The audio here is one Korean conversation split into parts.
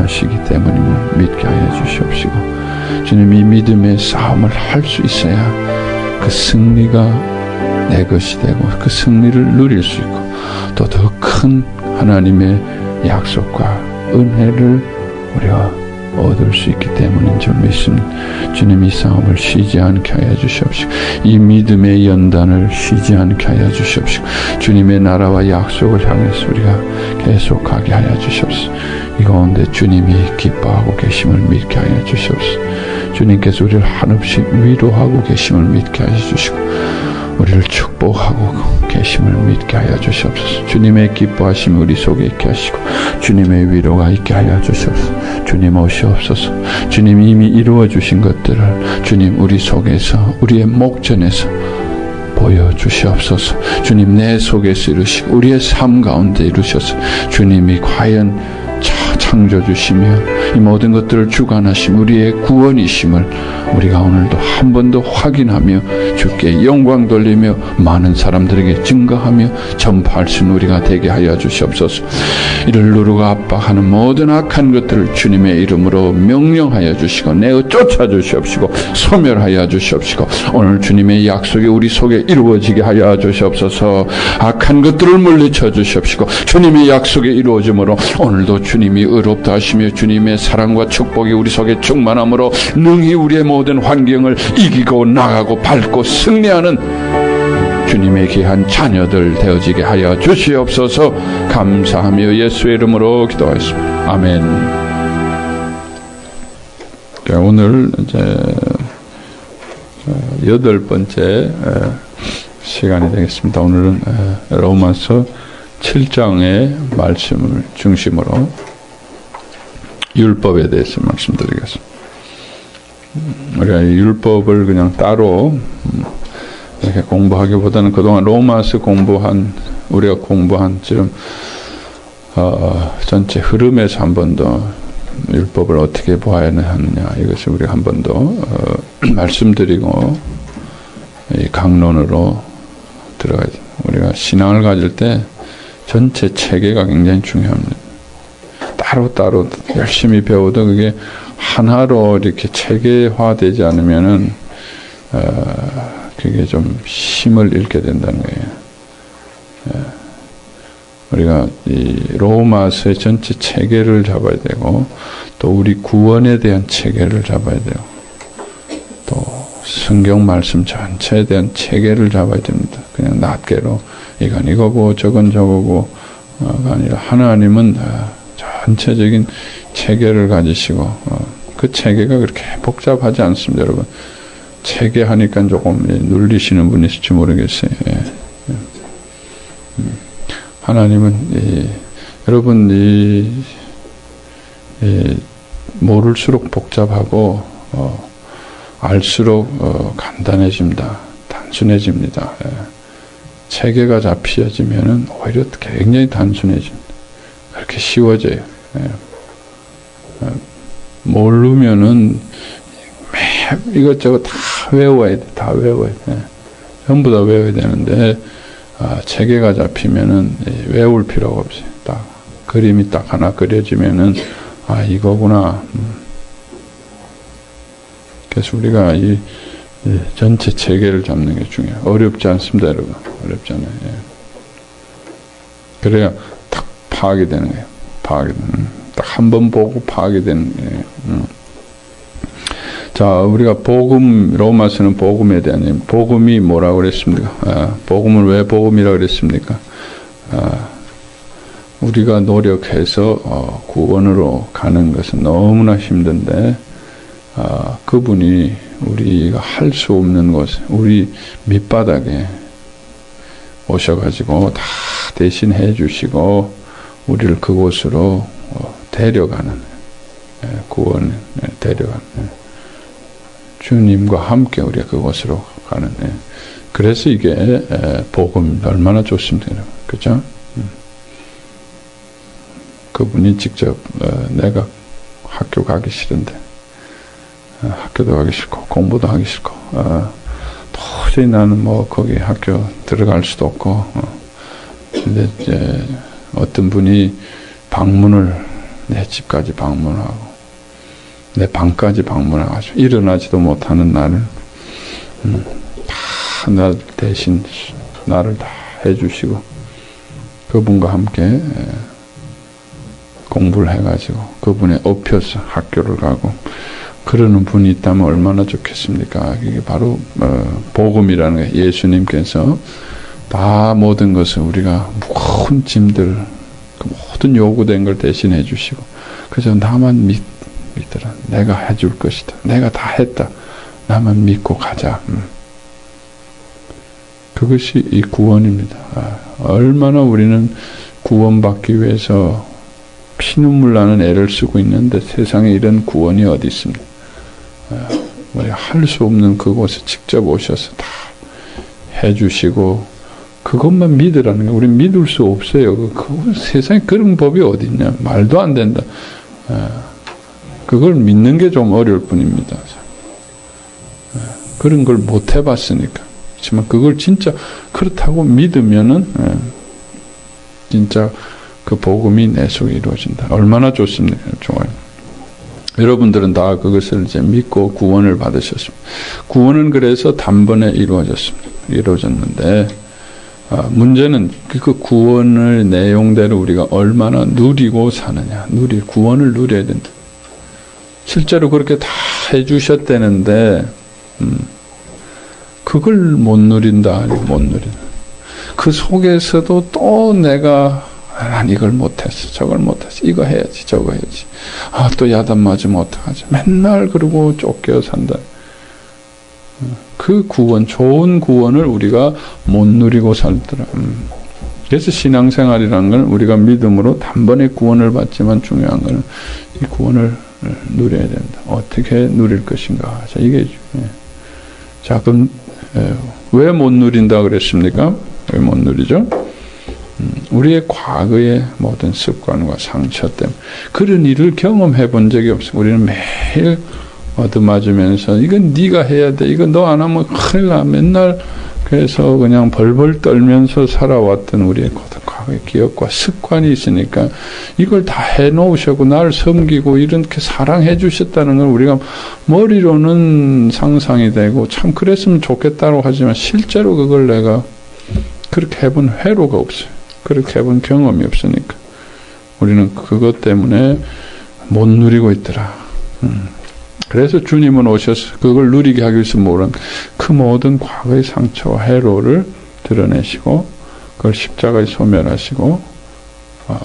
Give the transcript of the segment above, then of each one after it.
하시기 때문임을 믿게 하여 주시옵시고, 주님 이 믿음의 싸움을 할 수 있어야 그 승리가 내 것이 되고 그 승리를 누릴 수 있고 또 더 큰 하나님의 약속과 은혜를 우리가 얻을 수 있기 때문인 줄 믿습니다. 주님 이 싸움을 쉬지 않게 하여 주시옵시고, 이 믿음의 연단을 쉬지 않게 하여 주시옵시고, 주님의 나라와 약속을 향해서 우리가 계속하게 하여 주시옵소서. 이 가운데 주님이 기뻐하고 계심을 믿게 하여 주시옵소서. 주님께서 우리를 한없이 위로하고 계심을 믿게 하여 주시고 우리를 축복하고 계심을 믿게 하여 주시옵소서. 주님의 기뻐하심이 우리 속에 있게 하시고 주님의 위로가 있게 하여 주시옵소서. 주님 오시옵소서. 주님 이미 이루어 주신 것들을 주님 우리 속에서 우리의 목전에서 보여주시옵소서. 주님 내 속에서 이루시고 우리의 삶 가운데 이루셔서 주님이 과연 창조주시며 이 모든 것들을 주관하심 우리의 구원이심을 우리가 오늘도 한 번 더 확인하며 주께 영광 돌리며 많은 사람들에게 증거하며 전파할 수 있는 우리가 되게 하여 주시옵소서. 이를 누르고 압박하는 모든 악한 것들을 주님의 이름으로 명령하여 주시고 내어 쫓아주시옵시고 소멸하여 주시옵시고 오늘 주님의 약속이 우리 속에 이루어지게 하여 주시옵소서. 악한 것들을 물리쳐 주시옵시고 주님의 약속이 이루어짐으로 오늘도 주님이 의롭다 하시며 주님의 사랑과 축복이 우리 속에 충만함으로 능히 우리의 모든 환경을 이기고 나가고 밟고 승리하는 주님의 귀한 자녀들 되어지게 하여 주시옵소서. 감사하며 예수의 이름으로 기도하겠습니다. 아멘. 오늘 이제 8번째 시간이 되겠습니다. 오늘은 로마서 7장의 말씀을 중심으로 율법에 대해서 말씀드리겠습니다. 우리가 이 율법을 그냥 따로 이렇게 공부하기보다는 그동안 로마서 우리가 공부한 지금 전체 흐름에서 한 번 더 율법을 어떻게 보아야 하느냐 이것을 우리가 한 번 더 말씀드리고 이 강론으로 들어가야 돼요. 우리가 신앙을 가질 때 전체 체계가 굉장히 중요합니다. 따로따로 열심히 배워도 그게 하나로 이렇게 체계화되지 않으면은 그게 좀 힘을 잃게 된다는 거예요. 우리가 이 로마서의 전체 체계를 잡아야 되고 또 우리 구원에 대한 체계를 잡아야 돼요. 또 성경 말씀 전체에 대한 체계를 잡아야 됩니다. 그냥 낱개로 이건 이거고 저건 저거고가 아니라 하나님은 전체적인 체계를 가지시고 그 체계가 그렇게 복잡하지 않습니다. 여러분 체계하니까 조금 눌리시는 분이 있을지 모르겠어요. 하나님은 여러분 모를수록 복잡하고 알수록 간단해집니다. 단순해집니다. 체계가 잡혀지면은 오히려 굉장히 단순해집니다. 그렇게 쉬워져요. 모르면은 이것저것 다 외워야 돼. 다 외워야 돼. 전부 다 외워야 되는데 체계가 잡히면은 외울 필요가 없어요. 딱 그림이 딱 하나 그려지면은 이거구나. 그래서 우리가 이 전체 체계를 잡는 게 중요해요. 어렵지 않습니다, 여러분. 어렵지 않아요. 그래야 딱 파악이 되는 거예요. 파악이 되는. 딱 한 번 보고 파악이 되는 거예요. 자, 우리가 로마서는 복음에 대한, 복음이 뭐라고 그랬습니까? 복음을 왜 복음이라고 그랬습니까? 우리가 노력해서 구원으로 가는 것은 너무나 힘든데, 그분이 우리가 할 수 없는 곳에, 우리 밑바닥에 오셔가지고 다 대신 해주시고, 우리를 그곳으로 데려가는, 구원에 데려가는. 주님과 함께 우리가 그곳으로 가는. 그래서 이게 복음 얼마나 좋습니다. 그렇죠? 그분이 직접 내가 학교 가기 싫은데 학교도 가기 싫고 공부도 하기 싫고 도저히 나는 뭐 거기 학교 들어갈 수도 없고 근데 이제 어떤 분이 방문을 내 집까지 방문하고 내 방까지 방문해가지고 일어나지도 못하는 나를 다 나 대신 나를 다 해주시고 그분과 함께 공부를 해가지고 그분에 업혀서 학교를 가고 그러는 분이 있다면 얼마나 좋겠습니까? 이게 바로 복음이라는 거예요. 예수님께서 다 모든 것을 우리가 무거운 짐들 그 모든 요구된 걸 대신해 주시고 그저 나만 믿더라. 내가 해줄 것이다. 내가 다 했다. 나만 믿고 가자. 그것이 이 구원입니다. 얼마나 우리는 구원받기 위해서 피눈물 나는 애를 쓰고 있는데 세상에 이런 구원이 어디 있습니까? 할 수 없는 그곳에 직접 오셔서 다 해주시고 그것만 믿으라는 게 우리는 믿을 수 없어요. 세상에 그런 법이 어디 있냐. 말도 안 된다. 그걸 믿는 게 좀 어려울 뿐입니다. 그런 걸 못 해봤으니까. 그렇지만 그걸 진짜 그렇다고 믿으면은 진짜 그 복음이 내 속에 이루어진다. 얼마나 좋습니까? 좋아요. 여러분들은 다 그것을 이제 믿고 구원을 받으셨습니다. 구원은 그래서 단번에 이루어졌는데 문제는 그 구원의 내용대로 우리가 얼마나 누리고 사느냐. 구원을 누려야 된다. 실제로 그렇게 다 해주셨다는데 그걸 못 누린다. 못 누린다. 그 속에서도 또 내가 난 이걸 못했어. 저걸 못했어. 이거 해야지. 저거 해야지. 또 야단 맞으면 어떡하지. 맨날 그러고 쫓겨 산다. 그 구원, 좋은 구원을 우리가 못 누리고 살더라. 그래서 신앙생활이라는 건 우리가 믿음으로 단번에 구원을 받지만 중요한 것은 이 구원을 누려야 된다. 어떻게 누릴 것인가. 자, 이게 자, 그럼 왜 못 누린다 그랬습니까? 왜 못 누리죠? 우리의 과거의 모든 습관과 상처 때문에 그런 일을 경험해 본 적이 없어요. 우리는 매일 얻어맞으면서 이건 네가 해야 돼. 이거 너 안 하면 큰일 나. 맨날 그래서 그냥 벌벌 떨면서 살아왔던 우리의 과거의 기억과 습관이 있으니까 이걸 다 해놓으셨고 나를 섬기고 이렇게 사랑해 주셨다는 걸 우리가 머리로는 상상이 되고 참 그랬으면 좋겠다고 하지만 실제로 그걸 내가 그렇게 해본 회로가 없어요. 그렇게 해본 경험이 없으니까 우리는 그것 때문에 못 누리고 있더라. 그래서 주님은 오셔서 그걸 누리게 하기 위해서 그 모든 과거의 상처와 해로를 드러내시고 그걸 십자가에 소멸하시고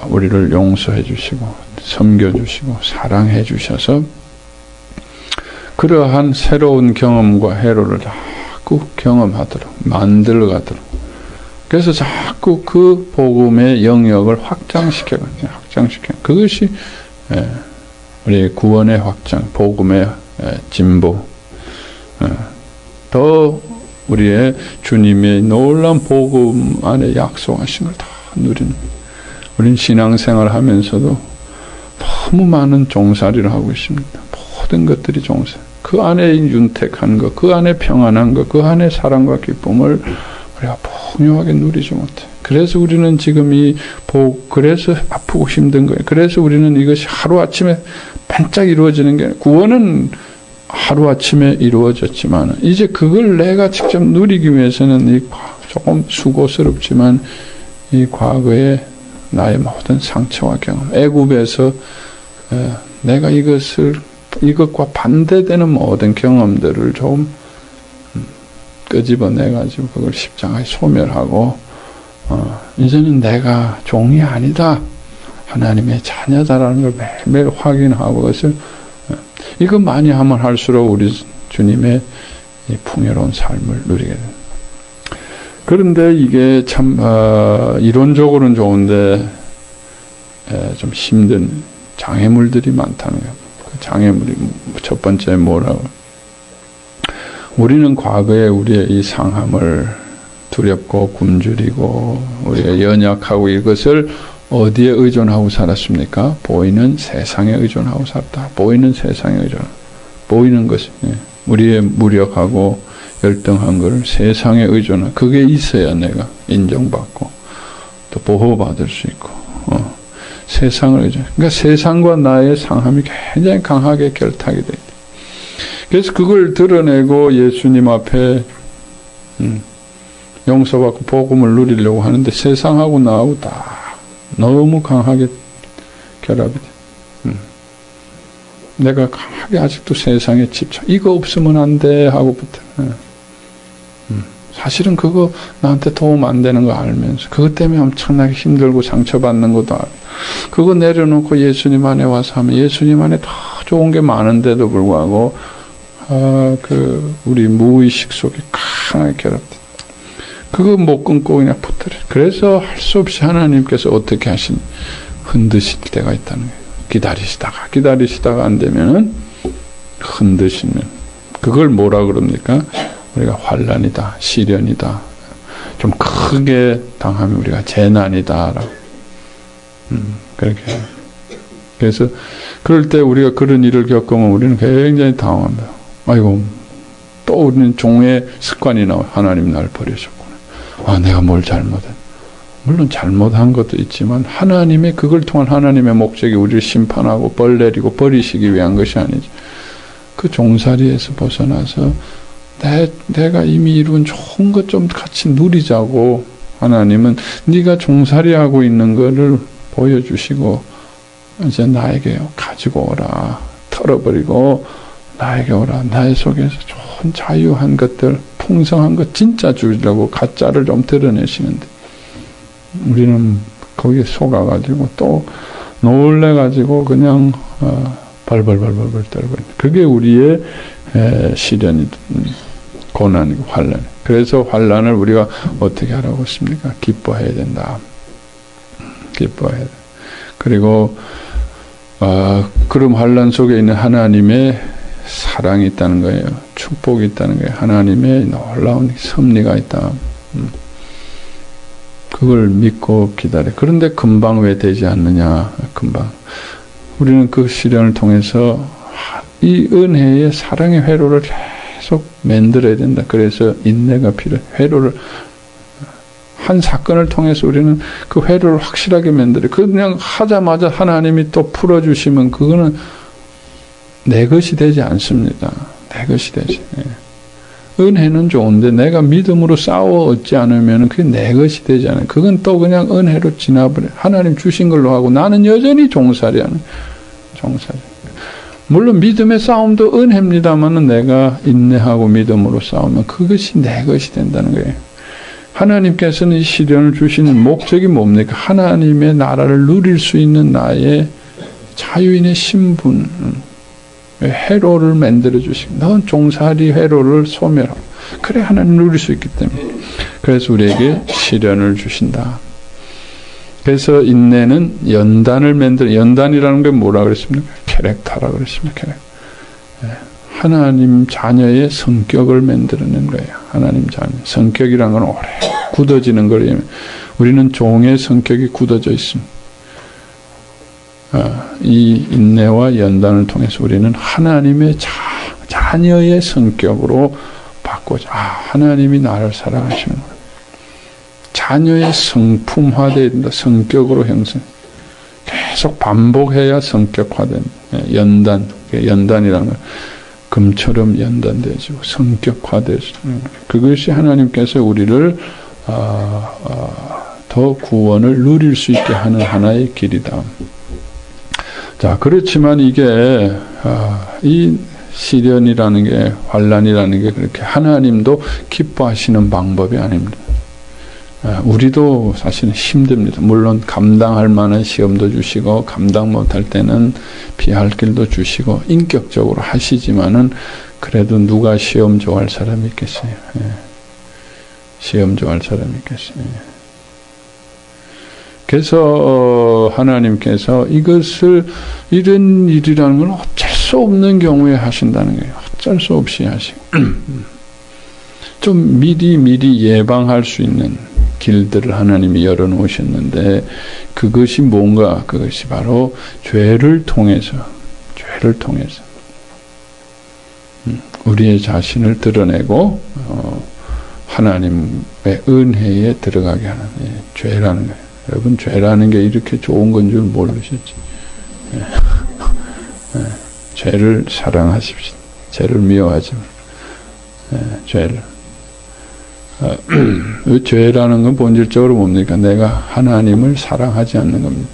우리를 용서해 주시고 섬겨 주시고 사랑해 주셔서 그러한 새로운 경험과 해로를 자꾸 경험하도록 만들어가도록 그래서 자꾸 그 복음의 영역을 확장시켜 그것이 우리 구원의 확장, 복음의 진보, 더 우리의 주님의 놀라운 복음 안에 약속하신 걸 다 누리는. 우리는 신앙생활 하면서도 너무 많은 종살이를 하고 있습니다. 모든 것들이 종살. 그 안에 윤택한 것, 그 안에 평안한 것, 그 안에 사랑과 기쁨을 우리가 풍요하게 누리지 못해. 그래서 우리는 지금 그래서 아프고 힘든 거예요. 그래서 우리는 이것이 하루아침에 반짝 이루어지는 게 구원은 하루아침에 이루어졌지만 이제 그걸 내가 직접 누리기 위해서는 조금 수고스럽지만 이 과거의 나의 모든 상처와 경험, 애굽에서 내가 이것과 반대되는 모든 경험들을 좀 끄집어내가지고 그걸 십자가에 소멸하고 이제는 내가 종이 아니다. 하나님의 자녀다라는 걸 매일매일 확인하고 그것을 이거 많이 하면 할수록 우리 주님의 이 풍요로운 삶을 누리게 됩니다. 그런데 이게 참 이론적으로는 좋은데 좀 힘든 장애물들이 많다는 거예요. 그 장애물이 첫 번째 뭐라고? 우리는 과거에 우리의 이 상함을 두렵고 굶주리고 우리의 연약하고 이것을 어디에 의존하고 살았습니까? 보이는 세상에 의존하고 살았다. 보이는 세상에 보이는 것이 우리의 무력하고 열등한 것을 세상에 의존하고 그게 있어야 내가 인정받고 또 보호받을 수 있고 세상을 그러니까 세상과 나의 상함이 굉장히 강하게 결탁이 돼. 그래서 그걸 드러내고 예수님 앞에 용서받고 복음을 누리려고 하는데 세상하고 나하고 다 너무 강하게 결합이 돼. 내가 강하게 아직도 세상에 집착. 이거 없으면 안 돼 하고부터. 사실은 그거 나한테 도움 안 되는 거 알면서 그것 때문에 엄청나게 힘들고 상처받는 것도 알고 그거 내려놓고 예수님 안에 와서 하면 예수님 안에 더 좋은 게 많은데도 불구하고 우리 무의식 속에 강하게 결합돼. 그거 못 끊고 그냥 붙들어. 그래서 할 수 없이 하나님께서 어떻게 하시니 흔드실 때가 있다는 거예요. 기다리시다가 안 되면은 흔드시면 그걸 뭐라 그럽니까? 우리가 환난이다, 시련이다, 좀 크게 당하면 우리가 재난이다라고 그렇게. 그래서 그럴 때 우리가 그런 일을 겪으면 우리는 굉장히 당황합니다. 아이고, 또 우리는 종의 습관이 나와요. 하나님 날 버리셨구나. 내가 뭘 잘못했나. 물론 잘못한 것도 있지만 하나님의 그걸 통한 하나님의 목적이 우리를 심판하고 벌 내리고 버리시기 위한 것이 아니죠. 그 종살이에서 벗어나서 내가 이미 이룬 좋은 것 좀 같이 누리자고 하나님은 네가 종살이하고 있는 거를 보여주시고 이제 나에게 가지고 오라. 털어버리고 나에게 오라. 나의 속에서 좋은 자유한 것들, 풍성한 것 진짜 주려고 가짜를 좀 드러내시는데 우리는 거기에 속아가지고 또 놀래가지고 그냥 벌벌벌벌 떨고 있는. 그게 우리의 시련이 고난이고 환란. 그래서 환란을 우리가 어떻게 하라고 했습니까? 기뻐해야 된다. 기뻐해야 돼. 그리고 그럼 환란 속에 있는 하나님의 사랑이 있다는 거예요. 축복이 있다는 거예요. 하나님의 놀라운 섭리가 있다. 그걸 믿고 기다려. 그런데 금방 왜 되지 않느냐? 금방. 우리는 그 시련을 통해서 이 은혜의 사랑의 회로를 계속 만들어야 된다. 그래서 인내가 필요해. 회로를 한 사건을 통해서 우리는 그 회로를 확실하게 만들어요. 그냥 하자마자 하나님이 또 풀어주시면 그거는 내 것이 되지 않습니다. 내 것이 되지. 은혜는 좋은데 내가 믿음으로 싸워 얻지 않으면 그게 내 것이 되지 않아요. 그건 또 그냥 은혜로 지나버려요. 하나님 주신 걸로 하고 나는 여전히 종살이하는 종살이. 물론 믿음의 싸움도 은혜입니다만 내가 인내하고 믿음으로 싸우면 그것이 내 것이 된다는 거예요. 하나님께서는 이 시련을 주시는 목적이 뭡니까? 하나님의 나라를 누릴 수 있는 나의 자유인의 신분, 회로를 만들어 주시고 넌 종살이 회로를 소멸하고 그래 하나님 누릴 수 있기 때문에 그래서 우리에게 시련을 주신다. 그래서 인내는 연단을 만들어. 연단이라는 게 뭐라 그랬습니까? 캐릭터라고 그랬습니다. 캐릭터. 하나님 자녀의 성격을 만들어낸 거예요. 하나님 자녀. 성격이라는 건 오래 굳어지는 거예요. 우리는 종의 성격이 굳어져 있습니다. 이 인내와 연단을 통해서 우리는 하나님의 자녀의 성격으로 바꾸자. 하나님이 나를 사랑하시는구나. 자녀의 성품화되어야 된다. 성격으로 형성. 계속 반복해야 성격화된다. 연단이라는 건 금처럼 연단되어지고 성격화되어지고 그것이 하나님께서 우리를 더 구원을 누릴 수 있게 하는 하나의 길이다. 자, 그렇지만 이게 이 시련이라는 게 환난이라는 게 그렇게 하나님도 기뻐하시는 방법이 아닙니다. 우리도 사실은 힘듭니다. 물론 감당할 만한 시험도 주시고 감당 못할 때는 피할 길도 주시고 인격적으로 하시지만은 그래도 누가 시험 좋아할 사람이 있겠어요. 시험 좋아할 사람이 있겠어요. 그래서 하나님께서 이것을 이런 일이라는 건 어쩔 수 없는 경우에 하신다는 거예요. 어쩔 수 없이 하시고 좀 미리 예방할 수 있는 길들을 하나님이 열어놓으셨는데 그것이 뭔가? 그것이 바로 죄를 통해서 우리의 자신을 드러내고 하나님의 은혜에 들어가게 하는 죄라는 거예요. 여러분 죄라는 게 이렇게 좋은 건 줄 모르셨지. 죄를 사랑하십시오. 죄를 미워하지 말고. 죄를. 죄라는 건 본질적으로 뭡니까? 내가 하나님을 사랑하지 않는 겁니다.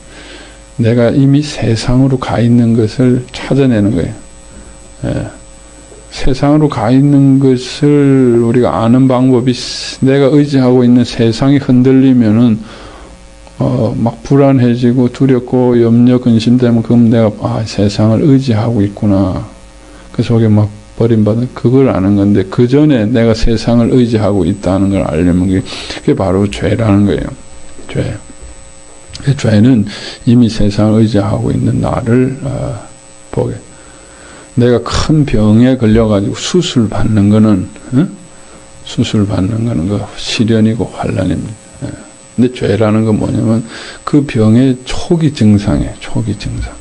내가 이미 세상으로 가 있는 것을 찾아내는 거예요. 세상으로 가 있는 것을 우리가 아는 방법이, 내가 의지하고 있는 세상이 흔들리면은 막 불안해지고 두렵고 염려 근심되면, 그럼 내가 세상을 의지하고 있구나. 그 속에 막 버림받은 그걸 아는 건데, 그 전에 내가 세상을 의지하고 있다는 걸 알려면 그게 바로 죄라는 거예요. 죄. 죄는 이미 세상을 의지하고 있는 나를 보게. 내가 큰 병에 걸려가지고 수술 받는 거는 그 시련이고 환란입니다. 근데 죄라는 건 뭐냐면 그 병의 초기 증상이에요. 초기 증상.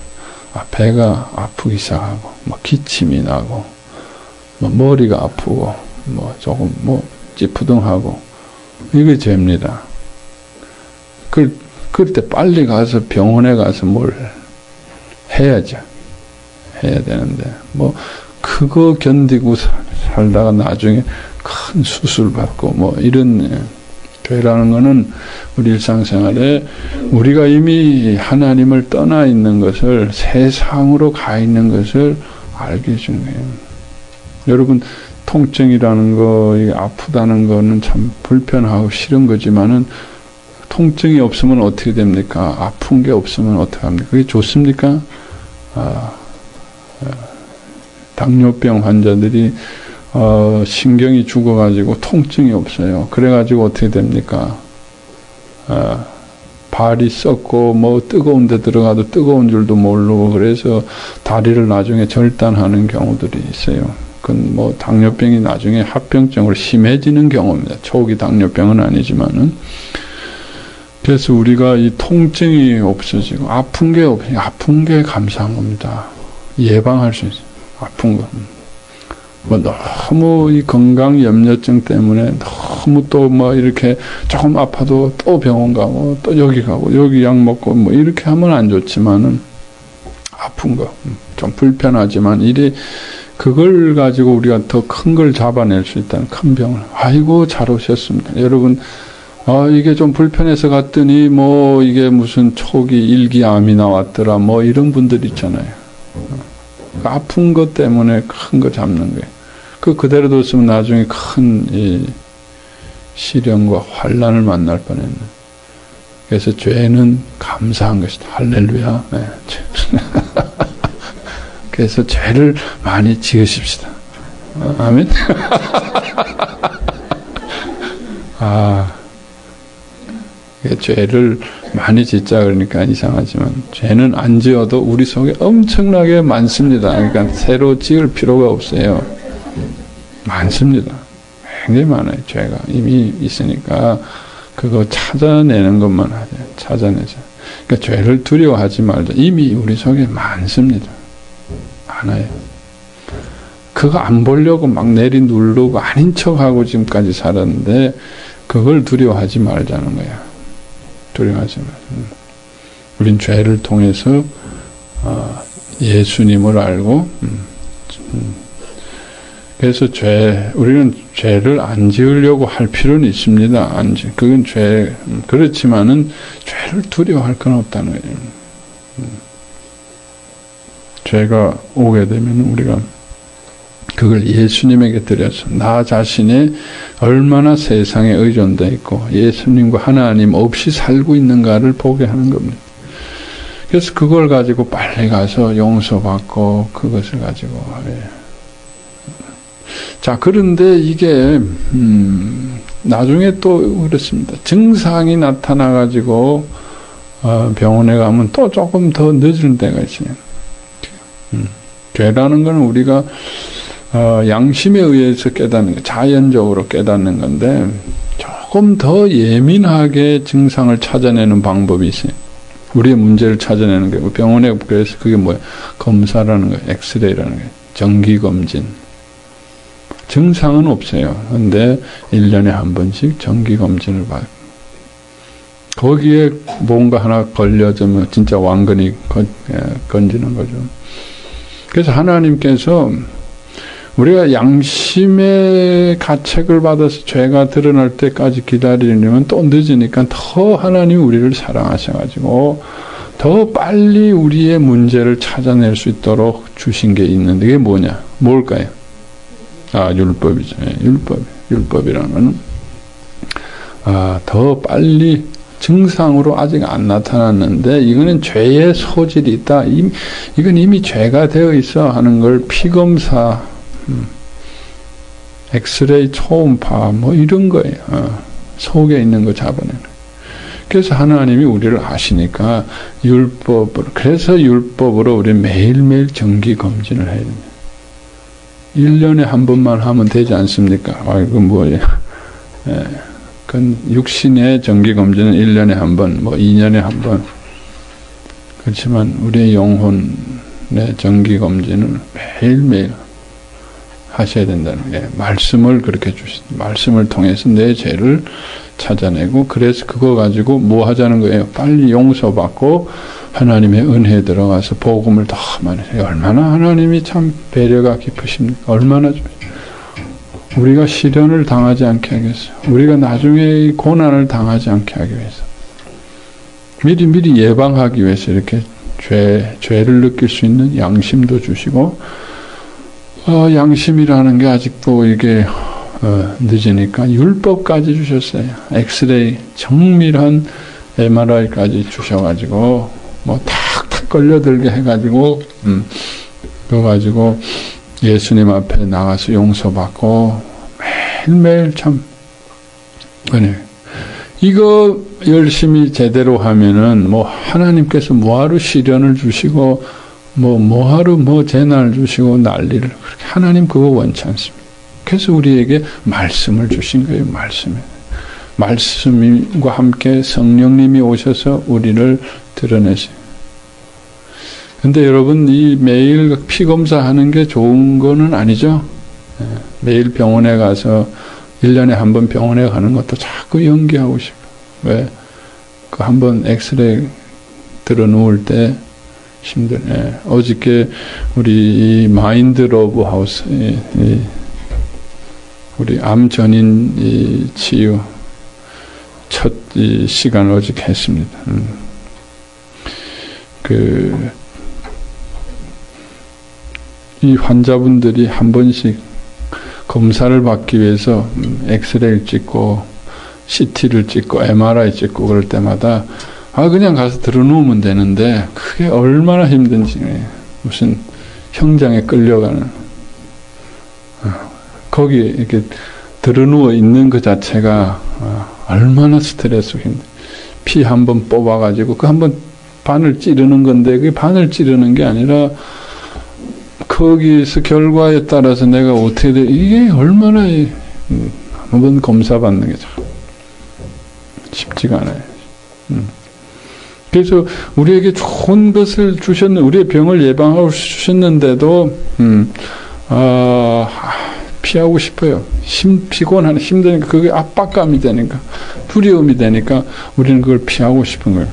배가 아프기 시작하고, 기침이 나고, 머리가 아프고, 조금 찌푸둥하고, 이게 죄입니다. 그럴 때 빨리 가서 병원에 가서 뭘 해야죠. 해야 되는데, 그거 견디고 살다가 나중에 큰 수술 받고, 이런, 죄라는 거는 우리 일상생활에 우리가 이미 하나님을 떠나 있는 것을, 세상으로 가 있는 것을 알게 해주는 거예요. 여러분, 통증이라는 거, 이게 아프다는 거는 참 불편하고 싫은 거지만은, 통증이 없으면 어떻게 됩니까? 아픈 게 없으면 어떻게 합니까? 그게 좋습니까? 당뇨병 환자들이 신경이 죽어가지고 통증이 없어요. 그래가지고 어떻게 됩니까? 발이 썩고 뜨거운 데 들어가도 뜨거운 줄도 모르고, 그래서 다리를 나중에 절단하는 경우들이 있어요. 그건 당뇨병이 나중에 합병증으로 심해지는 경우입니다. 초기 당뇨병은 아니지만은. 그래서 우리가 이 통증이 없어지고, 아픈 게 감사한 겁니다. 예방할 수 있어요. 아픈 거. 너무 이 건강 염려증 때문에 너무 또 이렇게 조금 아파도 또 병원 가고, 또 여기 가고, 여기 약 먹고, 이렇게 하면 안 좋지만은, 아픈 거. 좀 불편하지만, 그걸 가지고 우리가 더 큰 걸 잡아낼 수 있다는 큰 병을. 아이고, 잘 오셨습니다. 여러분, 이게 좀 불편해서 갔더니, 이게 무슨 초기 일기암이 나왔더라, 이런 분들 있잖아요. 아픈 것 때문에 큰 거 잡는 거예요. 그대로 뒀으면 나중에 큰 시련과 환란을 만날 뻔했네. 그래서 죄는 감사한 것이다. 할렐루야. 네. 그래서 죄를 많이 지으십시다. 아멘. 죄를 많이 짓자 그러니까 이상하지만, 죄는 안 지어도 우리 속에 엄청나게 많습니다. 그러니까 새로 지을 필요가 없어요. 많습니다. 굉장히 많아요. 죄가 이미 있으니까 그거 찾아내는 것만 하죠. 찾아내자. 그러니까 죄를 두려워하지 말자. 이미 우리 속에 많습니다. 많아요. 그거 안 보려고 막 내리누르고 아닌 척하고 지금까지 살았는데, 그걸 두려워하지 말자는 거야. 두려워하지 말자. 우린 죄를 통해서 예수님을 알고, 그래서 우리는 죄를 안 지으려고 할 필요는 있습니다. 그건 그렇지만은 죄를 두려워할 건 없다는 거예요. 죄가 오게 되면 우리가 그걸 예수님에게 드려서 나 자신이 얼마나 세상에 의존되어 있고 예수님과 하나님 없이 살고 있는가를 보게 하는 겁니다. 그래서 그걸 가지고 빨리 가서 용서받고 그것을 가지고 자, 그런데 이게 나중에 또 그렇습니다. 증상이 나타나가지고 병원에 가면 또 조금 더 늦을 때가 있어요. 죄라는 건 우리가 양심에 의해서 깨닫는 거, 자연적으로 깨닫는 건데 조금 더 예민하게 증상을 찾아내는 방법이 있어요. 우리의 문제를 찾아내는 게 병원에 그래서 그게 뭐예요? 검사라는 거예요. 엑스레이라는 거예요. 정기검진. 증상은 없어요. 근데 1년에 한 번씩 정기검진을 받아요. 거기에 뭔가 하나 걸려지면 진짜 왕건이 건지는 거죠. 그래서 하나님께서 우리가 양심의 가책을 받아서 죄가 드러날 때까지 기다리려면 또 늦으니까 더 하나님 우리를 사랑하셔가지고 더 빨리 우리의 문제를 찾아낼 수 있도록 주신 게 있는데 그게 뭐냐? 뭘까요? 율법이죠. 율법이라는 거는 더 빨리 증상으로 아직 안 나타났는데 이거는 죄의 소질이 있다. 이건 이미 죄가 되어 있어 하는 걸 피검사, 엑스레이 초음파 뭐 이런 거예요. 속에 있는 거 잡아내는. 그래서 하나님이 우리를 아시니까 그래서 율법으로 우리 매일매일 정기 검진을 해야 됩니다. 1년에 한 번만 하면 되지 않습니까? 이거 뭐예요? 그건 육신의 정기 검진은 1년에 한 번, 뭐 2년에 한 번. 그렇지만 우리의 영혼의 정기 검진은 매일매일 하셔야 된다는 게 말씀을 그렇게 말씀을 통해서 내 죄를 찾아내고 그래서 그거 가지고 뭐 하자는 거예요? 빨리 용서받고 하나님의 은혜에 들어가서 복음을 더 많이 해요. 얼마나 하나님이 참 배려가 깊으십니까? 얼마나 우리가 시련을 당하지 않게 하기 위해서 우리가 나중에 고난을 당하지 않게 하기 위해서 미리 예방하기 위해서 이렇게 죄를 느낄 수 있는 양심도 주시고 양심이라는 게 아직도 이게 늦으니까 율법까지 주셨어요. 엑스레이 정밀한 MRI까지 주셔가지고 뭐 탁탁 걸려들게 해가지고 그거 가지고 예수님 앞에 나가서 용서받고 매일매일 참 은혜. 이거 열심히 제대로 하면은 뭐 하나님께서 뭐하러 시련을 주시고 뭐하러 재난을 주시고 난리를 그렇게 하나님 그거 원치 않습니다. 그래서 우리에게 말씀을 주신 거예요. 말씀과 함께 성령님이 오셔서 우리를 드러내세요. 근데 여러분 이 매일 피검사하는 게 좋은 거는 아니죠. 매일 병원에 가서 1년에 한 번 병원에 가는 것도 자꾸 연기하고 싶어요. 왜? 그 한 번 엑스레이 들어 누울 때 힘드네. 어저께 우리 이 마인드 러브 하우스 우리 암 전인 치유 첫 시간을 어저께 했습니다. 이 환자분들이 한 번씩 검사를 받기 위해서 엑스레이를 찍고 CT를 찍고 MRI 찍고 그럴 때마다 그냥 가서 들어누우면 되는데 그게 얼마나 힘든지 무슨 형장에 끌려가는 거기 이렇게 들어누워 있는 그 자체가 얼마나 스트레스 힘들. 피 한 번 뽑아가지고 그 한 번 바늘 찌르는 건데 그게 바늘 찌르는 게 아니라 거기서 결과에 따라서 내가 어떻게 돼 이게 얼마나 한번 검사 받는 게 참 쉽지가 않아요. 그래서 우리에게 좋은 것을 우리의 병을 예방하고 주셨는데도 피하고 싶어요. 피곤하니 힘드니까 그게 압박감이 되니까 두려움이 되니까 우리는 그걸 피하고 싶은 거예요.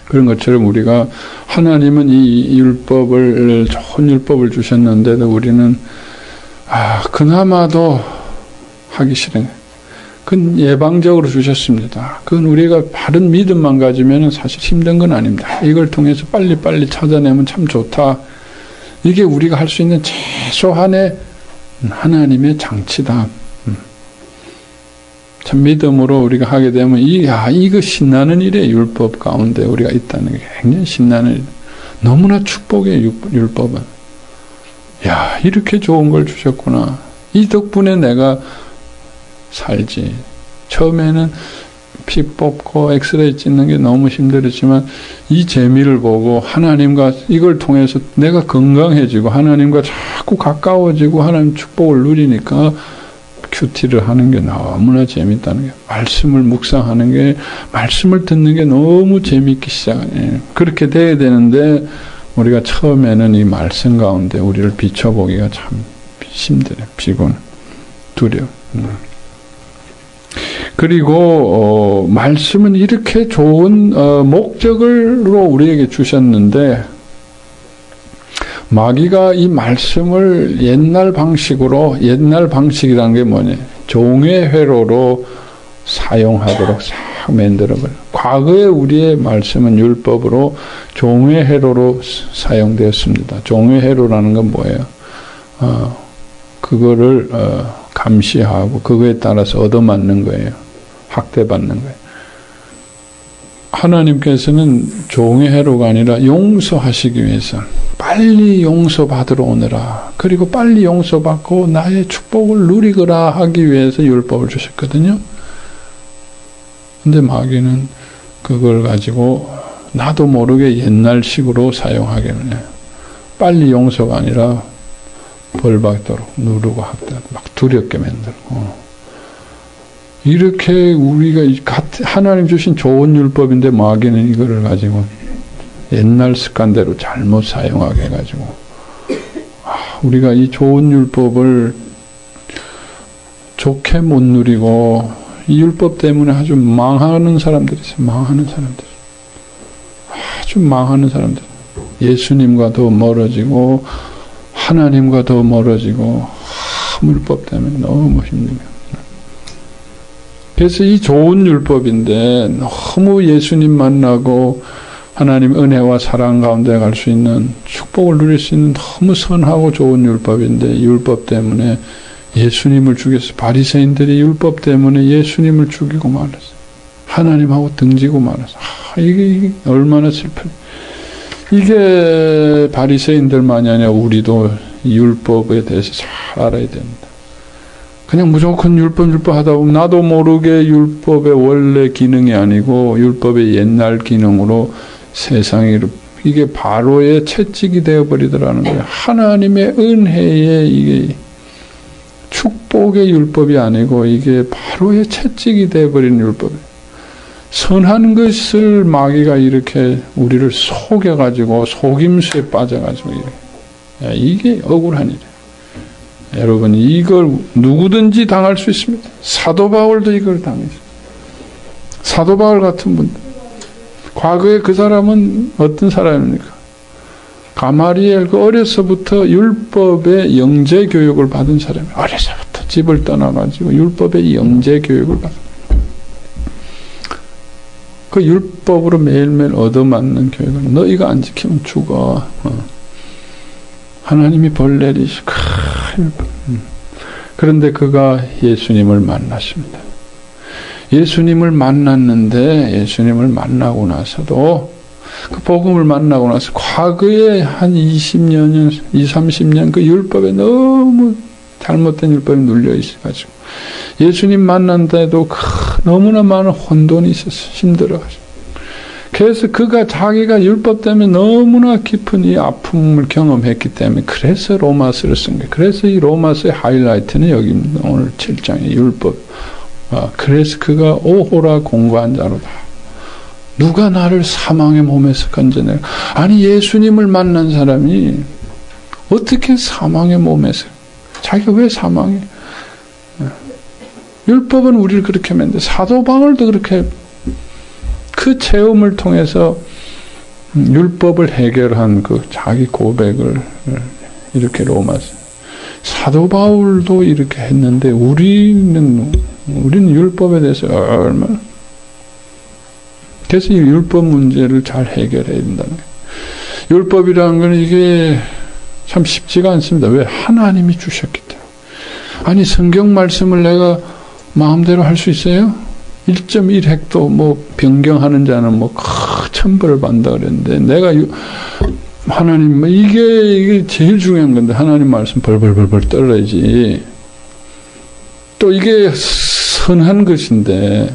그런 것처럼 우리가 하나님은 이 율법을 좋은 율법을 주셨는데도 우리는 그나마도 하기 싫은 그건 예방적으로 주셨습니다. 그건 우리가 바른 믿음만 가지면 사실 힘든 건 아닙니다. 이걸 통해서 빨리빨리 찾아내면 참 좋다. 이게 우리가 할 수 있는 최소한의 하나님의 장치다. 참 믿음으로 우리가 하게 되면 이거 신나는 일에 율법 가운데 우리가 있다는 게 굉장히 신나는 일. 너무나 축복의 율법은. 이렇게 좋은 걸 주셨구나. 이 덕분에 내가 살지. 처음에는 피 뽑고 엑스레이 찍는 게 너무 힘들었지만 이 재미를 보고 하나님과 이걸 통해서 내가 건강해지고 하나님과 자꾸 가까워지고 하나님 축복을 누리니까 큐티를 하는 게 너무나 재밌다는 게 말씀을 묵상하는 게 말씀을 듣는 게 너무 재밌기 시작해요. 그렇게 돼야 되는데 우리가 처음에는 이 말씀 가운데 우리를 비춰보기가 참 힘들어요. 피곤, 두려워. 그리고 말씀은 이렇게 좋은 목적으로 우리에게 주셨는데 마귀가 이 말씀을 옛날 방식이라는 게 뭐냐? 종의 회로로 사용하도록 싹 만들어버려. 과거에 우리의 말씀은 율법으로 종의 회로로 사용되었습니다. 종의 회로라는 건 뭐예요? 그거를 감시하고 그거에 따라서 얻어맞는 거예요. 학대받는 거예요. 하나님께서는 종의 회로가 아니라 용서하시기 위해서 빨리 용서받으러 오너라. 그리고 빨리 용서받고 나의 축복을 누리거라 하기 위해서 율법을 주셨거든요. 근데 마귀는 그걸 가지고 나도 모르게 옛날식으로 사용하기는 해요. 빨리 용서가 아니라 벌받도록 누르고 학대하고 막 두렵게 만들고. 이렇게 우리가 하나님 주신 좋은 율법인데 마귀는 이거를 가지고 옛날 습관대로 잘못 사용하게 해가지고 우리가 이 좋은 율법을 좋게 못 누리고 이 율법 때문에 아주 망하는 사람들이 있어요. 아주 망하는 사람들. 예수님과 더 멀어지고 하나님과 더 멀어지고 율법 때문에 너무 힘들어요. 그래서 이 좋은 율법인데 너무 예수님 만나고 하나님 은혜와 사랑 가운데 갈 수 있는 축복을 누릴 수 있는 너무 선하고 좋은 율법인데 율법 때문에 예수님을 죽였어요. 바리새인들이 율법 때문에 예수님을 죽이고 말았어요. 하나님하고 등지고 말았어요. 이게 얼마나 슬퍼요. 이게 바리새인들만이 아니라 우리도 이 율법에 대해서 잘 알아야 됩니다. 그냥 무조건 율법 하다 보면 나도 모르게 율법의 원래 기능이 아니고 율법의 옛날 기능으로 세상이 이게 바로의 채찍이 되어버리더라는 거예요. 하나님의 은혜의 이게 축복의 율법이 아니고 이게 바로의 채찍이 되어버리는 율법이에요. 선한 것을 마귀가 이렇게 우리를 속여가지고 속임수에 빠져가지고 이게 억울한 일이에요. 여러분 이걸 누구든지 당할 수 있습니다. 사도 바울도 이걸 당했어요. 사도 바울 같은 분들. 과거에 그 사람은 어떤 사람입니까? 가마리엘 그 어려서부터 율법의 영재 교육을 받은 사람이에요. 어려서부터 집을 떠나가지고 율법의 영재 교육을 받은. 그 율법으로 매일매일 얻어맞는 교육을 너 이거 안 지키면 죽어. 하나님이 벌 내리시고 그런데 그가 예수님을 만났습니다. 예수님을 만났는데 예수님을 만나고 나서도 그 복음을 만나고 나서 과거에 한 20년, 30년 그 율법에 너무 잘못된 율법에 눌려 있어가지고 예수님 만난데도 너무나 많은 혼돈이 있었어요. 힘들어가지고. 그래서 그가 자기가 율법 때문에 너무나 깊은 이 아픔을 경험했기 때문에 그래서 로마서를 쓴 거예요. 그래서 이 로마서의 하이라이트는 여기입니다. 오늘 7장의 율법. 그래서 그가 오호라 공고한 자로다. 누가 나를 사망의 몸에서 건져내? 아니 예수님을 만난 사람이 어떻게 사망의 몸에서 자기가 왜 사망해? 율법은 우리를 그렇게 만든 사도 바울도 그렇게 그 체험을 통해서 율법을 해결한 그 자기 고백을 이렇게 로마서 사도 바울도 이렇게 했는데 우리는 율법에 대해서 얼마나 그래서 이 율법 문제를 잘 해결해야 된다는 거예요. 율법이라는 건 이게 참 쉽지가 않습니다. 왜? 하나님이 주셨기 때문에. 아니 성경 말씀을 내가 마음대로 할 수 있어요? 1.1획도 뭐 변경하는 자는 뭐 천벌을 받는다 그랬는데 내가 하나님 이게 제일 중요한 건데 하나님 말씀 벌벌벌벌 떨어야지. 또 이게 선한 것인데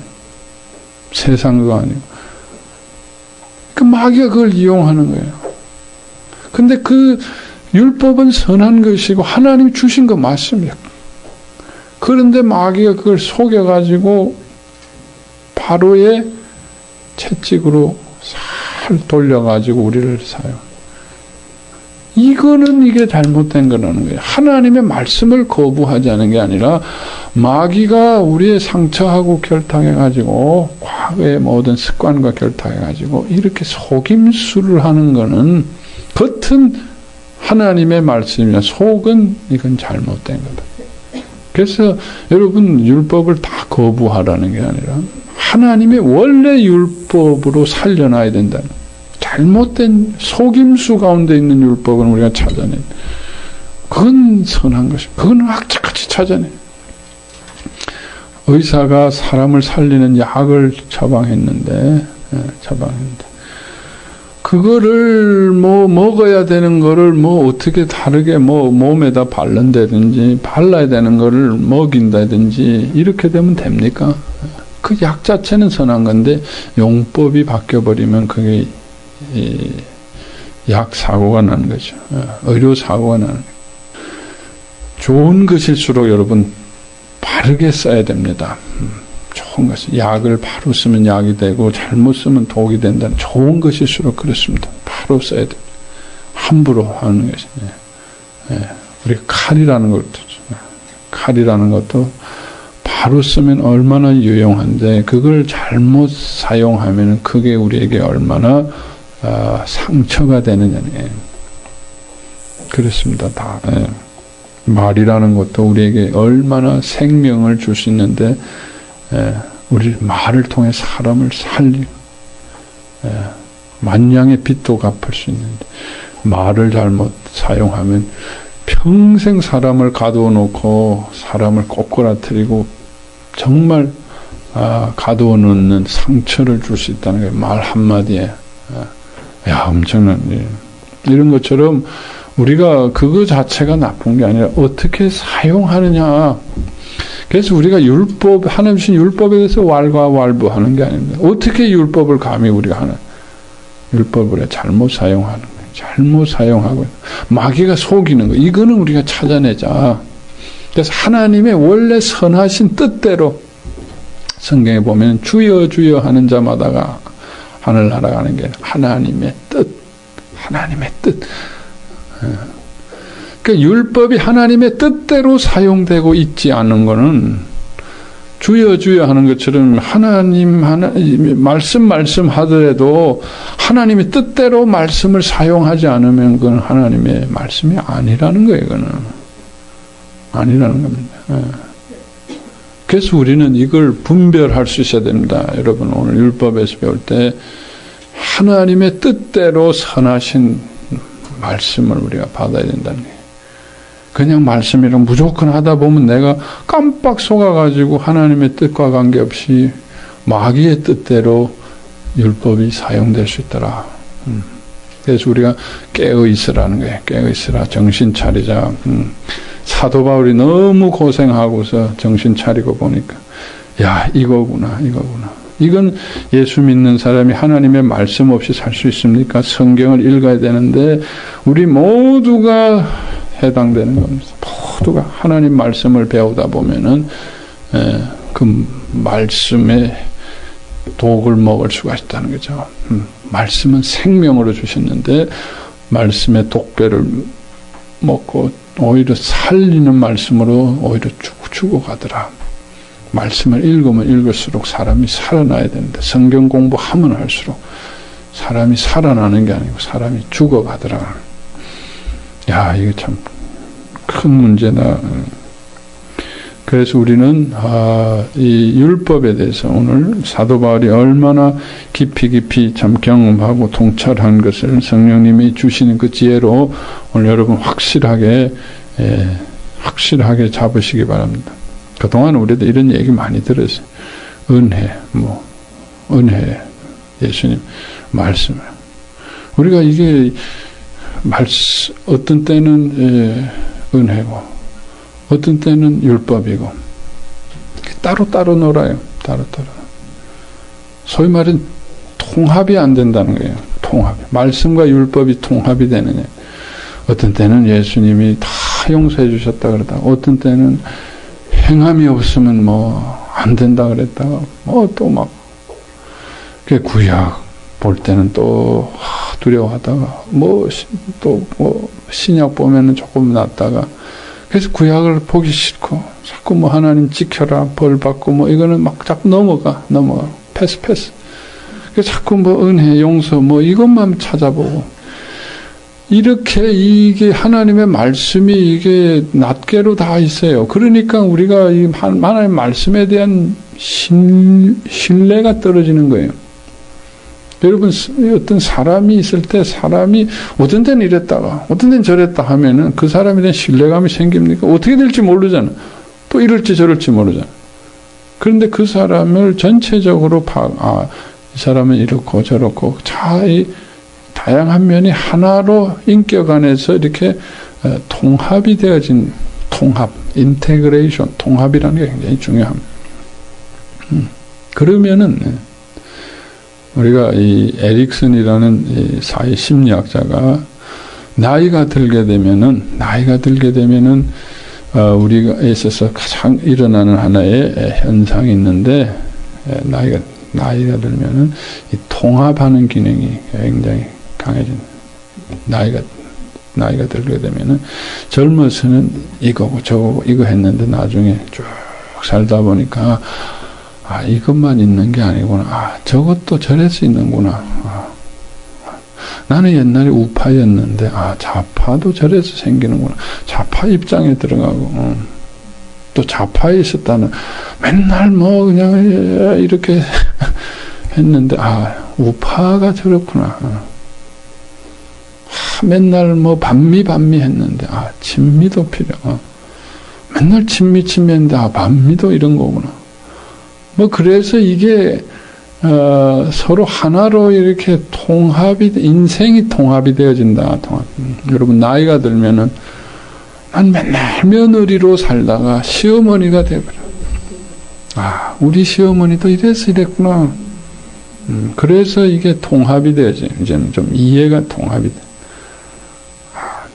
세상도 아니고 그 마귀가 그걸 이용하는 거예요. 근데 그 율법은 선한 것이고 하나님이 주신 거 맞습니다. 그런데 마귀가 그걸 속여가지고 바로의 채찍으로 살 돌려가지고 우리를 사용. 이게 잘못된 거라는 거예요. 하나님의 말씀을 거부하자는 게 아니라 마귀가 우리의 상처하고 결탁해가지고 과거의 모든 습관과 결탁해가지고 이렇게 속임수를 하는 거는 겉은 하나님의 말씀이야. 속은 이건 잘못된 거다. 그래서 여러분 율법을 다 거부하라는 게 아니라 하나님의 원래 율법으로 살려놔야 된다는 거예요. 잘못된 속임수 가운데 있는 율법은 우리가 찾아내. 그건 선한 것입니다. 그건 악착같이 찾아내. 의사가 사람을 살리는 약을 처방했는데, 그거를 먹어야 되는 거를 어떻게 다르게 몸에다 바른다든지 발라야 되는 거를 먹인다든지 이렇게 되면 됩니까? 그 약 자체는 선한 건데 용법이 바뀌어버리면 그게 약 사고가 나는 거죠. 의료 사고가 나는 거죠. 좋은 것일수록 여러분 바르게 써야 됩니다. 좋은 것이 약을 바로 쓰면 약이 되고 잘못 쓰면 독이 된다는 좋은 것일수록 그렇습니다. 바로 써야 됩니다. 함부로 하는 것이. 우리가 칼이라는 것도 바로 쓰면 얼마나 유용한데 그걸 잘못 사용하면 그게 우리에게 얼마나 상처가 되느냐. 그렇습니다. 다. 말이라는 것도 우리에게 얼마나 생명을 줄 수 있는데 우리 말을 통해 사람을 살리고 만냥의 빚도 갚을 수 있는데 말을 잘못 사용하면 평생 사람을 가두어 놓고 사람을 꼬꾸라뜨리고 정말 가두어 놓는 상처를 줄 수 있다는 거예요. 말 한마디에. 엄청난 일. 이런 것처럼 우리가 그거 자체가 나쁜 게 아니라 어떻게 사용하느냐. 그래서 우리가 하나님 주신 율법에 대해서 왈가왈부하는 게 아닙니다. 어떻게 율법을 감히 우리가 율법을 잘못 사용하는 거예요. 잘못 사용하고 마귀가 속이는 거. 이거는 우리가 찾아내자. 그래서 하나님의 원래 선하신 뜻대로 성경에 보면 주여 주여 하는 자마다가 하늘 날아가는 게 하나님의 뜻. 그러니까 율법이 하나님의 뜻대로 사용되고 있지 않은 거는 주여 주여 하는 것처럼 하나님 말씀 하더라도 하나님의 뜻대로 말씀을 사용하지 않으면 그건 하나님의 말씀이 아니라는 거예요. 그거는 아니라는 겁니다. 그래서 우리는 이걸 분별할 수 있어야 됩니다. 여러분 오늘 율법에서 배울 때 하나님의 뜻대로 선하신 말씀을 우리가 받아야 된다는 거예요. 그냥 말씀이랑 무조건 하다 보면 내가 깜빡 속아가지고 하나님의 뜻과 관계없이 마귀의 뜻대로 율법이 사용될 수 있더라. 그래서 우리가 깨어 있으라는 거예요. 깨어 있으라. 정신 차리자. 사도 바울이 너무 고생하고서 정신 차리고 보니까 이거구나. 이건 예수 믿는 사람이 하나님의 말씀 없이 살 수 있습니까? 성경을 읽어야 되는데 우리 모두가 해당되는 겁니다. 모두가 하나님 말씀을 배우다 보면은 그 말씀의 독을 먹을 수가 있다는 거죠. 말씀은 생명으로 주셨는데 말씀의 독배를 먹고 오히려 살리는 말씀으로 오히려 죽어가더라. 말씀을 읽으면 읽을수록 사람이 살아나야 되는데 성경 공부하면 할수록 사람이 살아나는 게 아니고 사람이 죽어가더라. 이게 참 큰 문제다. 그래서 우리는 이 율법에 대해서 오늘 사도 바울이 얼마나 깊이 참 경험하고 통찰한 것을 성령님이 주시는 그 지혜로 오늘 여러분 확실하게 잡으시기 바랍니다. 그동안 우리도 이런 얘기 많이 들었어요. 은혜, 예수님 말씀을. 우리가 이게 어떤 때는 은혜고, 어떤 때는 율법이고, 따로 놀아요. 따로. 소위 말하는 통합이 안 된다는 거예요. 통합이. 말씀과 율법이 통합이 되느냐. 어떤 때는 예수님이 다 용서해 주셨다 그러다가, 어떤 때는 행함이 없으면 안 된다 그랬다가, 또 막, 구약 볼 때는 또 두려워하다가 또 신약 보면은 조금 낫다가 그래서 구약을 보기 싫고 자꾸 하나님 지켜라 벌 받고 이거는 막 자꾸 넘어가 패스 그래서 자꾸 은혜 용서 이것만 찾아보고 이렇게 이게 하나님의 말씀이 이게 낱개로 다 있어요. 그러니까 우리가 이 하나님의 말씀에 대한 신뢰가 떨어지는 거예요. 여러분, 어떤 사람이 있을 때 사람이 어떤 데는 이랬다가 어떤 데는 저랬다 하면은 그 사람에 대한 신뢰감이 생깁니까? 어떻게 될지 모르잖아. 또 이럴지 저럴지 모르잖아. 그런데 그 사람을 전체적으로 이 사람은 이렇고 저렇고 다양한 면이 하나로 인격 안에서 이렇게 통합이 되어진 인테그레이션, 통합이라는 게 굉장히 중요합니다. 그러면은 우리가 이 에릭슨이라는 이 사회 심리학자가 나이가 들게 되면은 우리가 있어서 가장 일어나는 하나의 현상이 있는데 나이가 들면은 이 통합하는 기능이 굉장히 강해진. 나이가 들게 되면은 젊어서는 이거고 저거고 이거 했는데 나중에 쭉 살다 보니까 이것만 있는 게 아니구나. 저것도 저래서 있는구나. 나는 옛날에 우파였는데 좌파도 저래서 생기는구나. 좌파 입장에 들어가고 또 좌파에 있었다는 맨날 그냥 이렇게 했는데 우파가 저렇구나. 맨날 반미 했는데 친미도 맨날 친미 했는데 반미도 이런 거구나. 그래서 이게 서로 하나로 이렇게 인생이 통합이 되어진다. 여러분, 나이가 들면은 난 맨날 며느리로 살다가 시어머니가 돼버려. 우리 시어머니도 이랬구나. 그래서 이게 통합이 되지. 이제는 좀 이해가 통합이 돼.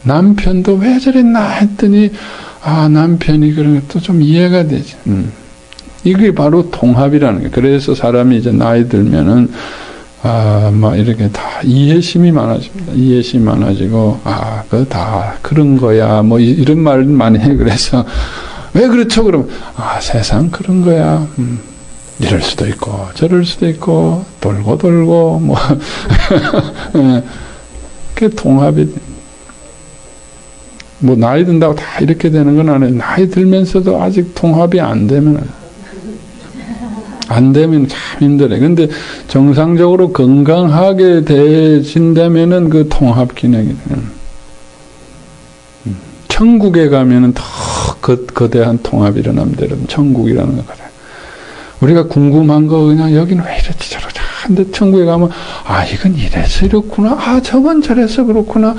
남편도 왜 저랬나 했더니 남편이 그런 것도 좀 이해가 되지. 이게 바로 통합이라는 거예요. 그래서 사람이 이제 나이 들면은 이렇게 다 이해심이 많아집니다. 이해심이 많아지고 그거 다 그런 거야. 이런 말 많이 해. 그래서 왜 그렇죠? 그러면 세상 그런 거야. 이럴 수도 있고 저럴 수도 있고 돌고 그게 통합이. 나이 든다고 다 이렇게 되는 건 아니에요. 나이 들면서도 아직 통합이 안 되면 참 힘들어요. 근데 정상적으로 건강하게 되신다면은 그 통합 기능이 돼요. 천국에 가면은 더 거대한 통합이 일어납니다. 여러분, 천국이라는 거 그래. 우리가 궁금한 거 그냥 여기는 왜 이렇지 저러지. 근데 천국에 가면 이건 이래서 이렇구나. 저건 저래서 그렇구나.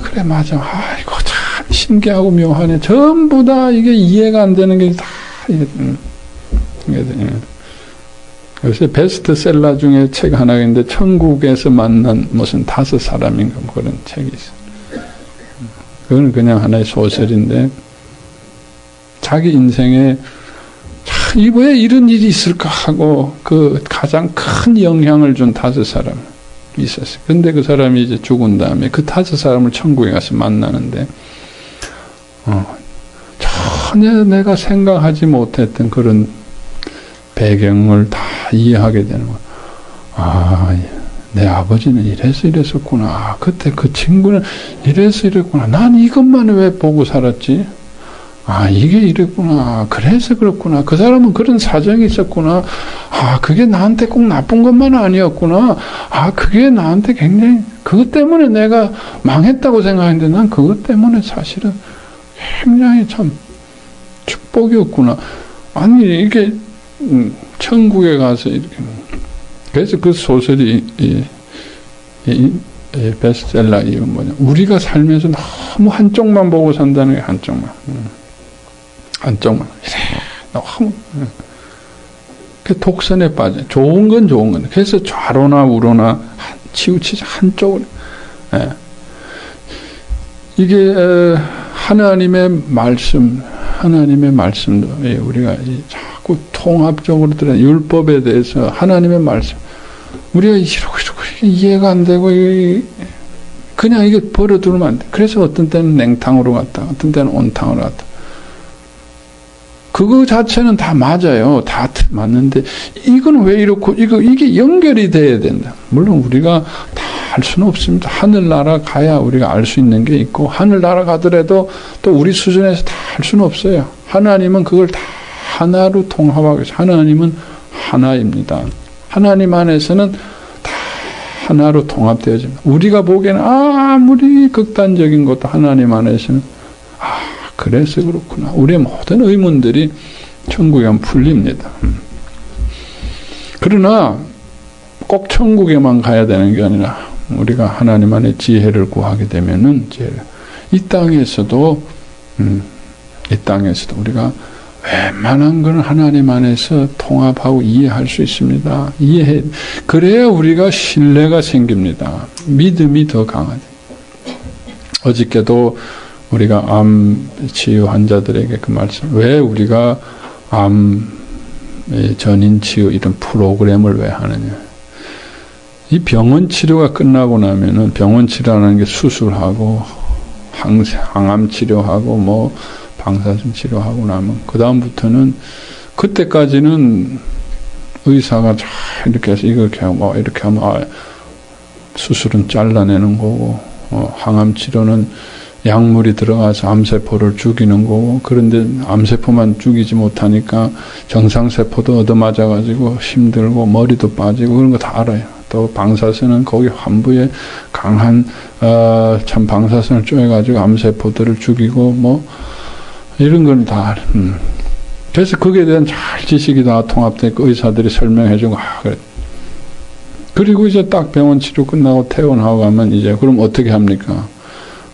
그래 맞아. 이거 참 신기하고 묘하네. 전부 다 이게 이해가 안 되는 게 다 요새 베스트셀러 중에 책 하나가 있는데 천국에서 만난 무슨 5사람인가 그런 책이 있어요. 그건 그냥 하나의 소설인데 자기 인생에 왜 이런 일이 있을까 하고 그 가장 큰 영향을 준 5사람 있었어요. 근데 그 사람이 이제 죽은 다음에 그 5사람을 천국에 가서 만나는데 전혀 내가 생각하지 못했던 그런 배경을 다 이해하게 되는 거야. 내 아버지는 이랬었구나. 그때 그 친구는 이랬구나. 난 이것만 왜 보고 살았지? 이게 이랬구나. 그래서 그렇구나. 그 사람은 그런 사정이 있었구나. 그게 나한테 꼭 나쁜 것만 아니었구나. 그게 나한테 굉장히, 그것 때문에 내가 망했다고 생각했는데 난 그것 때문에 사실은 굉장히 참 축복이었구나. 이게, 천국에 가서 이렇게. 그래서 그 소설이, 베스트셀러 이유는 뭐냐. 우리가 살면서 너무 한쪽만 보고 산다는 게 한쪽만. 한쪽만. 너무. 그 독선에 빠져. 좋은 건 좋은 건데. 그래서 좌로나 우로나 치우치지 한쪽으로. 이게, 하나님의 말씀도 우리가 자꾸 통합적으로 들어 율법에 대해서 하나님의 말씀. 우리가 이러고 이해가 안 되고 그냥 이게 버려두면 안 돼. 그래서 어떤 때는 냉탕으로 갔다, 어떤 때는 온탕으로 갔다. 그거 자체는 다 맞아요. 다 맞는데 이건 왜 이렇고 이게 연결이 돼야 된다. 물론 우리가 다 알 수는 없습니다. 하늘나라 가야 우리가 알 수 있는 게 있고 하늘나라 가더라도 또 우리 수준에서 다 알 수는 없어요. 하나님은 그걸 다 하나로 통합하고 계세요. 하나님은 하나입니다. 하나님 안에서는 다 하나로 통합되어집니다. 우리가 보기에는 아무리 극단적인 것도 하나님 안에서는 그래서 그렇구나. 우리의 모든 의문들이 천국에 가면 풀립니다. 그러나 꼭 천국에만 가야 되는 게 아니라 우리가 하나님 안에 지혜를 구하게 되면은 이 땅에서도 우리가 웬만한 건 하나님 안에서 통합하고 이해할 수 있습니다. 그래야 우리가 신뢰가 생깁니다. 믿음이 더 강하죠. 어저께도 우리가 암 치유 환자들에게 그 말씀, 왜 우리가 암 전인 치유 이런 프로그램을 왜 하느냐. 이 병원 치료가 끝나고 나면은 병원 치료라는 게 수술하고 항암 치료하고 뭐 방사선 치료하고 나면 그 다음부터는 그때까지는 의사가 잘 이렇게 해서 이렇게 하고 이렇게 하면 수술은 잘라내는 거고 항암 치료는 약물이 들어가서 암세포를 죽이는 거고 그런데 암세포만 죽이지 못하니까 정상세포도 얻어맞아가지고 힘들고 머리도 빠지고 그런 거 다 알아요. 또 방사선은 거기 환부에 강한 참 방사선을 쪼여가지고 암세포들을 죽이고 뭐 이런 건 다 그래서 거기에 대한 잘 지식이 다 통합되고 의사들이 설명해주고 그래. 그리고 이제 딱 병원 치료 끝나고 퇴원하고 가면 이제 그럼 어떻게 합니까?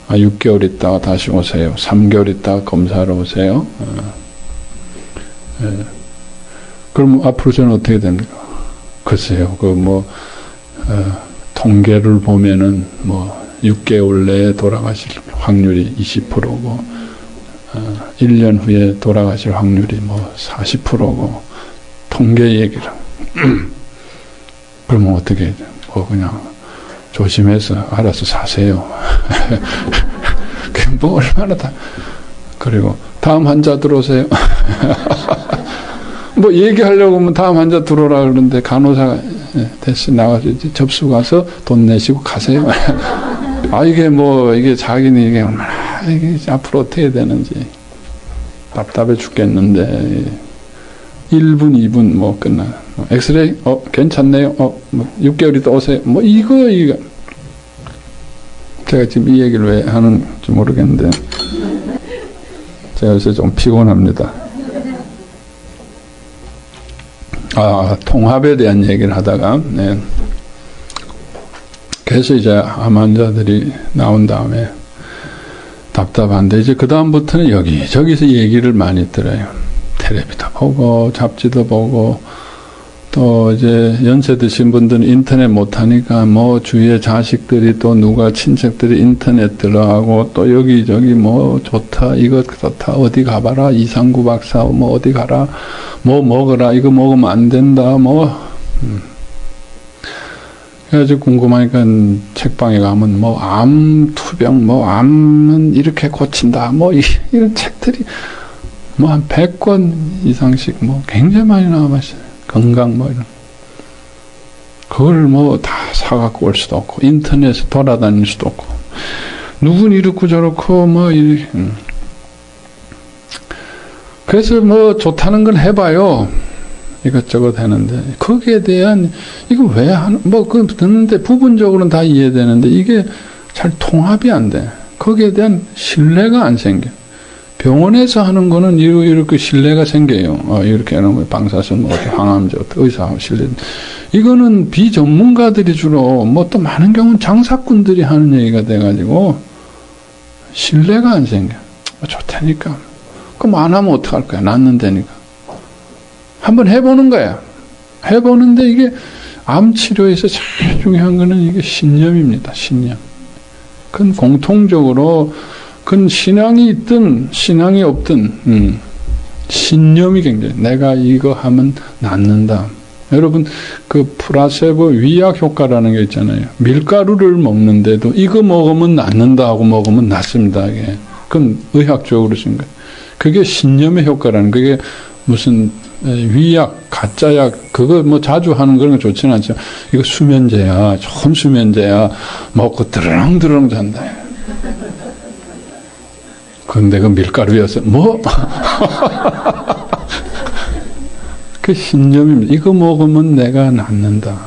6개월 있다가 다시 오세요. 3개월 있다가 검사하러 오세요. 그럼 앞으로 저는 어떻게 됩니까? 글쎄요. 통계를 보면은 6개월 내에 돌아가실 확률이 20%고, 1년 후에 돌아가실 확률이 40%고, 통계 얘기를. 그러면 어떻게 해야 돼요? 그냥 조심해서 알아서 사세요. 얼마나 그리고 다음 환자 들어오세요. 얘기하려고 하면 다음 환자 들어오라 그러는데 간호사가 됐어 나가서 이제 접수 가서 돈 내시고 가세요. 이게 자기는 이게 얼마나 이게 앞으로 어떻게 해야 되는지 답답해 죽겠는데 1분 2분 끝나. 엑스레이 괜찮네요. 6개월 있다 오세요. 이거 제가 지금 이 얘기를 왜 하는지 모르겠는데 제가 요새 좀 피곤합니다. 통합에 대한 얘기를 하다가 그래서 이제 암 환자들이 나온 다음에 답답한데 이제 그 다음부터는 여기저기서 얘기를 많이 들어요. 텔레비도 보고 잡지도 보고 또 이제 연세 드신 분들은 인터넷 못하니까 주위에 자식들이 또 누가 친척들이 인터넷 들어가고 또 여기저기 좋다 이거 좋다 어디 가봐라 이상구 박사 어디 가라 먹어라 이거 먹으면 안 된다 그래가지고 궁금하니까 책방에 가면 암 투병 암은 이렇게 고친다 이런 책들이 한 100권 이상씩 굉장히 많이 나와봤어요. 건강 이런. 그걸 다 사갖고 올 수도 없고, 인터넷에 돌아다닐 수도 없고, 누군 이렇고 저렇고, 이렇게. 그래서 좋다는 건 해봐요. 이것저것 하는데, 거기에 대한, 이거 왜 듣는데 부분적으로는 다 이해되는데, 이게 잘 통합이 안 돼. 거기에 대한 신뢰가 안 생겨. 병원에서 하는 거는 이렇게 신뢰가 생겨요. 이렇게 하는 거예요. 방사선, 항암제, 의사하고 신뢰. 이거는 비전문가들이 주로, 또 많은 경우는 장사꾼들이 하는 얘기가 돼가지고, 신뢰가 안 생겨. 좋다니까. 그럼 안 하면 어떡할 거야? 낫는다니까. 한번 해보는 거야. 해보는데 이게 암 치료에서 제일 중요한 거는 이게 신념입니다. 신념. 그건 공통적으로 그건 신앙이 있든 신앙이 없든 신념이 굉장히 내가 이거 하면 낫는다. 여러분 그 플라세보 위약 효과라는 게 있잖아요. 밀가루를 먹는데도 이거 먹으면 낫는다 하고 먹으면 낫습니다. 이게. 그건 의학적으로 쓴 거예요. 그게 신념의 효과라는 그게 무슨 위약, 가짜약 그거 뭐 자주 하는 그런 거 좋지는 않죠. 이거 수면제야, 좋은 수면제야. 먹고 드렁드렁 잔다. 근데 그 밀가루여서 뭐? 그 신념입니다. 이거 먹으면 내가 낫는다.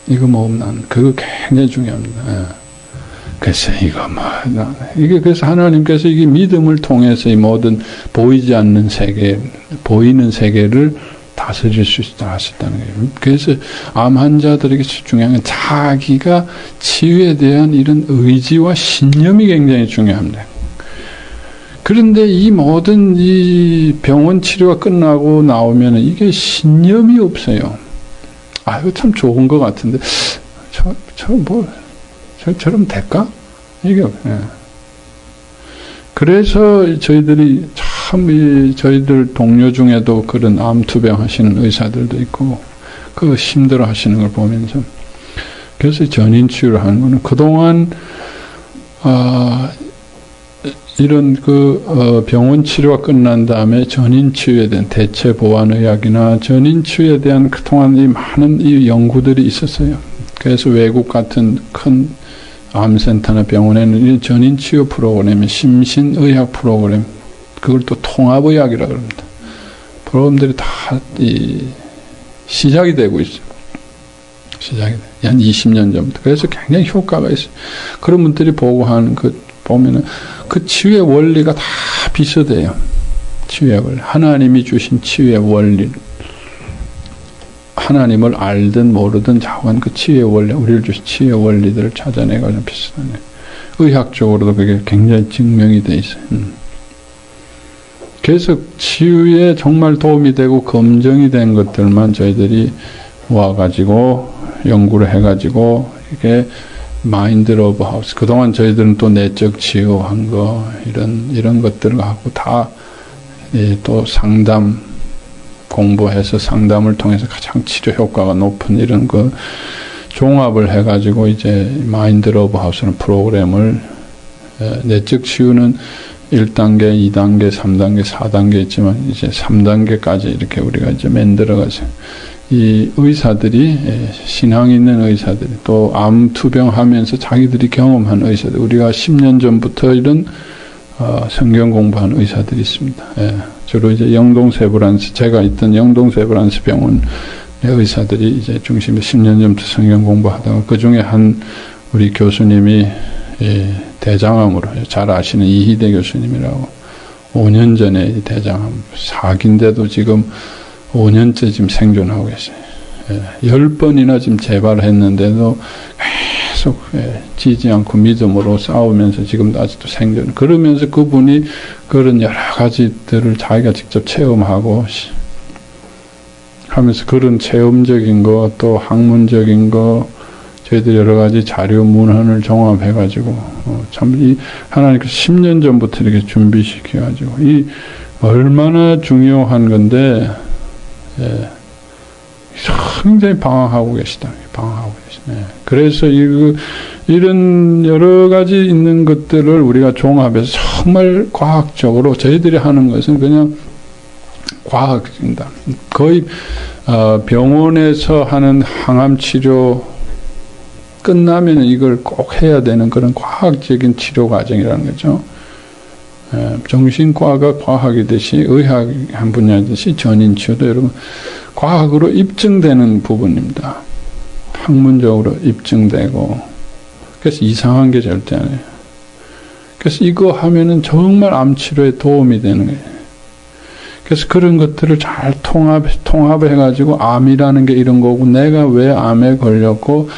이거 먹으면 낫는다. 그거 굉장히 중요합니다. 그래서 이거 이게 그래서 하나님께서 이게 믿음을 통해서 이 모든 보이지 않는 세계, 보이는 세계를 다스릴 수 있다 하셨다는 거예요. 그래서 암 환자들에게 중요한 건 자기가 치유에 대한 이런 의지와 신념이 굉장히 중요합니다. 그런데 이 모든 이 병원 치료가 끝나고 나오면 이게 신념이 없어요. 아, 이거 참 좋은 것 같은데, 저처럼 될까? 이게, 예. 그래서 저희들이 참, 저희들 동료 중에도 그런 암투병 하시는 의사들도 있고, 그 힘들어 하시는 걸 보면서. 그래서 전인치유를 하는 거는 그동안, 이런 병원 치료가 끝난 다음에 전인치유에 대한 대체 보완의학이나 전인치유에 대한 그동안 이 많은 이 연구들이 있었어요. 그래서 외국 같은 큰 암센터나 병원에는 이 전인치유 프로그램이 심신의학 프로그램, 그걸 또 통합의학이라고 합니다. 프로그램들이 다 시작이 되고 있어요. 시작이 돼. 한 20년 전부터. 그래서 굉장히 효과가 있어요. 그런 분들이 보고하는 보면은 그 치유의 원리가 다 비슷해요. 치유의 원리. 하나님이 주신 치유의 원리. 하나님을 알든 모르든 자원 그 치유의 원리, 우리를 주신 치유의 원리들을 찾아내가지고 비슷하네. 의학적으로도 그게 굉장히 증명이 돼 있어요. 그래서 치유에 정말 도움이 되고 검증이 된 것들만 저희들이 모아가지고 연구를 해가지고 이게 마인드 오브 하우스. 그동안 저희들은 또 내적 치유한 거, 이런 것들을 하고 다, 또 상담, 공부해서 상담을 통해서 가장 치료 효과가 높은 이런 거 종합을 해가지고 이제 마인드 오브 하우스라는 프로그램을, 내적 치유는 1단계, 2단계, 3단계, 4단계 있지만 이제 3단계까지 이렇게 우리가 이제 만들어가서 이 의사들이 신앙 있는 의사들이 또 암 투병하면서 자기들이 경험한 의사들 우리가 10년 전부터 이런 성경 공부한 의사들이 있습니다. 주로 이제 영동 세브란스 제가 있던 영동 세브란스 병원의 의사들이 이제 중심에 10년 전부터 성경 공부하다가 그 중에 한 우리 교수님이 대장암으로 잘 아시는 이희대 교수님이라고 5년 전에 대장암 사기인데도 지금 5년째 지금 생존하고 계세요. 10번이나 지금 재발했는데도 계속 지지 않고 믿음으로 싸우면서 지금도 아직도 생존. 그러면서 그분이 그런 여러 가지들을 자기가 직접 체험하고 하면서 그런 체험적인 거 또 학문적인 거 저희들이 여러 가지 자료 문헌을 종합해가지고 참 이 하나님께서 10년 전부터 이렇게 준비시켜가지고 이 얼마나 중요한 건데 굉장히 방황하고 계시다. 방황하고 계시네. 그래서 이런 여러 가지 있는 것들을 우리가 종합해서 정말 과학적으로 저희들이 하는 것은 그냥 과학입니다. 거의 병원에서 하는 항암 치료 끝나면 이걸 꼭 해야 되는 그런 과학적인 치료 과정이라는 거죠. 정신과가 과학이듯이 의학 한 분야듯이 전인치유도 여러분 과학으로 입증되는 부분입니다. 학문적으로 입증되고 그래서 이상한 게 절대 아니에요. 그래서 이거 하면은 정말 암 치료에 도움이 되는 거예요. 그래서 그런 것들을 잘 통합해가지고 암이라는 게 이런 거고 내가 왜 암에 걸렸고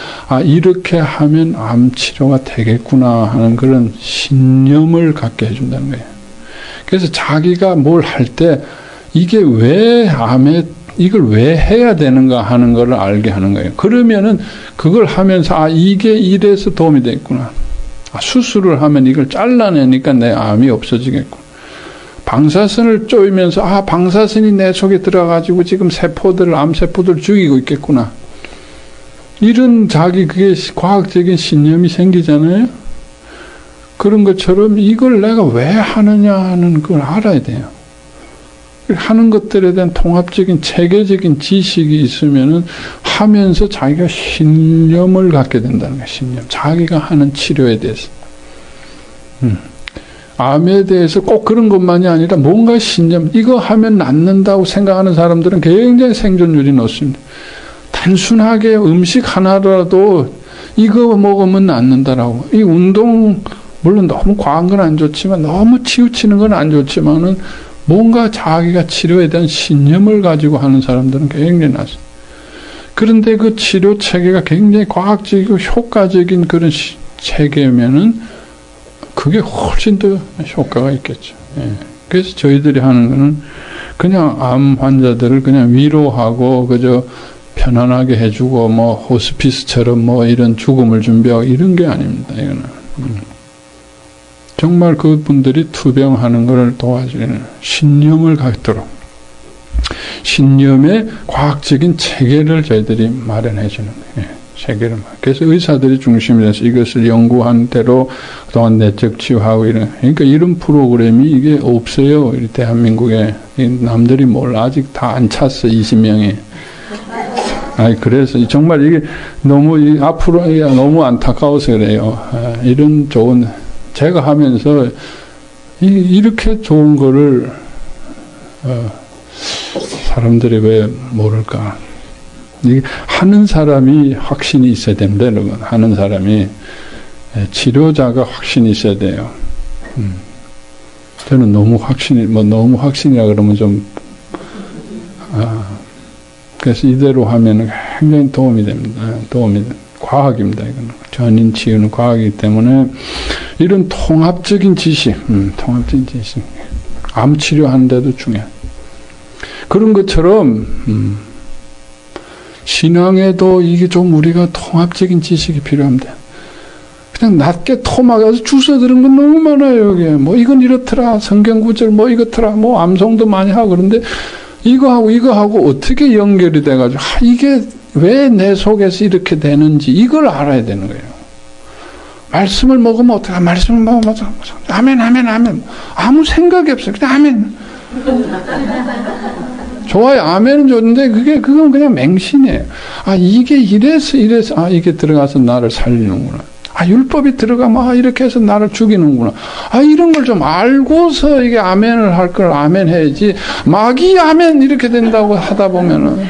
이렇게 하면 암 치료가 되겠구나 하는 그런 신념을 갖게 해준다는 거예요. 그래서 자기가 뭘 할 때 이게 왜 암에 이걸 왜 해야 되는가 하는 걸 알게 하는 거예요. 그러면은 그걸 하면서 이게 이래서 도움이 되겠구나. 수술을 하면 이걸 잘라내니까 내 암이 없어지겠구나. 방사선을 쪼이면서 방사선이 내 속에 들어가지고 지금 암세포들을 죽이고 있겠구나. 이런 그게 과학적인 신념이 생기잖아요. 그런 것처럼 이걸 내가 왜 하느냐 하는 걸 알아야 돼요. 하는 것들에 대한 통합적인 체계적인 지식이 있으면은 하면서 자기가 신념을 갖게 된다는 거예요. 신념. 자기가 하는 치료에 대해서. 암에 대해서 꼭 그런 것만이 아니라 뭔가 신념, 이거 하면 낫는다고 생각하는 사람들은 굉장히 생존율이 높습니다. 단순하게 음식 하나라도 이거 먹으면 낫는다라고. 이 운동, 물론 너무 과한 건 안 좋지만, 너무 치우치는 건 안 좋지만은 뭔가 자기가 치료에 대한 신념을 가지고 하는 사람들은 굉장히 낮습니다. 그런데 그 치료 체계가 굉장히 과학적이고 효과적인 그런 체계면은 그게 훨씬 더 효과가 있겠죠. 예. 그래서 저희들이 하는 거는 그냥 암 환자들을 그냥 위로하고 그저 편안하게 해주고 호스피스처럼 이런 죽음을 준비하고 이런 게 아닙니다. 이거는. 정말 그분들이 투병하는 것을 도와주는 신념을 갖도록 신념의 과학적인 체계를 저희들이 마련해 주는 거예요. 체계를. 그래서 의사들이 중심이 돼서 이것을 연구한 대로 그동안 내적 치유하고 그러니까 이런 프로그램이 이게 없어요. 대한민국에. 남들이 몰라. 아직 다 안 찼어. 20명이. 그래서 정말 이게 너무 앞으로 너무 안타까워서 그래요. 이런 좋은 제가 하면서 이렇게 좋은 거를 사람들이 왜 모를까? 하는 사람이 확신이 있어야 됩니다, 여러분. 하는 사람이 치료자가 확신이 있어야 돼요. 저는 너무 확신이라 그러면 좀 그래서 이대로 하면 굉장히 도움이 됩니다. 과학입니다. 이거는 전인 치유는 과학이기 때문에 이런 통합적인 지식, 암 치료하는데도 중요해. 그런 것처럼 신앙에도 이게 좀 우리가 통합적인 지식이 필요합니다. 그냥 낮게 토막에서 주워 들은 건 너무 많아요. 여기 이건 이렇더라, 성경 구절 이렇더라, 암송도 많이 하고 그런데 이거하고 어떻게 연결이 돼가지고 이게 왜 내 속에서 이렇게 되는지 이걸 알아야 되는 거예요. 말씀을 먹으면 어떡해? 말씀을 먹으면 어떡해? 아멘. 아무 생각이 없어요. 그냥 아멘. 좋아요. 아멘은 좋은데 그건 그냥 맹신이에요. 이게 이래서 이게 들어가서 나를 살리는구나. 율법이 들어가면 이렇게 해서 나를 죽이는구나. 이런 걸 좀 알고서 이게 아멘을 할 걸 아멘 해야지. 마귀 아멘 이렇게 된다고 하다 보면은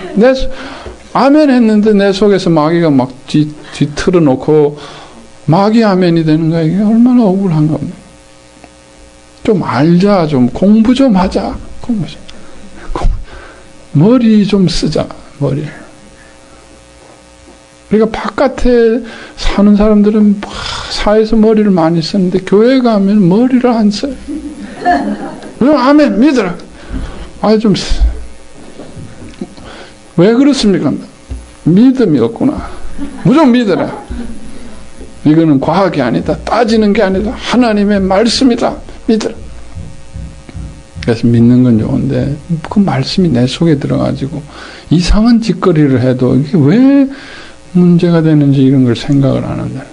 아멘 했는데 내 속에서 마귀가 막 뒤틀어놓고 마귀 아멘이 되는 거야. 이게 얼마나 억울한가. 좀 알자. 좀 공부 좀 하자. 머리 좀 쓰자. 머리. 그러니까 바깥에 사는 사람들은 사회에서 머리를 많이 쓰는데 교회 가면 머리를 안 써요. 아멘 믿어라. 왜 그렇습니까? 믿음이 없구나. 무조건 믿어라. 이거는 과학이 아니다. 따지는 게 아니다. 하나님의 말씀이다. 믿어라. 그래서 믿는 건 좋은데 그 말씀이 내 속에 들어가지고 이상한 짓거리를 해도 이게 왜 문제가 되는지 이런 걸 생각을 안 한다.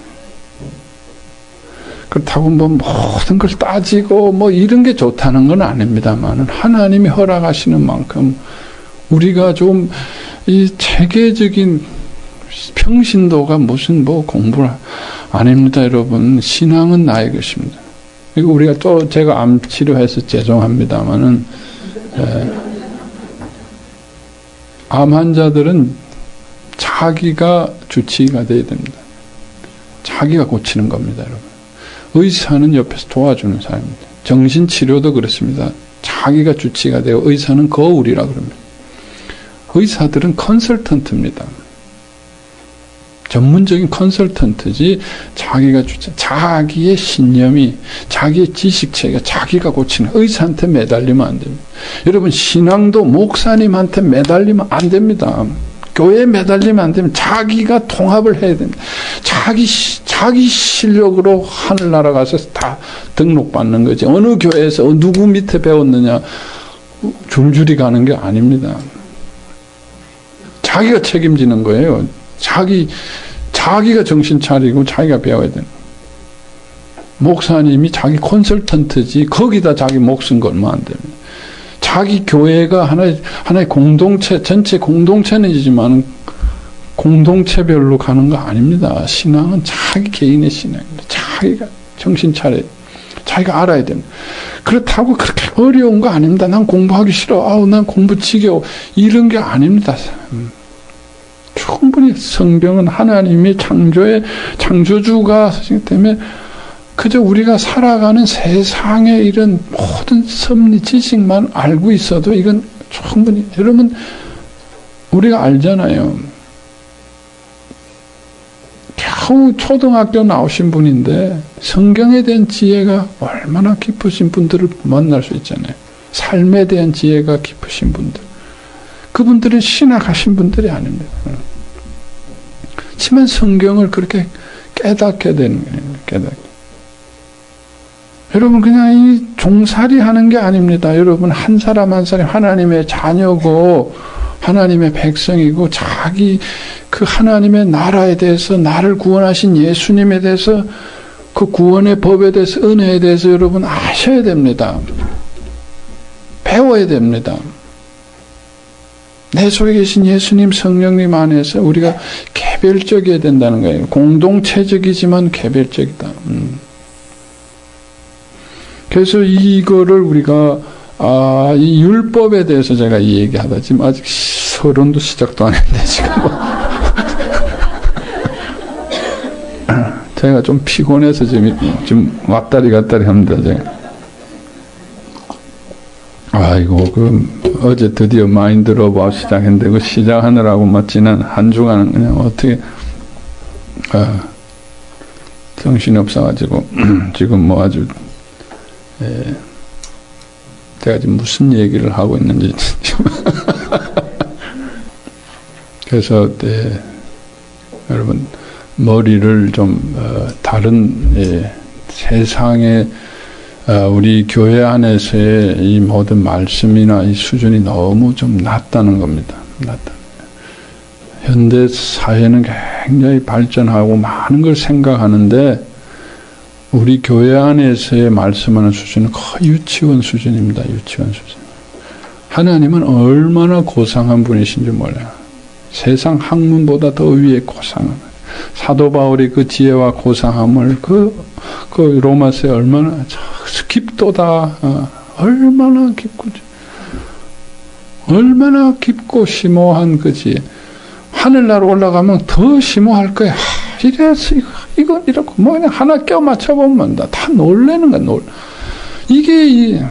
그렇다고 모든 걸 따지고 이런 게 좋다는 건 아닙니다만 하나님이 허락하시는 만큼 우리가 좀 이 체계적인 평신도가 무슨 공부를 아닙니다, 여러분. 신앙은 나의 것입니다. 그리고 우리가 또 제가 암 치료해서 죄송합니다만은 암 환자들은 자기가 주치의가 돼야 됩니다. 자기가 고치는 겁니다, 여러분. 의사는 옆에서 도와주는 사람입니다. 정신치료도 그렇습니다. 자기가 주치의가 되고 의사는 거울이라 그럽니다. 의사들은 컨설턴트입니다. 전문적인 컨설턴트지 자기가 자기의 신념이 자기의 지식체가 자기가 고치는 의사한테 매달리면 안 됩니다. 여러분 신앙도 목사님한테 매달리면 안 됩니다. 교회에 매달리면 안 됩니다. 자기가 통합을 해야 됩니다. 자기 실력으로 하늘나라 가서 다 등록받는 거지. 어느 교회에서 누구 밑에 배웠느냐 줄줄이 가는 게 아닙니다. 자기가 책임지는 거예요. 자기가 정신 차리고 자기가 배워야 되는. 목사님이 자기 컨설턴트지 거기다 자기 목숨 걸면 안 됩니다. 자기 교회가 하나의 공동체, 전체 공동체는이지만 공동체별로 가는 거 아닙니다. 신앙은 자기 개인의 신앙입니다. 자기가 정신 차려야 돼요. 자기가 알아야 됩니다. 그렇다고 그렇게 어려운 거 아닙니다. 난 공부하기 싫어. 아우, 난 공부 지겨워. 이런 게 아닙니다. 충분히 성경은 하나님이 창조주가 하시기 때문에 그저 우리가 살아가는 세상의 이런 모든 섭리 지식만 알고 있어도 이건 충분히, 여러분, 우리가 알잖아요. 겨우 초등학교 나오신 분인데 성경에 대한 지혜가 얼마나 깊으신 분들을 만날 수 있잖아요. 삶에 대한 지혜가 깊으신 분들. 그분들은 신학하신 분들이 아닙니다. 하지만 성경을 그렇게 깨닫게 되는 거예요. 여러분, 그냥 이 종살이 하는 게 아닙니다. 여러분, 한 사람 한 사람 하나님의 자녀고 하나님의 백성이고 자기 그 하나님의 나라에 대해서 나를 구원하신 예수님에 대해서 그 구원의 법에 대해서 은혜에 대해서 여러분 아셔야 됩니다. 배워야 됩니다. 내 속에 계신 예수님 성령님 안에서 우리가 개별적이어야 된다는 거예요. 공동체적이지만 개별적이다. 그래서 이거를 우리가 이 율법에 대해서 제가 이 얘기하다 지금 아직 서론도 시작도 안 했는데 지금 제가 좀 피곤해서 지금 왔다리 갔다리 합니다. 제가. 아이고, 어제 드디어 마인드 러브아웃 시작했는데 그 시작하느라고 지난 한 주간은 그냥 어떻게 정신이 없어가지고 지금 뭐 아주 제가 지금 무슨 얘기를 하고 있는지 그래서 여러분 머리를 좀 다른 세상에 우리 교회 안에서의 이 모든 말씀이나 이 수준이 너무 좀 낮다는 겁니다. 현대 사회는 굉장히 발전하고 많은 걸 생각하는데 우리 교회 안에서의 말씀하는 수준은 거의 유치원 수준입니다. 유치원 수준. 하나님은 얼마나 고상한 분이신지 몰라요. 세상 학문보다 더 위에 고상한. 사도 바울이 그 지혜와 고상함을 그 로마서에 얼마나 깊도다. 얼마나 깊고 심오한 그 지혜. 하늘날 올라가면 더 심오할 거야. 이래서 이건 이렇고 뭐 그냥 하나 껴 맞춰보면 다 놀래는 거야. 이게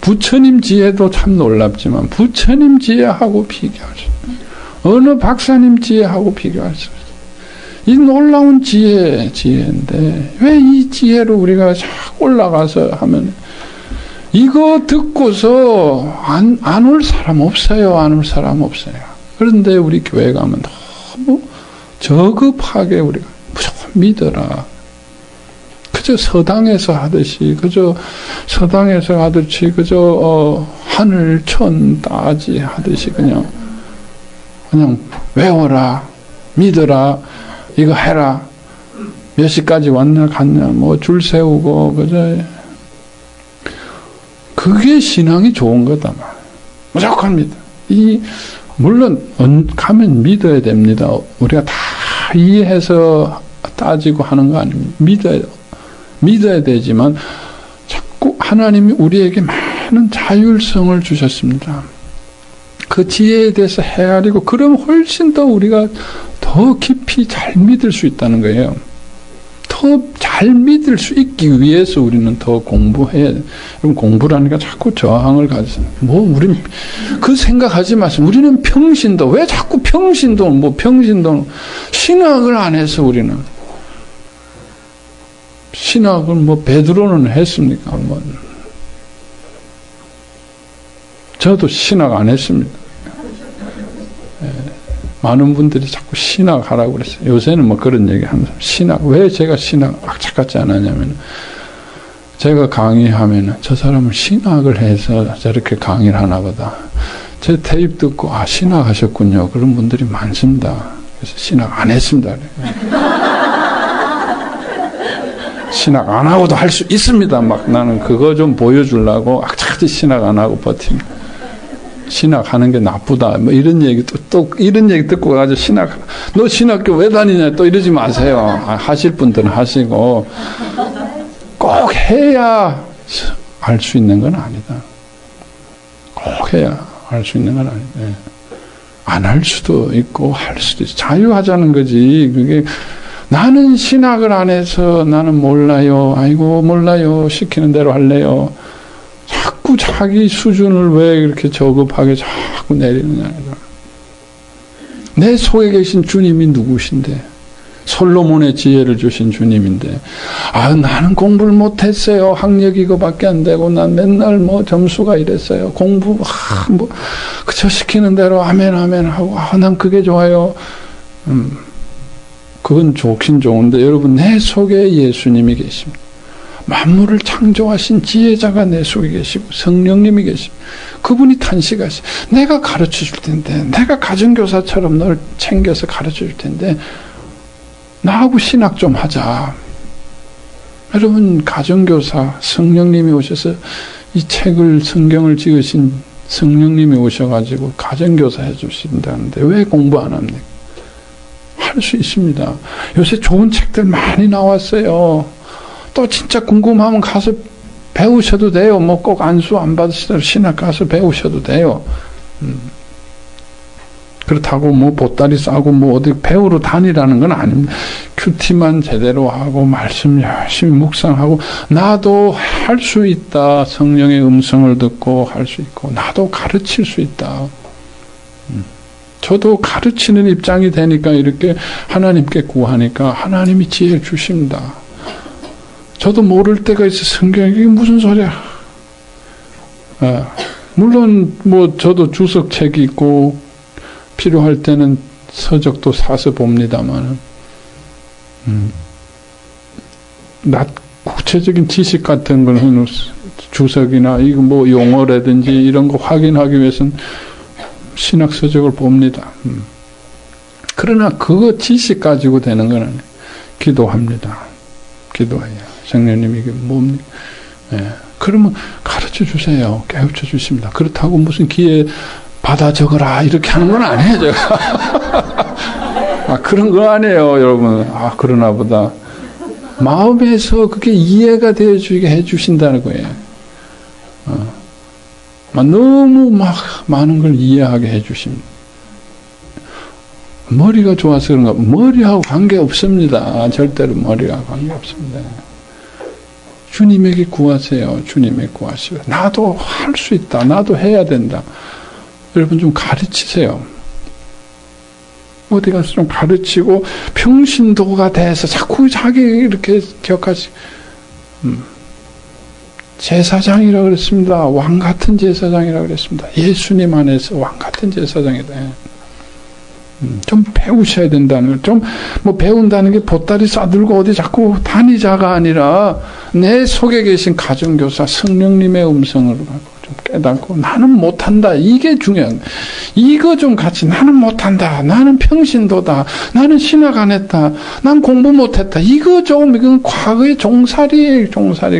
부처님 지혜도 참 놀랍지만 부처님 지혜하고 비교할 수 어느 박사님 지혜하고 비교할 수 없어요. 이 놀라운 지혜인데 왜 이 지혜로 우리가 자꾸 올라가서 하면 이거 듣고서 안 올 사람 없어요. 안 올 사람 없어요. 그런데 우리 교회 가면 너무 저급하게 우리가 무조건 믿어라. 그저 서당에서 하듯이 그저 하늘 천 따지 하듯이 그냥 외워라, 믿어라, 이거 해라, 몇 시까지 왔냐 갔냐 뭐 줄 세우고 그저 그게 신앙이 좋은 거다 말. 무조건 믿어. 물론 가면 믿어야 됩니다. 우리가 다 이해해서 따지고 하는 거 아닙니다. 믿어야 되지만 자꾸 하나님이 우리에게 많은 자율성을 주셨습니다. 그 지혜에 대해서 헤아리고 그럼 훨씬 더 우리가 더 깊이 잘 믿을 수 있다는 거예요. 더 잘 믿을 수 있기 위해서 우리는 더 공부해야 돼. 그럼 공부라니까 자꾸 저항을 가지고 우린 그 생각하지 마세요. 우리는 평신도 왜 자꾸 평신도 신학을 안 해서 우리는 신학을 베드로는 했습니까? 저도 신학 안 했습니다. 많은 분들이 자꾸 신학하라고 그랬어요. 요새는 뭐 그런 얘기 합니다. 신학. 왜 제가 신학 악착같지 않았냐면, 제가 강의하면 저 사람은 신학을 해서 저렇게 강의를 하나 보다. 제 테이프 듣고, 아, 신학 하셨군요. 그런 분들이 많습니다. 그래서 신학 안 했습니다. 신학 안 하고도 할 수 있습니다. 막 나는 그거 좀 보여주려고 악착같이 신학 안 하고 버팁니다. 신학 하는 게 나쁘다. 뭐 이런 얘기 또 이런 얘기 듣고 가지고 너 신학교 왜 다니냐 또 이러지 마세요. 하실 분들은 하시고 꼭 해야 알 수 있는 건 아니다. 꼭 해야 알 수 있는 건 아니다. 안 할 수도 있고 할 수도 있어. 자유하자는 거지. 그게 나는 신학을 안 해서 나는 몰라요. 아이고 몰라요. 시키는 대로 할래요. 자꾸 자기 수준을 왜 이렇게 저급하게 자꾸 내리느냐. 내 속에 계신 주님이 누구신데, 솔로몬의 지혜를 주신 주님인데, 아, 나는 공부를 못했어요. 학력 이거밖에 안 되고, 난 맨날 뭐 점수가 이랬어요. 공부, 뭐, 그저 시키는 대로 아멘, 아멘 하고, 아, 난 그게 좋아요. 그건 좋긴 좋은데, 여러분, 내 속에 예수님이 계십니다. 만물을 창조하신 지혜자가 내 속에 계시고 성령님이 계시고 그분이 탄식하시. 내가 가르쳐 줄 텐데, 내가 가정교사처럼 널 챙겨서 가르쳐 줄 텐데 나하고 신학 좀 하자. 여러분, 가정교사 성령님이 오셔서 이 책을 성경을 찍으신 성령님이 오셔가지고 가정교사 해주신다는데 왜 공부 안 합니까? 할 수 있습니다. 요새 좋은 책들 많이 나왔어요. 또 진짜 궁금하면 가서 배우셔도 돼요. 뭐 꼭 안수 안 받으시더라도 신학 가서 배우셔도 돼요. 그렇다고 뭐 보따리 싸고 뭐 어디 배우러 다니라는 건 아닙니다. 큐티만 제대로 하고 말씀 열심히 묵상하고 나도 할 수 있다. 성령의 음성을 듣고 할 수 있고 나도 가르칠 수 있다. 저도 가르치는 입장이 되니까 이렇게 하나님께 구하니까 하나님이 지혜를 주십니다. 저도 모를 때가 있어. 성경이 이게 무슨 소리야. 물론 뭐 저도 주석책이 있고 필요할 때는 서적도 사서 봅니다만 구체적인 지식 같은 건 주석이나 이거 뭐 용어라든지 이런 거 확인하기 위해서는 신학 서적을 봅니다. 그러나 그거 지식 가지고 되는 건 아니에요. 기도합니다. 기도해요. 성령님이 이게 뭡니까? 그러면 가르쳐 주세요. 깨우쳐 주십니다. 그렇다고 무슨 기회 받아 적어라 이렇게 하는 건 아니에요. 제가. 그런 거 아니에요, 여러분. 그러나 보다 마음에서 그게 이해가 되어주게 해주신다는 거예요. 너무 막 많은 걸 이해하게 해주십니다. 머리가 좋아서 그런가? 머리하고 관계 없습니다. 절대로 머리가 관계 없습니다. 주님에게 구하세요. 주님에게 구하시고 나도 할 수 있다. 나도 해야 된다. 여러분 좀 가르치세요. 어디 가서 좀 가르치고 평신도가 돼서 자꾸 자기 이렇게 기억하시. 제사장이라고 그랬습니다. 왕 같은 제사장이라고 그랬습니다. 예수님 안에서 왕 같은 제사장이다. 좀 배우셔야 된다는 걸. 좀 뭐 배운다는 게 보따리 싸들고 어디 자꾸 다니자가 아니라 내 속에 계신 가정교사 성령님의 음성을 갖고 좀 깨닫고 나는 못한다. 이게 중요한 거예요. 이거 좀 같이 나는 못한다. 나는 평신도다. 나는 신학 안 했다. 난 공부 못했다. 이건 과거의 종살이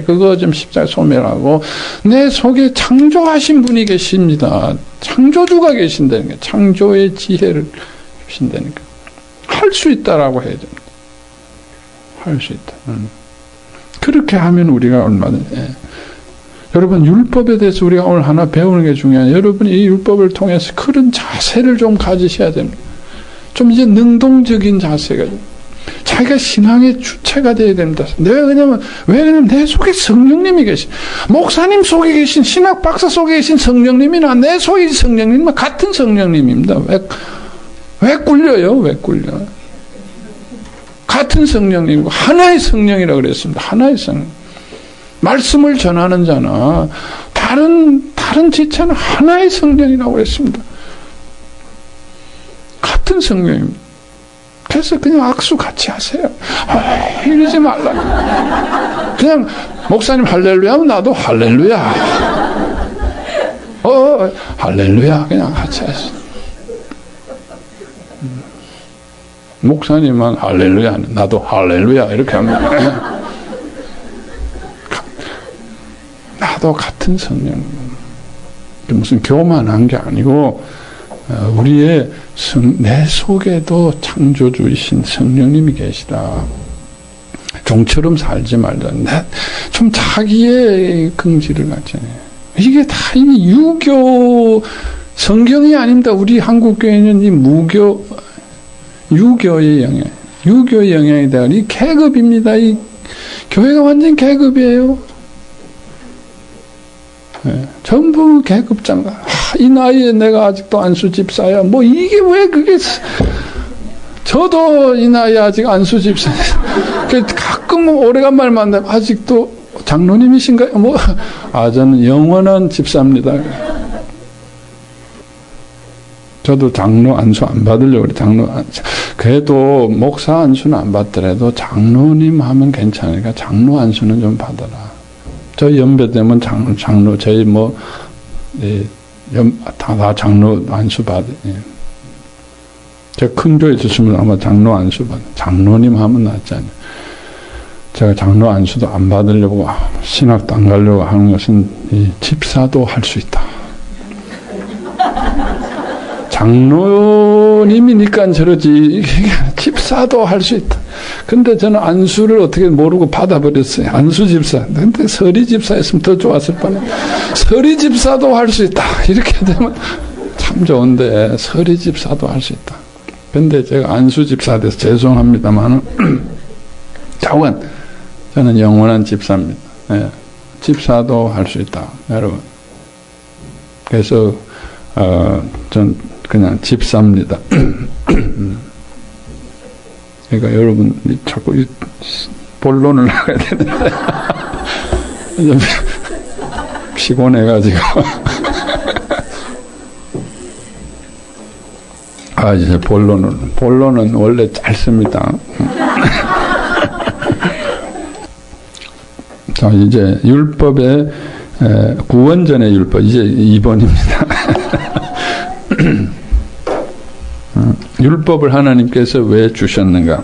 그거 좀 십자가 소멸하고 내 속에 창조하신 분이 계십니다. 창조주가 계신다는 거예요. 창조의 지혜를 주신다니까. 할 수 있다라고 해야 됩니다. 할 수 있다. 그렇게 하면 우리가 얼마든지. 여러분, 율법에 대해서 우리가 오늘 하나 배우는 게 중요해요. 여러분이 이 율법을 통해서 그런 자세를 좀 가지셔야 됩니다. 좀 이제 능동적인 자세가 자기가 신앙의 주체가 되어야 됩니다. 왜냐면 내 속에 성령님이 계신, 목사님 속에 계신, 신학 박사 속에 계신 성령님이나 내 속에 성령님은 같은 성령님입니다. 왜 꿀려요? 왜 꿀려? 같은 성령님이고 하나의 성령이라고 그랬습니다. 하나의 성령. 말씀을 전하는 자나 다른 지체는 하나의 성령이라고 그랬습니다. 같은 같은 성령입니다. 그래서 그냥 악수 같이 하세요. 이러지 말라. 그냥 목사님 할렐루야 하면 나도 할렐루야. 할렐루야 그냥 같이 하세요. 목사님만 할렐루야 나도 할렐루야 이렇게 합니다. 나도 같은 성령. 무슨 교만한 게 아니고 우리의 내 속에도 창조주이신 성령님이 계시다. 종처럼 살지 말자. 좀 자기의 긍지를 갖잖아요. 이게 다 이 유교 성경이 아닙니다. 우리 한국 교회는 이 유교의 영향, 유교의 영향이 되어 이 계급입니다. 이 교회가 완전 계급이에요. 네, 전부 계급장가. 이 나이에 내가 아직도 안수 집사야. 뭐 이게 왜 그게? 저도 이 나이에 아직 안수 집사. 가끔 오래간만에 만나면 아직도 장로님이신가요? 뭐 저는 영원한 집사입니다. 저도 장로 안수 안 받으려고 그래. 그래도 목사 안수는 안 받더라도 장로님 하면 괜찮으니까 장로 안수는 좀 받아라. 저 연배 되면 장로 저희 다 장로 안수 받. 예. 제가 큰 교회 있었으면 아마 장로 안수 받. 장로님 하면 낫잖아요. 제가 장로 안수도 안 받으려고 신학도 안 가려고 하는 것은 이 집사도 할 수 있다. 장로님이니까 저러지 집사도 할 수 있다. 근데 저는 안수를 어떻게 모르고 받아버렸어요. 안수 집사. 근데 서리 집사였으면 더 좋았을 뻔해. 서리 집사도 할 수 있다. 이렇게 되면 참 좋은데 서리 집사도 할 수 있다. 근데 제가 안수 집사 돼서 죄송합니다만 저는 영원한 집사입니다. 예. 집사도 할 수 있다. 여러분. 그래서 전 그냥 집사입니다. 그러니까 여러분 자꾸 본론을 나가야 되는데 피곤해가지고 이제 본론은 원래 짧습니다. 자, 이제 율법의 구원전의 율법 이제 2번입니다. 율법을 하나님께서 왜 주셨는가?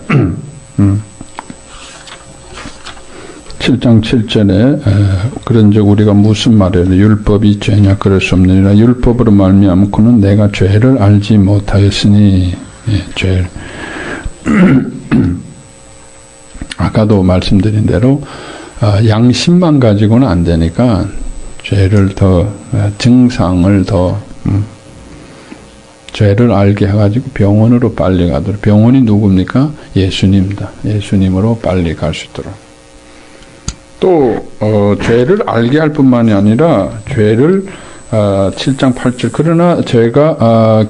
7장 7절에 그런즉 우리가 무슨 말이라 율법이 죄냐 그럴 수 없느니라 율법으로 말미암고는 내가 죄를 알지 못하였으니 죄를 아까도 말씀드린 대로 양심만 가지고는 안 되니까 죄를 더 증상을 더 죄를 알게 해가지고 병원으로 빨리 가도록. 병원이 누굽니까? 예수님입니다. 예수님으로 빨리 갈 수 있도록. 또 죄를 알게 할 뿐만이 아니라 죄를 7장 8절 그러나 죄가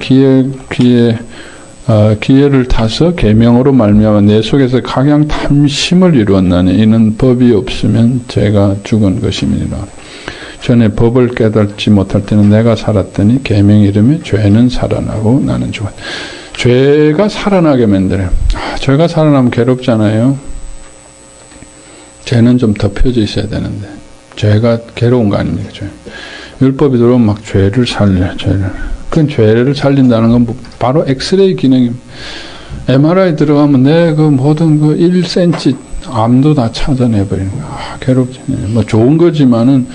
기회를 타서 계명으로 말미암아 내 속에서 각양 탐심을 이루었나니 이는 법이 없으면 죄가 죽은 것임이니라. 전에 법을 깨닫지 못할 때는 내가 살았더니 계명 이름에 죄는 살아나고 나는 죽었다. 죄가 살아나게 만들어요. 죄가 살아나면 괴롭잖아요. 죄는 좀 덮여져 있어야 되는데 죄가 괴로운 거 아닙니까? 죄. 율법이 들어오면 막 죄를 살려. 그건 죄를 살린다는 건 바로 엑스레이 기능입니다. MRI 들어가면 내 그 모든 그 1cm 암도 다 찾아내버리는 거야. 괴롭지. 뭐 좋은 거지만은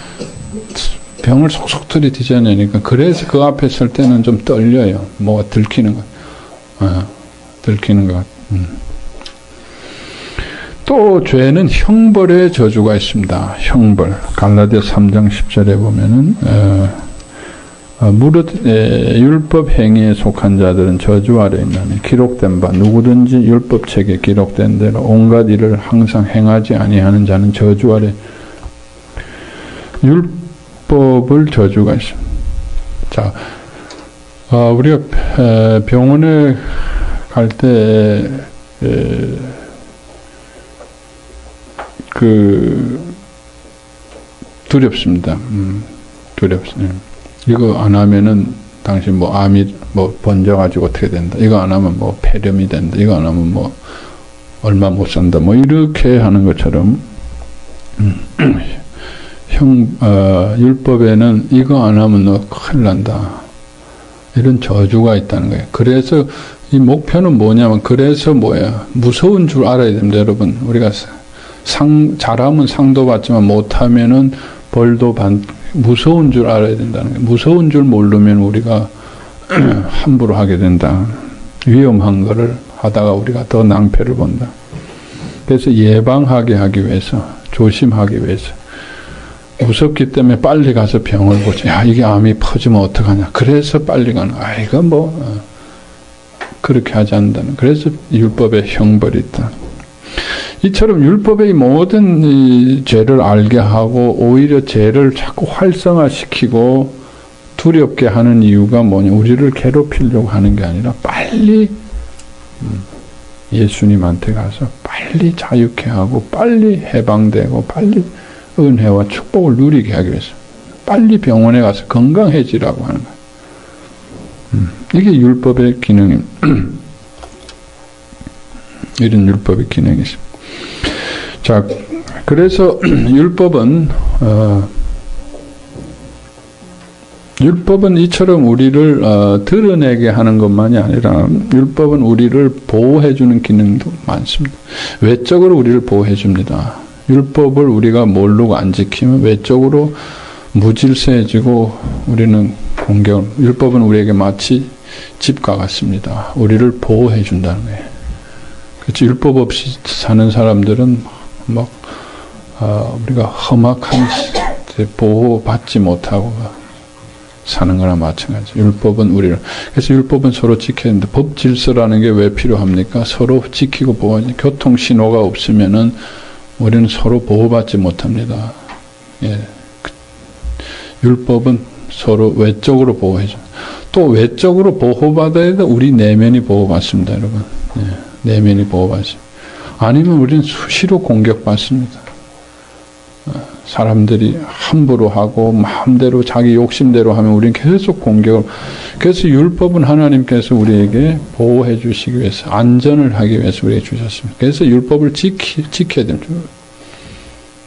병을 속속 들이대내니까 그래서 그 앞에 설 때는 좀 떨려요. 뭐가 들키는 거. 들키는 것. 또 죄는 형벌의 저주가 있습니다. 형벌. 갈라디아 3장 10절에 보면은 무릇 율법 행위에 속한 자들은 저주 아래 있나니 기록된 바 누구든지 율법책에 기록된 대로 온갖 일을 항상 행하지 아니하는 자는 저주 아래. 율법을 저주가 있습니다. 자, 우리가 병원에 갈 때 두렵습니다. 두렵습니다. 이거 안 하면은 당신 뭐 암이 뭐 번져가지고 어떻게 된다. 이거 안 하면 뭐 폐렴이 된다. 이거 안 하면 뭐 얼마 못 산다. 뭐 이렇게 하는 것처럼 율법에는 이거 안 하면 너 큰일 난다. 이런 저주가 있다는 거예요. 그래서 이 목표는 뭐냐면 그래서 뭐야. 무서운 줄 알아야 됩니다. 여러분. 우리가 잘하면 상도 받지만 못하면은 벌도 무서운 줄 알아야 된다는 거예요. 무서운 줄 모르면 우리가 함부로 하게 된다. 위험한 거를 하다가 우리가 더 낭패를 본다. 그래서 예방하게 하기 위해서, 조심하기 위해서. 무섭기 때문에 빨리 가서 병을 보자. 야, 이게 암이 퍼지면 어떡하냐. 그래서 빨리 가는. 이거 뭐, 그렇게 하지 않는다는. 그래서 율법에 형벌이 있다. 이처럼 율법의 모든 이 죄를 알게 하고 오히려 죄를 자꾸 활성화시키고 두렵게 하는 이유가 뭐냐. 우리를 괴롭히려고 하는 게 아니라 빨리 예수님한테 가서 빨리 자유케 하고 빨리 해방되고 빨리 은혜와 축복을 누리게 하기 위해서 빨리 병원에 가서 건강해지라고 하는 거예요. 이게 율법의 기능입니다. 이런 율법의 기능이 있습니다. 자, 그래서 율법은 이처럼 우리를 드러내게 하는 것만이 아니라 율법은 우리를 보호해주는 기능도 많습니다. 외적으로 우리를 보호해줍니다. 율법을 우리가 모르고 안 지키면 외적으로 무질서해지고 우리는 율법은 우리에게 마치 집과 같습니다. 우리를 보호해준다는 거예요. 그렇지, 율법 없이 사는 사람들은 막 우리가 험악한 보호받지 못하고 사는 거나 마찬가지. 율법은 그래서 율법은 서로 지켜야 된다. 법 질서라는 게 왜 필요합니까? 서로 지키고 보호하지. 교통 신호가 없으면은 우리는 서로 보호받지 못합니다. 예. 율법은 서로 외적으로 보호해줘. 또 외적으로 보호받아야 돼. 우리 내면이 보호받습니다, 여러분. 예. 내면이 보호받습니다. 아니면 우리는 수시로 공격받습니다. 사람들이 함부로 하고 마음대로 자기 욕심대로 하면 우리는 계속 공격을. 그래서 율법은 하나님께서 우리에게 보호해 주시기 위해서 안전을 하기 위해서 우리에게 주셨습니다. 그래서 율법을 지켜야 됩니다.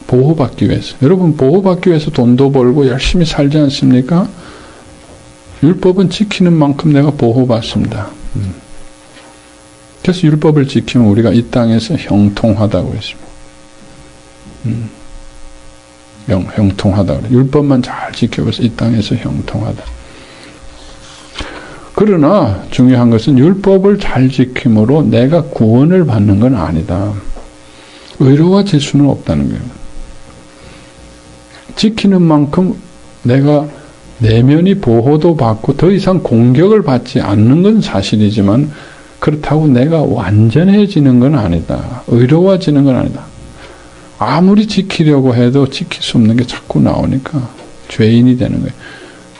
보호받기 위해서. 여러분 보호받기 위해서 돈도 벌고 열심히 살지 않습니까? 율법은 지키는 만큼 내가 보호받습니다. 그래서 율법을 지키면 우리가 이 땅에서 형통하다고 했습니다. 형통하다. 율법만 잘 지켜서 이 땅에서 형통하다. 그러나 중요한 것은 율법을 잘 지킴으로 내가 구원을 받는 건 아니다. 의로워질 수는 없다는 거예요. 지키는 만큼 내가 내면이 보호도 받고 더 이상 공격을 받지 않는 건 사실이지만 그렇다고 내가 완전해지는 건 아니다. 의로워지는 건 아니다. 아무리 지키려고 해도 지킬 수 없는 게 자꾸 나오니까 죄인이 되는 거예요.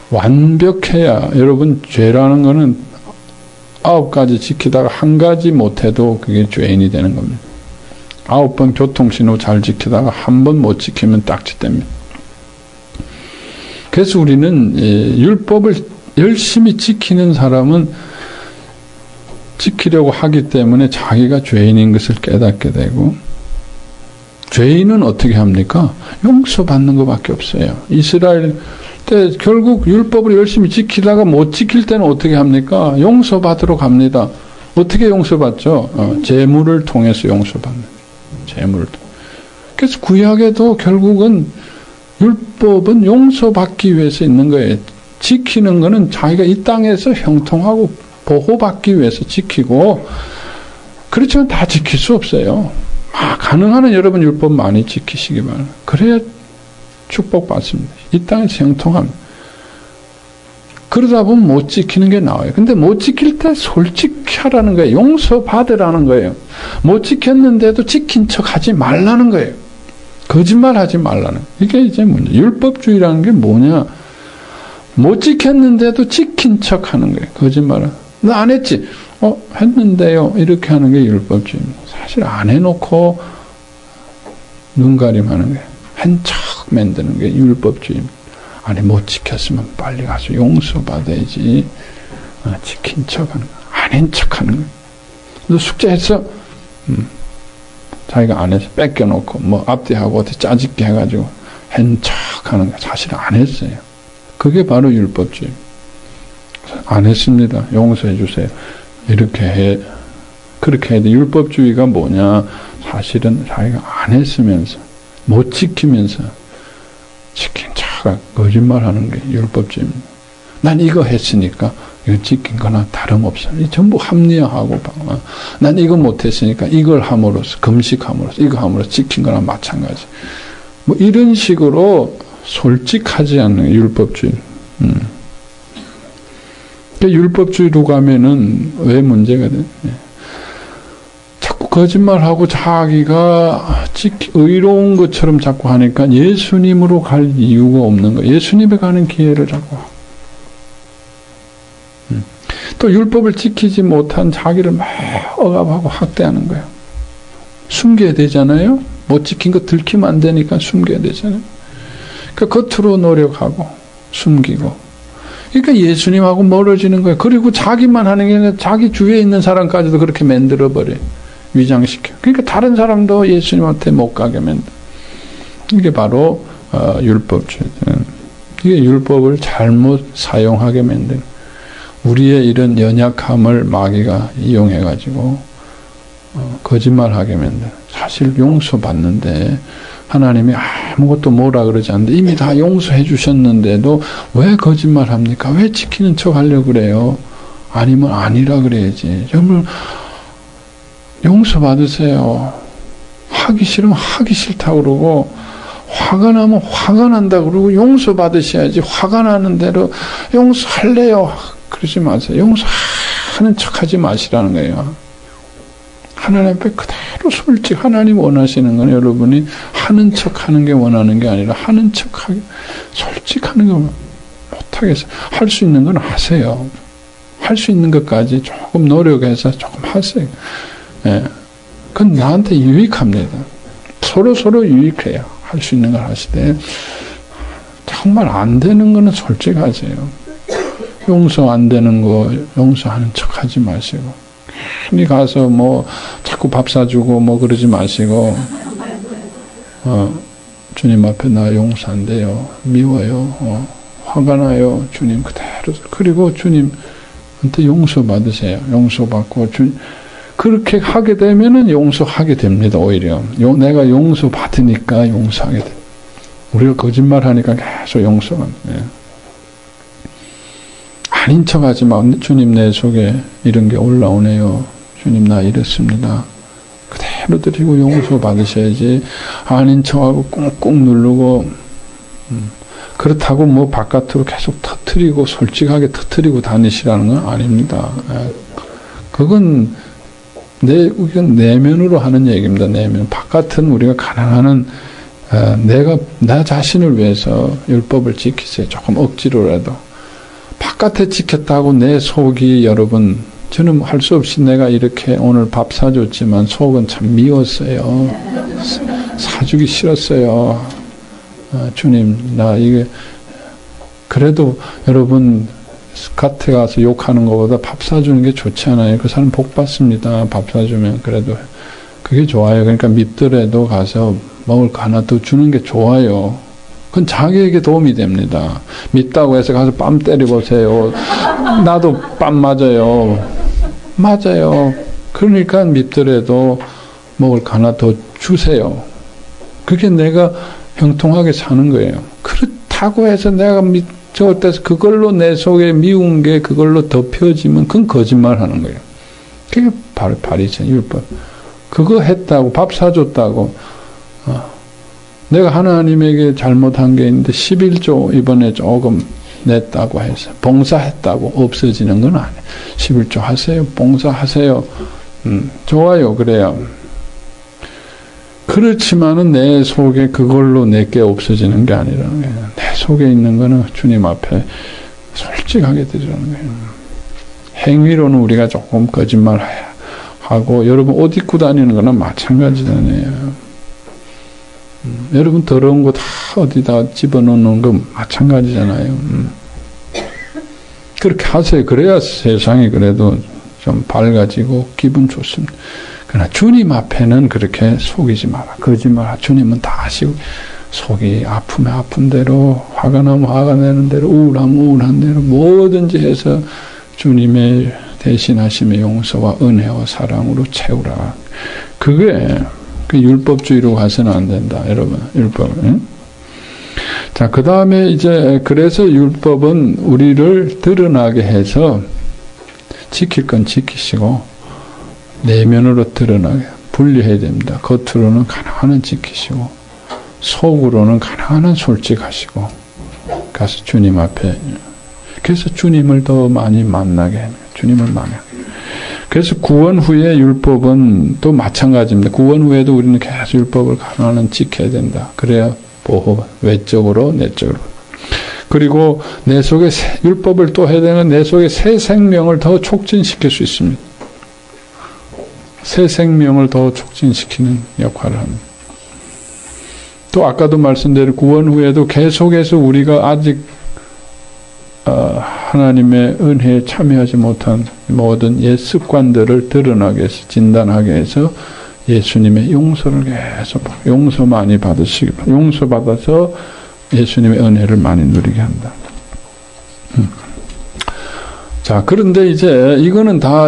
완벽해야, 여러분 죄라는 거는 9가지 지키다가 1가지 못해도 그게 죄인이 되는 겁니다. 9번 교통신호 잘 지키다가 1번 못 지키면 딱지됩니다. 그래서 우리는 율법을 열심히 지키는 사람은 지키려고 하기 때문에 자기가 죄인인 것을 깨닫게 되고, 죄인은 어떻게 합니까? 용서받는 것밖에 없어요. 이스라엘 때 결국 율법을 열심히 지키다가 못 지킬 때는 어떻게 합니까? 용서받으러 갑니다. 어떻게 용서받죠? 재물을 통해서 용서받는. 재물을 통해서. 그래서 구약에도 결국은 율법은 용서받기 위해서 있는 거예요. 지키는 거는 자기가 이 땅에서 형통하고 보호받기 위해서 지키고, 그렇지만 다 지킬 수 없어요. 가능한 한 여러분 율법 많이 지키시기 바랍니다. 그래야 축복받습니다. 이 땅에서 형통합니다. 그러다 보면 못 지키는 게 나와요. 근데 못 지킬 때 솔직히 하라는 거예요. 용서받으라는 거예요. 못 지켰는데도 지킨 척 하지 말라는 거예요. 거짓말 하지 말라는 거예요. 이게 이제 문제. 율법주의라는 게 뭐냐. 못 지켰는데도 지킨 척 하는 거예요. 거짓말은. 너 안 했지? 했는데요. 이렇게 하는 게 율법주의입니다. 사실 안 해놓고 눈가림하는 거예요. 한 척 만드는 게 율법주의입니다. 아니 못 지켰으면 빨리 가서 용서받아야지. 지킨 척하는 거, 아닌 척하는 거. 너 숙제했어? 자기가 안 해서 뺏겨놓고 뭐 앞뒤하고 어디 짜집게 해가지고 한 척하는 거 사실 안 했어요. 그게 바로 율법주의. 안 했습니다. 용서해 주세요. 이렇게 해. 그렇게 해야 돼. 율법주의가 뭐냐? 사실은 자기가 안 했으면서 못 지키면서 지킨 척 거짓말하는 게 율법주의입니다. 난 이거 했으니까 이거 지킨 거나 다름없어. 이 전부 합리화하고 난 이거 못했으니까 이걸 함으로써 금식함으로써 이거 함으로써 지킨 거나 마찬가지. 뭐 이런 식으로 솔직하지 않는 율법주의. 율법주의로 가면은 왜 문제가 돼? 자꾸 거짓말하고 자기가 의로운 것처럼 자꾸 하니까 예수님으로 갈 이유가 없는 거예요. 예수님에 가는 기회를 자꾸. 또 율법을 지키지 못한 자기를 막 억압하고 학대하는 거예요. 숨겨야 되잖아요. 못 지킨 거 들키면 안 되니까 숨겨야 되잖아요. 그러니까 겉으로 노력하고 숨기고. 그러니까 예수님하고 멀어지는 거예요. 그리고 자기만 하는 게 아니라 자기 주위에 있는 사람까지도 그렇게 만들어버려요. 위장시켜. 그러니까 다른 사람도 예수님한테 못 가게 만들어. 이게 바로 율법주의. 이게 율법을 잘못 사용하게 만드는 우리의 이런 연약함을 마귀가 이용해가지고 거짓말하게 만드는. 사실 용서받는데 하나님이 아무것도 뭐라 그러지 않는데 이미 다 용서해 주셨는데도 왜 거짓말합니까? 왜 지키는 척 하려고 그래요? 아니면 아니라 그래야지. 정말 용서받으세요. 하기 싫으면 하기 싫다고 그러고 화가 나면 화가 난다고 그러고 용서받으셔야지. 화가 나는 대로 용서할래요. 그러지 마세요. 용서하는 척하지 마시라는 거예요. 하나님 앞에 그대로 솔직히 하나님 원하시는 건 여러분이 하는 척하는 게 원하는 게 아니라 하는 척하게 솔직하는 거 못하겠어요. 할 수 있는 건 하세요. 할 수 있는 것까지 조금 노력해서 조금 하세요. 예. 그건 나한테 유익합니다. 서로 유익해요. 할 수 있는 걸 하시되 정말 안 되는 거는 솔직하세요. 용서 안 되는 거 용서하는 척하지 마시고. 괜히 가서 뭐 자꾸 밥 사주고 뭐 그러지 마시고 주님 앞에 나 용서 안 돼요. 미워요. 화가 나요. 주님 그대로. 그리고 주님한테 용서 받으세요. 용서 받고 그렇게 하게 되면은 용서하게 됩니다. 오히려 내가 용서 받으니까 용서하게 돼. 우리가 거짓말 하니까 계속 용서가 돼. 아닌 척하지 마. 주님 내 속에 이런 게 올라오네요. 주님 나 이랬습니다. 그대로 드리고 용서 받으셔야지. 아닌 척하고 꾹꾹 누르고 그렇다고 뭐 바깥으로 계속 터뜨리고 솔직하게 터뜨리고 다니시라는 건 아닙니다. 그건 내면으로 하는 얘기입니다. 내면. 바깥은 우리가 가능한 나 자신을 위해서 율법을 지키세요. 조금 억지로라도. 바깥에 지켰다고 내 속이 여러분 저는 할 수 없이 내가 이렇게 오늘 밥 사줬지만 속은 참 미웠어요. 사주기 싫었어요. 주님 나 이게 그래도 여러분 밭에 가서 욕하는 것보다 밥 사주는 게 좋지 않아요? 그 사람 복 받습니다. 밥 사주면 그래도 그게 좋아요. 그러니까 밉더라도 가서 먹을 거 하나 더 주는 게 좋아요. 그건 자기에게 도움이 됩니다. 밉다고 해서 가서 뺨 때려보세요. 나도 뺨 맞아요. 맞아요. 그러니까 밉더라도 먹을 거 하나 더 주세요. 그게 내가 형통하게 사는 거예요. 그렇다고 해서 내가 저것 때서 그걸로 내 속에 미운 게 그걸로 덮여지면 그건 거짓말 하는 거예요. 그게 바로 바리새인 율법. 그거 했다고 밥 사줬다고 내가 하나님에게 잘못한 게 있는데 11조 이번에 조금 냈다고 해서 봉사했다고 없어지는 건 아니에요. 11조 하세요. 봉사하세요. 좋아요. 그래요. 그렇지만은 내 속에 그걸로 내게 없어지는 게 아니라는 거예요. 내 속에 있는 거는 주님 앞에 솔직하게 드리라는 거예요. 행위로는 우리가 조금 거짓말하고 여러분 옷 입고 다니는 거나 마찬가지잖아요. 여러분 더러운 거 다 어디다 집어넣는 거 마찬가지잖아요. 그렇게 하세요. 그래야 세상이 그래도 좀 밝아지고 기분 좋습니다. 그러나 주님 앞에는 그렇게 속이지 마라. 거짓말. 주님은 다 아시고 속이 아프면 아픈 대로, 화가 나면 화가 나는 대로, 우울하면 우울한 대로 뭐든지 해서 주님의 대신하심의 용서와 은혜와 사랑으로 채우라. 그게 그 율법주의로 가서는 안 된다, 여러분. 율법은. 응? 자, 그 다음에 이제 그래서 율법은 우리를 드러나게 해서 지킬 건 지키시고 내면으로 드러나게 분리해야 됩니다. 겉으로는 가난한 지키시고 속으로는 가난한 솔직하시고 가서 주님 앞에, 그래서 주님을 더 많이 만나게 해요. 주님을 만나게. 그래서 구원 후에 율법은 또 마찬가지입니다. 구원 후에도 우리는 계속 율법을 가난한 지켜야 된다. 그래야 보호, 외적으로 내적으로. 그리고 내 속에 율법을 또 해야 되는 내 속에 새 생명을 더 촉진시킬 수 있습니다. 새 생명을 더 촉진시키는 역할을 합니다. 또 아까도 말씀드린 구원 후에도 계속해서 우리가 아직 하나님의 은혜에 참여하지 못한 모든 옛 습관들을 드러나게 해서 진단하게 해서 예수님의 용서를 계속 용서 많이 받으시기 바랍니다. 용서 받아서 예수님의 은혜를 많이 누리게 한다. 자, 그런데 이제 이거는 다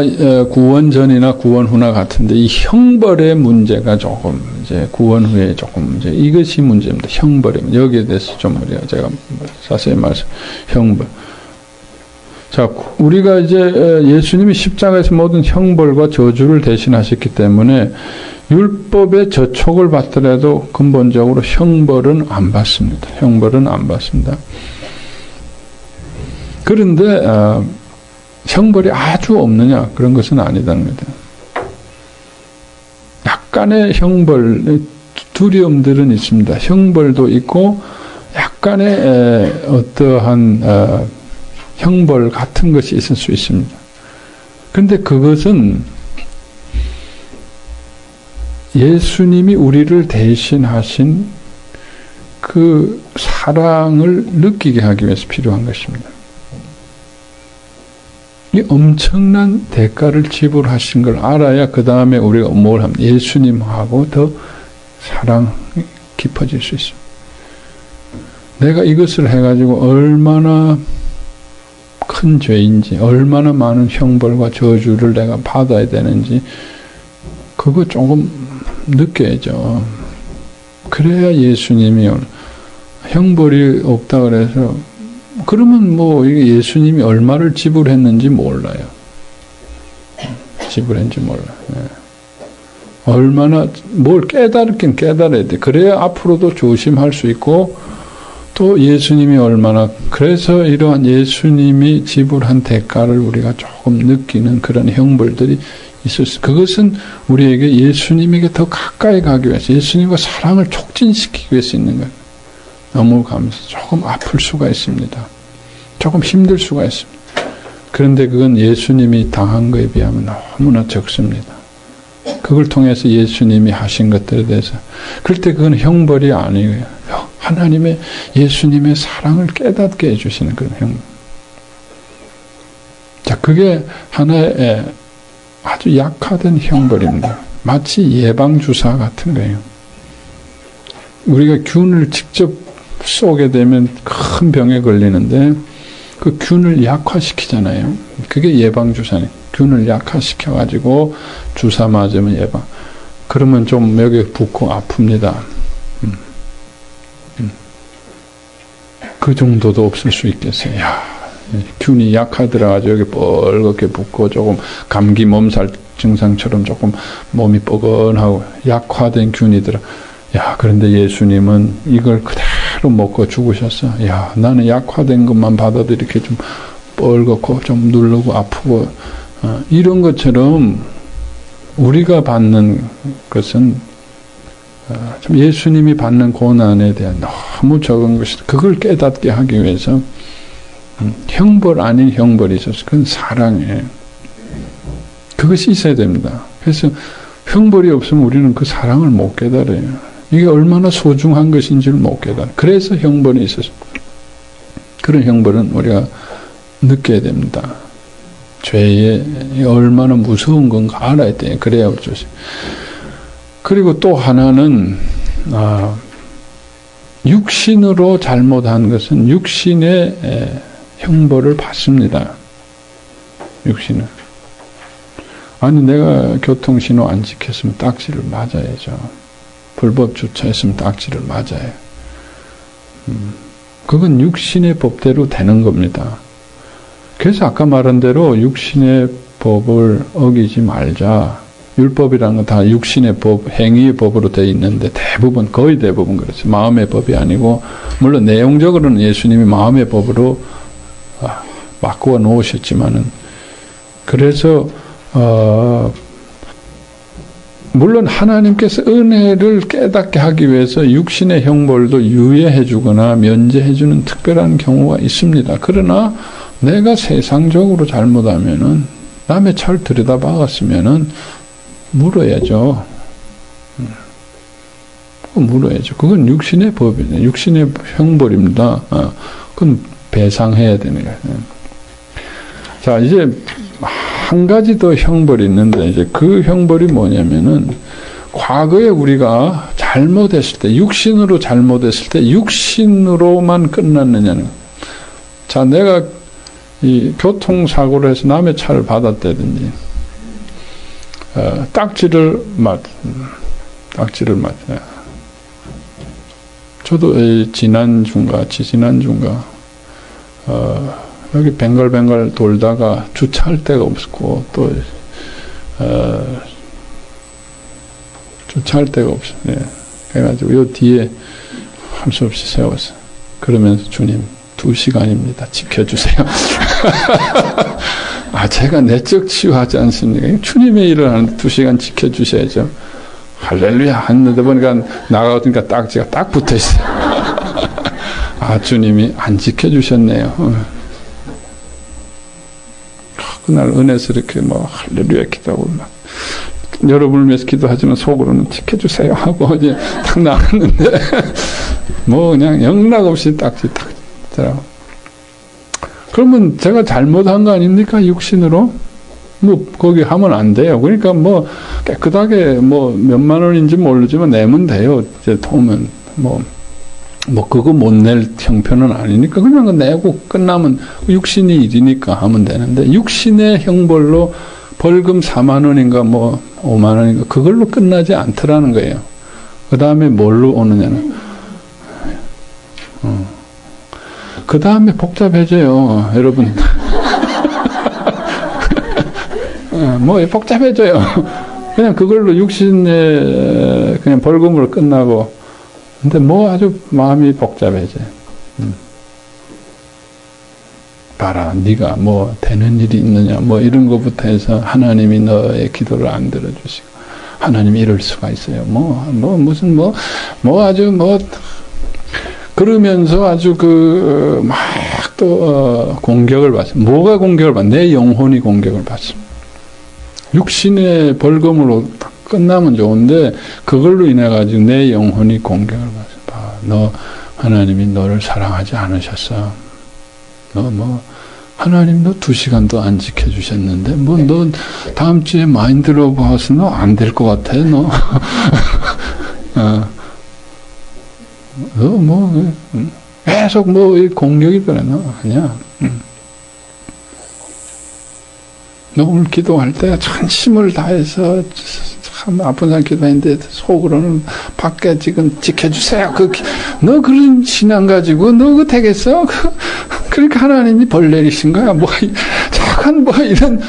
구원 전이나 구원 후나 같은데 이 형벌의 문제가 조금 이제 구원 후에 조금 이제 이것이 문제입니다. 형벌입니다. 여기에 대해서 좀 우리가 제가 자세히 말씀 형벌. 자, 우리가 이제 예수님이 십자가에서 모든 형벌과 저주를 대신하셨기 때문에 율법의 저촉을 받더라도 근본적으로 형벌은 안 받습니다. 형벌은 안 받습니다. 그런데 형벌이 아주 없느냐 그런 것은 아니다는 겁니다. 약간의 형벌 두려움들은 있습니다. 형벌도 있고 약간의 어떠한 형벌 같은 것이 있을 수 있습니다. 그런데 그것은 예수님이 우리를 대신하신 그 사랑을 느끼게 하기 위해서 필요한 것입니다. 이 엄청난 대가를 지불하신 걸 알아야 그 다음에 우리가 뭘 하면 예수님하고 더 사랑이 깊어질 수 있습니다. 내가 이것을 해가지고 얼마나 큰 죄인지, 얼마나 많은 형벌과 저주를 내가 받아야 되는지 그거 조금 느껴야죠. 그래야 예수님이 형벌이 없다 그래서 그러면 뭐 이게 예수님이 얼마를 지불했는지 몰라요. 지불했는지 몰라요. 네. 얼마나 뭘 깨달긴 깨달아야 돼. 그래야 앞으로도 조심할 수 있고 또 예수님이 얼마나 그래서 이러한 예수님이 지불한 대가를 우리가 조금 느끼는 그런 형벌들이 있었어요. 그것은 우리에게 예수님에게 더 가까이 가기 위해서 예수님과 사랑을 촉진시키기 위해서 있는 거예요. 넘어가면서 조금 아플 수가 있습니다. 조금 힘들 수가 있습니다. 그런데 그건 예수님이 당한 것에 비하면 너무나 적습니다. 그걸 통해서 예수님이 하신 것들에 대해서 그럴 때 그건 형벌이 아니에요. 하나님의 예수님의 사랑을 깨닫게 해주시는 그런 형벌. 자, 그게 하나의 아주 약화된 형벌입니다. 마치 예방주사 같은 거예요. 우리가 균을 직접 쏘게 되면 큰 병에 걸리는데 그 균을 약화시키잖아요. 그게 예방주사네. 균을 약화시켜가지고 주사 맞으면 예방. 그러면 좀 여기 붓고 아픕니다. 그 정도도 없을 수 있겠어요. 야, 균이 약하더라가지고 여기 뻘겋게 붓고 조금 감기 몸살 증상처럼 조금 몸이 뻐근하고 약화된 균이더라. 야, 그런데 예수님은 이걸 그대로 먹고 죽으셨어. 야, 나는 약화된 것만 받아도 이렇게 좀 뻘겋고 좀 누르고 아프고 이런 것처럼 우리가 받는 것은 좀 예수님이 받는 고난에 대한 너무 적은 것이다. 그걸 깨닫게 하기 위해서 형벌 아닌 형벌이 있어서 그건 사랑이에요. 그것이 있어야 됩니다. 그래서 형벌이 없으면 우리는 그 사랑을 못 깨달아요. 이게 얼마나 소중한 것인지를 못 깨달아. 그래서 형벌이 있어서 그런 형벌은 우리가 느껴야 됩니다. 죄에 얼마나 무서운 건가 알아야 돼. 그래야 어쩔 수. 그리고 또 하나는 육신으로 잘못한 것은 육신의 형벌을 받습니다. 육신은. 아니 내가 교통신호 안 지켰으면 딱지를 맞아야죠. 불법 주차했으면 딱지를 맞아요. 그건 육신의 법대로 되는 겁니다. 그래서 아까 말한 대로 육신의 법을 어기지 말자. 율법이라는 건 다 육신의 법, 행위의 법으로 되어 있는데 대부분, 거의 대부분 그렇죠. 마음의 법이 아니고 물론 내용적으로는 예수님이 마음의 법으로 바꾸어 놓으셨지만은 그래서 물론 하나님께서 은혜를 깨닫게 하기 위해서 육신의 형벌도 유예해 주거나 면제해 주는 특별한 경우가 있습니다. 그러나 내가 세상적으로 잘못하면은 남의 차를 들여다박았으면은 물어야죠. 물어야죠. 그건 육신의 법이네. 육신의 형벌입니다. 그건 배상해야 되는 거예요. 자, 이제 한 가지 더 형벌이 있는데 이제 그 형벌이 뭐냐면은 과거에 우리가 잘못했을 때 육신으로 잘못했을 때 육신으로만 끝났느냐는. 자, 내가 이 교통사고를 해서 남의 차를 딱지를 저도 지난주인가 여기 뱅글뱅글 돌다가 주차할 데가 없었고 또 주차할 데가 없어. 네. 그래가지고 요 뒤에 할 수 없이 세웠어. 그러면서 주님 2시간입니다. 지켜주세요. 제가 내적 치유하지 않습니까? 주님의 일을 하는데 2시간 지켜주셔야죠. 할렐루야 했는데 보니까 나가니까 딱지가 딱 붙어있어요. 주님이 안 지켜주셨네요. 그날 은혜스럽게 할렐루야 기도하고 여러분을 위해서 기도하지만 속으로는 지켜주세요 하고 이제 딱 나갔는데 그냥 영락없이 딱지 딱 있더라고. 그러면 제가 잘못한 거 아닙니까? 육신으로? 거기 하면 안 돼요. 그러니까 깨끗하게 몇만 원인지 모르지만 내면 돼요. 이제 오면 그거 못 낼 형편은 아니니까 그냥 내고 끝나면 육신이 일이니까 하면 되는데 육신의 형벌로 벌금 4만 원인가 5만 원인가 그걸로 끝나지 않더라는 거예요. 그 다음에 뭘로 오느냐는 그 다음에 복잡해져요. 여러분 복잡해져요. 그냥 그걸로 육신의 그냥 벌금으로 끝나고 근데 아주 마음이 복잡해져요. 봐라, 네가 되는 일이 있느냐, 이런 것부터 해서 하나님이 너의 기도를 안 들어주시고, 하나님이 이럴 수가 있어요. 그러면서 아주 공격을 받습니다. 뭐가 공격을 받습니다? 내 영혼이 공격을 받습니다. 육신의 벌금으로 끝나면 좋은데 그걸로 인해 가지고 내 영혼이 공격을 받아. 하나님이 너를 사랑하지 않으셨어. 하나님 너 2시간도 안 지켜주셨는데 너 다음 주에 마인드 오브 하우스 너 안 될 것 같아. 계속 공격이 들어. 아니야. 너 오늘 기도할 때 전심을 다해서 참 아픈 사람 기도했는데 속으로는 밖에 지금 지켜주세요. 너 그런 신앙 가지고 너 그거 되겠어? 그러니까 하나님이 벌 내리신 거야. 잠깐 이런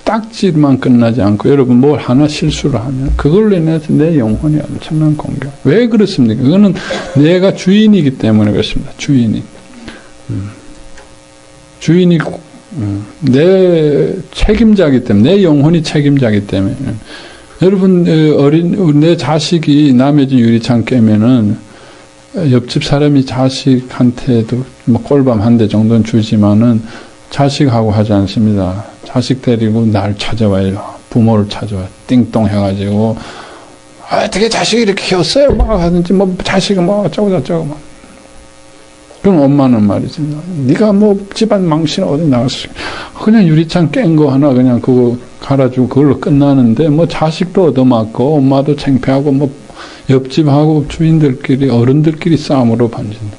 딱지만 끝나지 않고 여러분 뭘 하나 실수를 하면 그걸로 인해서 내 영혼이 엄청난 공격. 왜 그렇습니까? 그거는 내가 주인이기 때문에 그렇습니다. 주인이 내 책임자이기 때문에 내 영혼이 책임자이기 때문에 여러분 내 자식이 남의 집 유리창 깨면은 옆집 사람이 자식한테도 꼴밤 한 대 정도는 주지만은 자식하고 하지 않습니다. 자식 데리고 날 찾아와요. 부모를 찾아와 띵동 해가지고 어떻게 자식이 이렇게 키웠어요? 막 하든지 뭐 자식이 뭐 어쩌고 저쩌고 막. 그럼 엄마는 말이지 네가 뭐 집안 망신 어디 나갔어? 그냥 유리창 깬 거 하나 그냥 그거 갈아주고 그걸로 끝나는데 뭐 자식도 얻어맞고 엄마도 창피하고 뭐 옆집하고 주인들끼리 어른들끼리 싸움으로 번진다.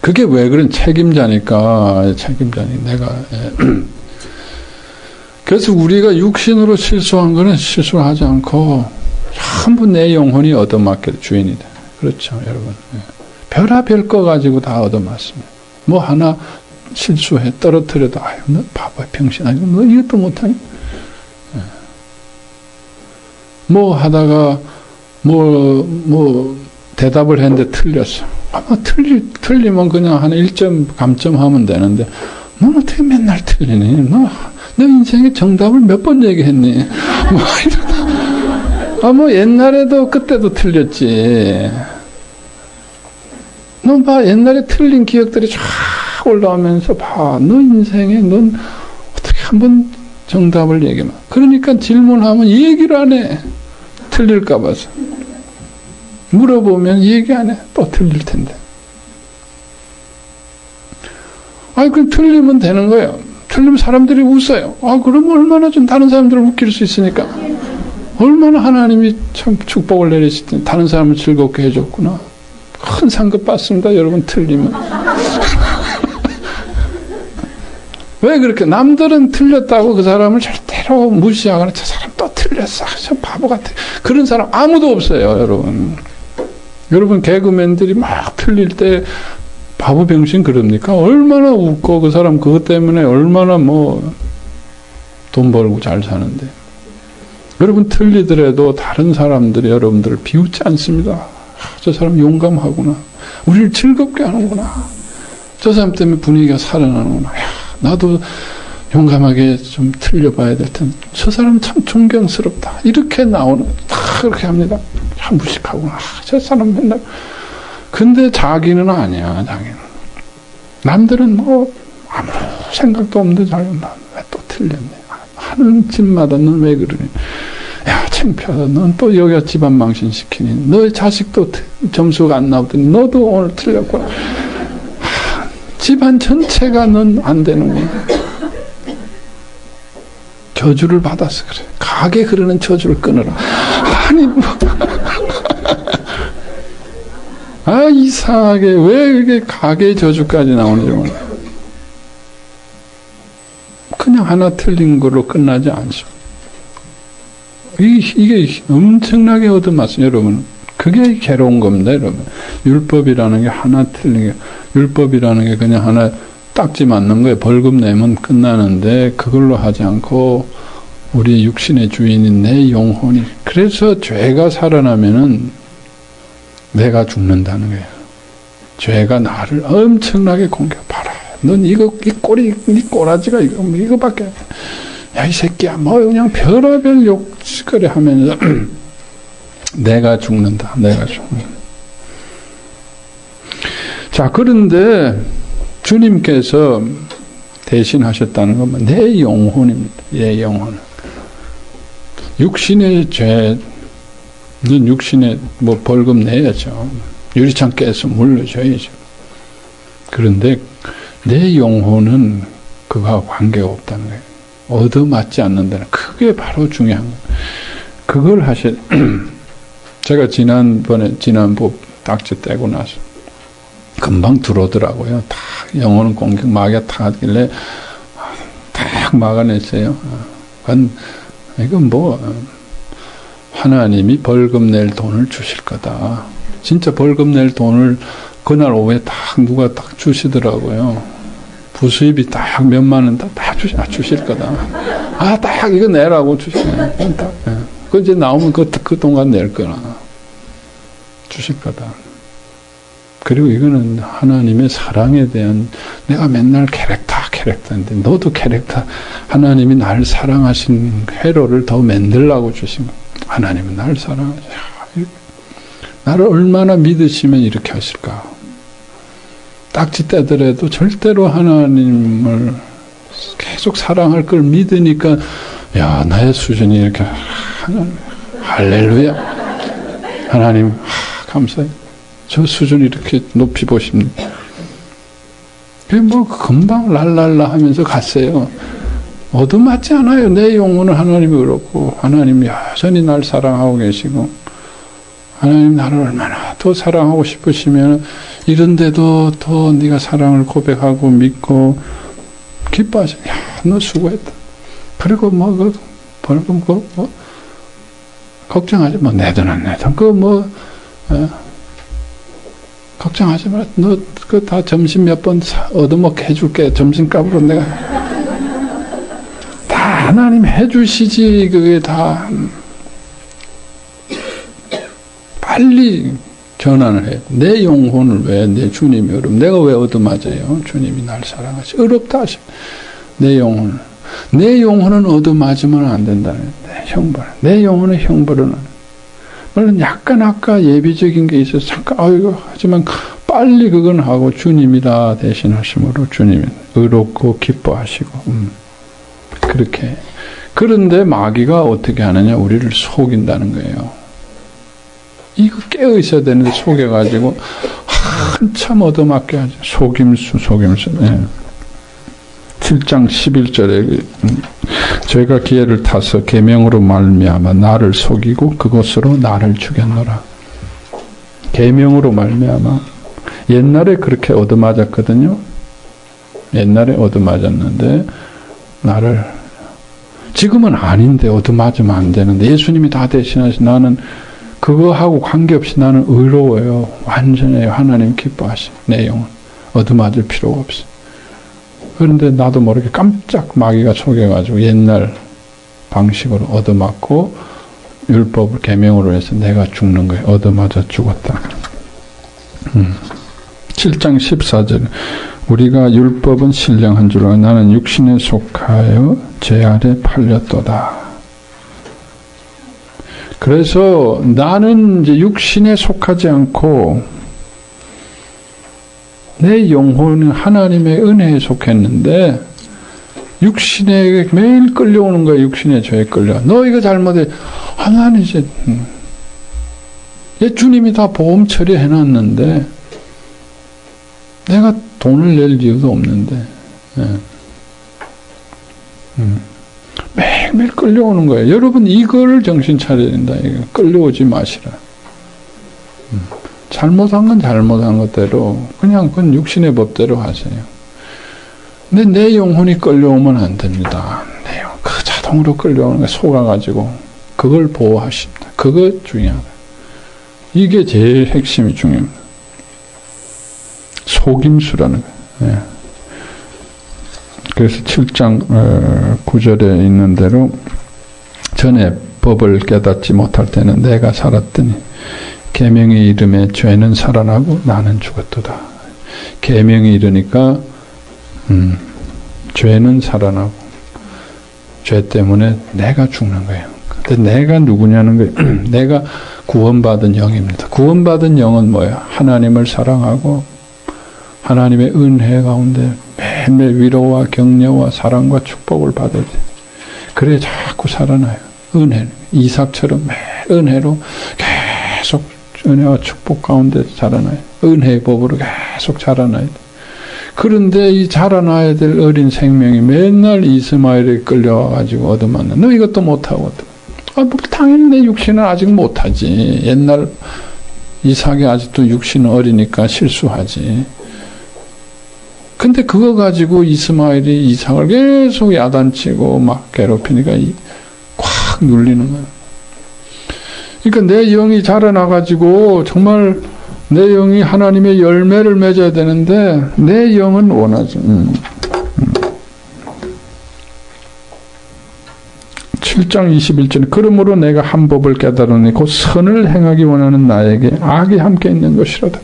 그게 왜 그런 책임자니까 내가 그래서 우리가 육신으로 실수한 거는 실수하지 않고 전부 내 영혼이 얻어맞게 주인이다. 그렇죠, 여러분. 별하별 거 가지고 다 얻어맞습니다. 뭐 하나 실수해 떨어뜨려도 아유 너 바보야 병신아 너 이것도 못하니? 뭐 하다가 뭐 대답을 했는데 틀렸어. 뭐 틀리면 그냥 한 1점 감점하면 되는데 넌 어떻게 맨날 틀리니? 너 인생의 정답을 몇 번 얘기했니? 뭐 옛날에도 그때도 틀렸지. 넌 봐 옛날에 틀린 기억들이 쫙 올라오면서 봐. 너 인생에 넌 어떻게 한번 정답을 얘기해. 그러니까 질문하면 얘기를 안 해. 틀릴까 봐서. 물어보면 얘기 안 해. 또 틀릴 텐데. 아니 그럼 틀리면 되는 거예요. 틀리면 사람들이 웃어요. 그러면 얼마나 좀 다른 사람들을 웃길 수 있으니까. 얼마나 하나님이 참 축복을 내리실 때 다른 사람을 즐겁게 해줬구나. 큰 상급 받습니다. 여러분 틀리면. 왜 그렇게 남들은 틀렸다고 그 사람을 절대로 무시하거나 저 사람 또 틀렸어. 저 바보 같아. 그런 사람 아무도 없어요. 여러분 개그맨들이 막 틀릴 때 바보 병신 그럽니까? 얼마나 웃고 그 사람 그것 때문에 얼마나 뭐 돈 벌고 잘 사는데. 여러분 틀리더라도 다른 사람들이 여러분들을 비웃지 않습니다. 저 사람 용감하구나. 우리를 즐겁게 하는구나. 저 사람 때문에 분위기가 살아나는구나. 나도 용감하게 좀 틀려봐야 될 텐데. 저 사람 참 존경스럽다. 이렇게 나오는, 다 그렇게 합니다. 참 무식하구나. 저 사람 맨날. 근데 자기는 아니야, 자기는. 남들은 뭐, 아무 생각도 없는데 자기는 왜 또 틀렸네. 하는 집마다 넌 왜 그러니? 야, 창피하다. 넌 또 여기가 집안 망신시키니. 너의 자식도 점수가 안 나오더니 너도 오늘 틀렸구나. 집안 전체가 넌 안 되는구나. 저주를 받아서 그래. 가게 흐르는 저주를 끊어라. 아니, 뭐. 이상하게 왜 이게 가게 저주까지 나오는지 몰라. 그냥 하나 틀린 걸로 끝나지 않죠. 이게 엄청나게 얻어맞어요, 여러분. 그게 괴로운 겁니다, 여러분. 율법이라는 게 하나 틀린 게, 율법이라는 게 그냥 하나 딱지 맞는 거예요. 벌금 내면 끝나는데, 그걸로 하지 않고, 우리 육신의 주인인 내 영혼이. 그래서 죄가 살아나면은, 내가 죽는다는 거예요. 죄가 나를 엄청나게 공격하라. 넌 이 꼬라지가 이거밖에. 야, 이 새끼야, 뭐, 그냥 별의별 욕거리 하면서, 내가 죽는다. 자, 그런데, 주님께서 대신하셨다는 건 내 영혼입니다. 내 영혼. 육신의 죄는 육신에 뭐 벌금 내야죠. 유리창 깨서 물려줘야죠. 그런데, 내 영혼은 그거와 관계가 없다는 거예요. 얻어맞지 않는다는 그게 바로 중요한 거예요. 그걸 제가 지난번 딱지 떼고 나서 금방 들어오더라고요. 다 영혼은 공격 마귀가 다 하길래 딱 막아냈어요. 이건 뭐 하나님이 벌금 낼 돈을 주실 거다. 진짜 벌금 낼 돈을 그날 오후에 딱 누가 딱 주시더라고요. 부수입이 딱 몇만 원 딱 주실 거다. 딱 이거 내라고 주시네. 그 이제 나오면 그 동안 낼 거나 주실 거다. 그리고 이거는 하나님의 사랑에 대한 내가 맨날 캐릭터인데 너도 캐릭터. 하나님이 나를 사랑하신 회로를 더 만들라고 주신 거. 하나님은 나를 사랑하셔. 나를 얼마나 믿으시면 이렇게 하실까. 딱지 떼더라도 절대로 하나님을 계속 사랑할 걸 믿으니까 야, 나의 수준이 이렇게 할렐루야. 하나님 감사해요. 저 수준 이렇게 높이 보십니다. 그게 뭐 금방 랄랄라 하면서 갔어요. 얻어맞지 않아요. 내 영혼은 하나님이 그렇고 하나님이 여전히 날 사랑하고 계시고 하나님 나를 얼마나 더 사랑하고 싶으시면 이런데도 더 네가 사랑을 고백하고 믿고 기뻐하셔. 야, 너 수고했다. 그리고 벌금 걱정하지 마. 내돈 안 내돈 걱정하지 마. 너 그 다 점심 몇 번 얻어먹게 해줄게. 점심값으로 내가 다 하나님 해주시지. 그게 다 빨리 전환을 해요. 내 영혼을 왜 내 주님이 내가 왜 얻어맞아요? 주님이 날 사랑하시. 어렵다 하시. 내 영혼은 얻어맞으면 안 된다는 형벌. 내 영혼의 형벌은 물론 약간 아까 예비적인 게 있어서 잠깐 하지만 빨리 그건 하고 주님이 다 대신하심으로 주님이 의롭고 기뻐하시고 그렇게. 그런데 마귀가 어떻게 하느냐? 우리를 속인다는 거예요. 이거 깨어 있어야 되는데 속여가지고 한참 얻어맞게 하죠. 속임수. 네. 7장 11절에 저희가 기회를 타서 계명으로 말미암아 나를 속이고 그것으로 나를 죽였노라. 계명으로 말미암아. 옛날에 그렇게 얻어맞았거든요. 옛날에 얻어맞았는데 나를 지금은 아닌데 얻어맞으면 안 되는데 예수님이 다 대신하신 나는 그거하고 관계없이 나는 의로워요. 완전해요. 하나님 기뻐하시. 내 영혼 얻어맞을 필요가 없어. 그런데 나도 모르게 깜짝 마귀가 속여가지고 옛날 방식으로 얻어맞고 율법을 계명으로 해서 내가 죽는 거예요. 얻어맞아 죽었다. 7장 14절 우리가 율법은 신령한 줄 알고 나는 육신에 속하여 죄 아래 팔렸도다. 그래서 나는 이제 육신에 속하지 않고 내 영혼은 하나님의 은혜에 속했는데 육신에 매일 끌려오는 거야. 육신의 죄에 끌려. 너 이거 잘못해. 하나님 이제 주님이 다 보험 처리해놨는데 내가 돈을 낼 이유도 없는데 매일매일 끌려오는 거예요. 여러분 이거를 정신 차려야 된다. 이거. 끌려오지 마시라. 잘못한 건 잘못한 것대로 그냥 그건 육신의 법대로 하세요. 근데 내 영혼이 끌려오면 안 됩니다. 내 영혼 그 자동으로 끌려오는 거 속아가지고 그걸 보호하십니다. 그거 중요하다. 이게 제일 핵심이 중요합니다. 속임수라는 거예요. 예. 그래서 7장 9절에 있는 대로 전에 법을 깨닫지 못할 때는 내가 살았더니 계명이 이름에 죄는 살아나고 나는 죽었도다. 계명이 이르니까 죄는 살아나고 죄 때문에 내가 죽는 거예요. 근데 내가 누구냐는 거예요. 내가 구원받은 영입니다. 구원받은 영은 뭐야? 하나님을 사랑하고 하나님의 은혜 가운데 매일매일 위로와 격려와 사랑과 축복을 받아야 돼. 그래 자꾸 살아나요. 은혜. 이삭처럼 매일 은혜로 계속 은혜와 축복 가운데 자라나요. 은혜의 법으로 계속 자라나야 돼. 그런데 이 자라나야 될 어린 생명이 맨날 이스마엘에 끌려와가지고 얻어맞는. 너 이것도 못하고. 뭐 당연히 내 육신은 아직 못하지. 옛날 이삭이 아직도 육신은 어리니까 실수하지. 근데 그거 가지고 이스마엘이 이삭을 계속 야단치고 막 괴롭히니까 콱 눌리는 거야. 그러니까 내 영이 자라나가지고 정말 내 영이 하나님의 열매를 맺어야 되는데 내 영은 원하지. 7장 21절 그러므로 내가 한 법을 깨달으니 곧 선을 행하기 원하는 나에게 악이 함께 있는 것이로다.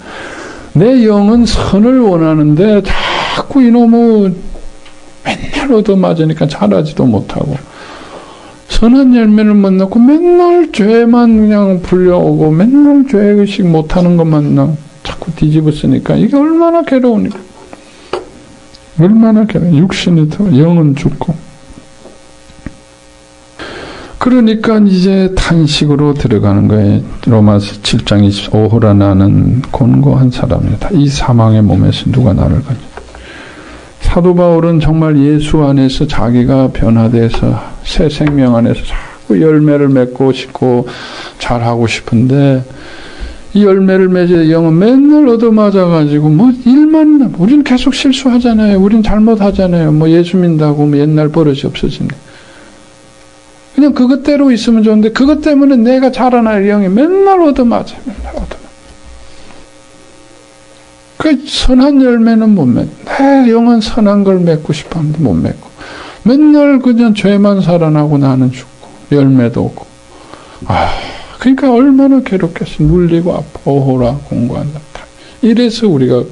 내 영은 선을 원하는데 자꾸 이놈의 맨날 얻어맞으니까 잘하지도 못하고 선한 열매를 못 낳고 맨날 죄만 그냥 불려오고 맨날 죄의식 못하는 것만 그냥 자꾸 뒤집었으니까 이게 얼마나 괴로우니까. 얼마나 괴로워. 육신이 더 영은 죽고 그러니까 이제 탄식으로 들어가는 거예요. 로마서 7장 25호라 나는 곤고한 사람이다. 이 사망의 몸에서 누가 나를 건져. 사도 바울은 정말 예수 안에서 자기가 변화돼서 새 생명 안에서 자꾸 열매를 맺고 싶고 잘하고 싶은데 이 열매를 맺을 영은 맨날 얻어맞아가지고 뭐 일만 우리는 계속 실수하잖아요. 우리는 잘못하잖아요. 뭐 예수 믿는다고 뭐 옛날 버릇이 없어진다. 그냥 그것대로 있으면 좋은데 그것 때문에 내가 자라날 영이 맨날 얻어맞아요. 맨날 얻어맞아요. 그 선한 열매는 못 맺고 내 영은 선한 걸 맺고 싶었는데 못 맺고 맨날 그냥 죄만 살아나고 나는 죽고 열매도 없고 그러니까 얼마나 괴롭겠어. 물리고 아파 오호라 공고한다. 이래서 우리가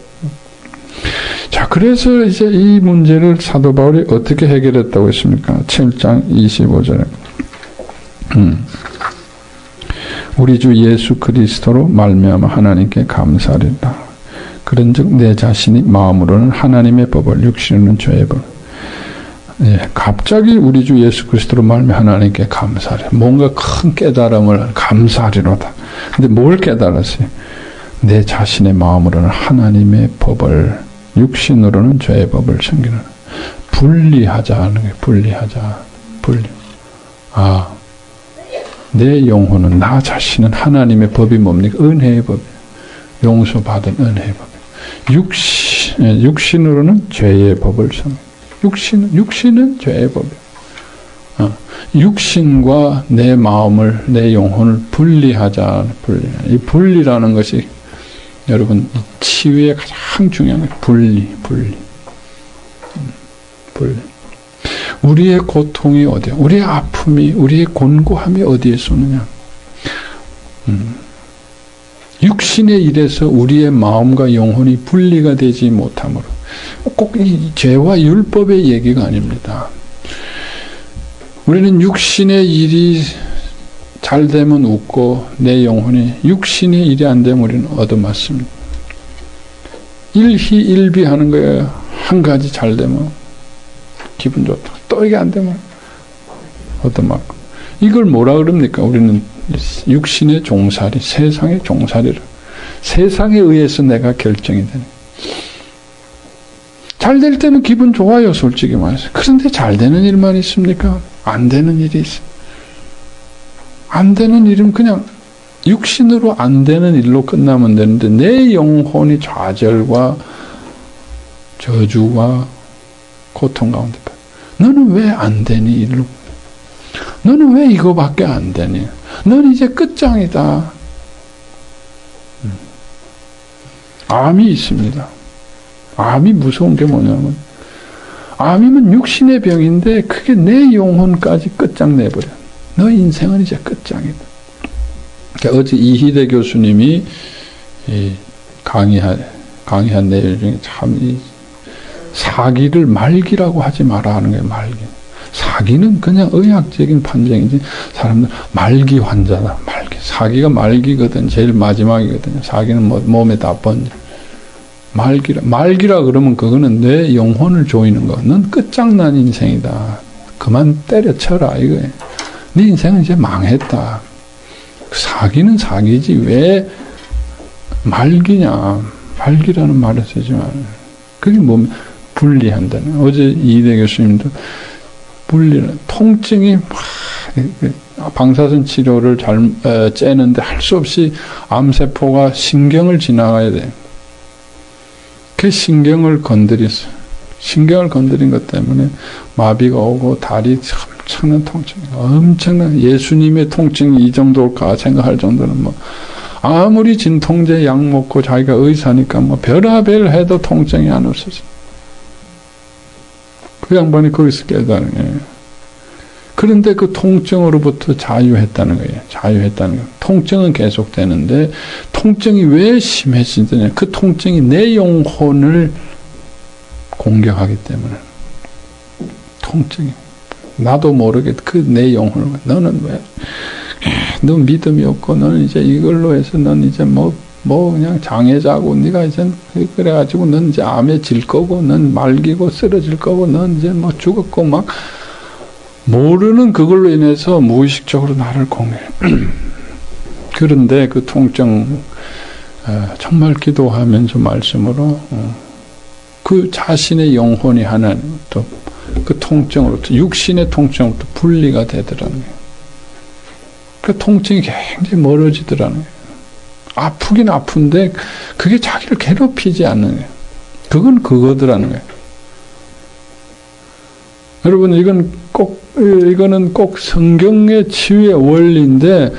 자 그래서 이제 이 문제를 사도 바울이 어떻게 해결했다고 했습니까? 7장 25절에 우리 주 예수 그리스도로 말미암아 하나님께 감사하리라. 그런즉 내 자신이 마음으로는 하나님의 법을 육신으로는 죄의 법. 갑자기 우리 주 예수 그리스도로 말미암아 하나님께 감사하리. 뭔가 큰 깨달음을 감사하리로다. 근데 뭘 깨달았어요? 내 자신의 마음으로는 하나님의 법을 육신으로는 죄의 법을 섬기는 분리하자 하는 거예요. 분리하자. 분리. 내 영혼은 나 자신은 하나님의 법이 뭡니까? 은혜의 법이에요. 용서받은 은혜의 법이에요. 육신으로는 죄의 법을 섬기는 육신은 죄의 법이에요. 육신과 내 마음을 내 영혼을 분리하자. 이 분리라는 것이 여러분 치유의 가장 중요한 거예요. 분리. 우리의 고통이 어디야? 우리의 아픔이 우리의 곤고함이 어디에 쏘느냐? 육신의 일에서 우리의 마음과 영혼이 분리가 되지 못함으로 꼭 이 죄와 율법의 얘기가 아닙니다. 우리는 육신의 일이 잘 되면 웃고 내 영혼이 육신의 일이 안 되면 우리는 얻어맞습니다. 일희일비하는 거예요. 한 가지 잘 되면 기분 좋다. 또 이게 안 되면 얻어맞고. 이걸 뭐라 그럽니까? 우리는 육신의 종살이, 세상의 종살이라. 세상에 의해서 내가 결정이 되는. 잘 될 때는 기분 좋아요, 솔직히 말해서. 그런데 잘 되는 일만 있습니까? 안 되는 일이 있어요. 안 되는 일은 그냥 육신으로 안 되는 일로 끝나면 되는데 내 영혼이 좌절과 저주와 고통 가운데 너는 왜 안 되니? 일로. 너는 왜 이거밖에 안 되니? 넌 이제 끝장이다. 암이 있습니다. 암이 무서운 게 뭐냐면 암이면 육신의 병인데 그게 내 영혼까지 끝장내버려. 너 인생은 이제 끝장이다. 그러니까 어제 이희대 교수님이 강의한 내용 중에 참 사기를 말기라고 하지 마라 하는 거예요. 말기. 사기는 그냥 의학적인 판정이지 사람들 말기 환자다. 말기. 사기가 말기거든. 제일 마지막이거든요. 사기는 몸에 다 번져. 말기라 그러면 그거는 내 영혼을 조이는 거. 넌 끝장난 인생이다. 그만 때려쳐라 이거예요. 네 인생은 이제 망했다. 사기는 사기지 왜 말기냐. 말기라는 말을 쓰지 마. 그게 뭐 분리한다는. 어제 이대 교수님도 분리는 통증이 방사선 치료를 잘 째는데 할 수 없이 암세포가 신경을 지나가야 돼. 그 신경을 건드렸어. 신경을 건드린 것 때문에 마비가 오고 다리 엄청난 통증, 엄청난 예수님의 통증이 이 정도일까 생각할 정도는 뭐 아무리 진통제 약 먹고 자기가 의사니까 뭐 별의별 해도 통증이 안 없어져. 그 양반이 거기서 깨달은 거예요. 그런데 그 통증으로부터 자유했다는 거예요. 자유했다는 거예요. 통증은 계속되는데 통증이 왜 심해지느냐. 그 통증이 내 영혼을 공격하기 때문에. 통증이. 나도 모르게 그 내 영혼을 너는 왜 너 믿음이 없고 너는 이제 이걸로 해서 넌 이제 뭐 그냥 장애자고 네가 이제 그래가지고 넌 이제 암에 질 거고 넌 말기고 쓰러질 거고 넌 이제 뭐 죽었고 막 모르는 그걸로 인해서 무의식적으로 나를 공격해. 그런데 그 통증, 정말 기도하면서 말씀으로 그 자신의 영혼이 하나님부터 그 통증으로부터, 육신의 통증으로부터 분리가 되더라는 거예요. 그 통증이 굉장히 멀어지더라는 거예요. 아프긴 아픈데 그게 자기를 괴롭히지 않는 거예요. 그건 그거더라는 거예요. 여러분, 이거는 꼭 성경의 치유의 원리인데,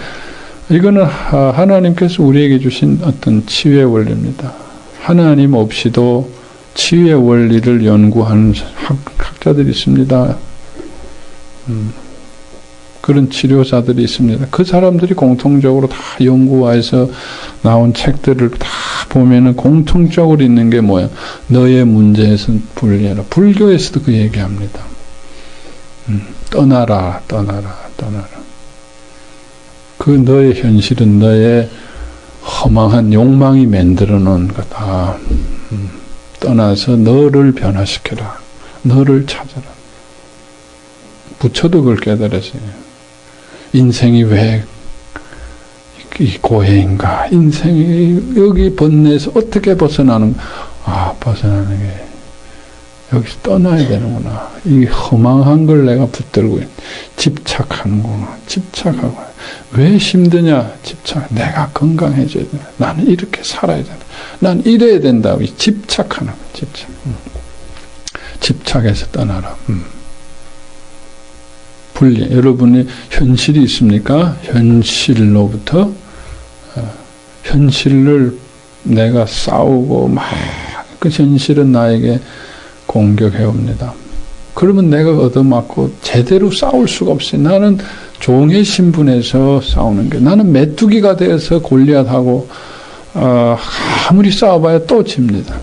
이거는 하나님께서 우리에게 주신 어떤 치유의 원리입니다. 하나님 없이도 치유의 원리를 연구하는 학자들이 있습니다. 그런 치료사들이 있습니다. 그 사람들이 공통적으로 다 연구해서 나온 책들을 다 보면은 공통적으로 있는 게 뭐야? 너의 문제에서 분리해라. 불교에서도 그 얘기합니다. 떠나라. 그 너의 현실은 너의 허망한 욕망이 만들어 놓은 거다. 떠나서 너를 변화시켜라. 너를 찾아라. 부처도 그걸 깨달았어요. 인생이 왜 이 고해인가? 인생이 여기 번뇌에서 어떻게 벗어나는? 벗어나는 게 여기서 떠나야 되는구나. 이 허망한 걸 내가 붙들고 집착하는구나. 집착하고. 왜 힘드냐? 내가 건강해져야 된다. 나는 이렇게 살아야 된다. 난 이래야 된다. 집착하는 거야. 집착해서 떠나라. 분리. 여러분이 현실이 있습니까? 현실로부터 현실을 내가 싸우고 그 현실은 나에게 공격해 옵니다. 그러면 내가 얻어맞고 제대로 싸울 수가 없어요. 나는 종의 신분에서 싸우는 게, 나는 메뚜기가 되어서 골리앗하고 아무리 싸워봐야 또 집니다.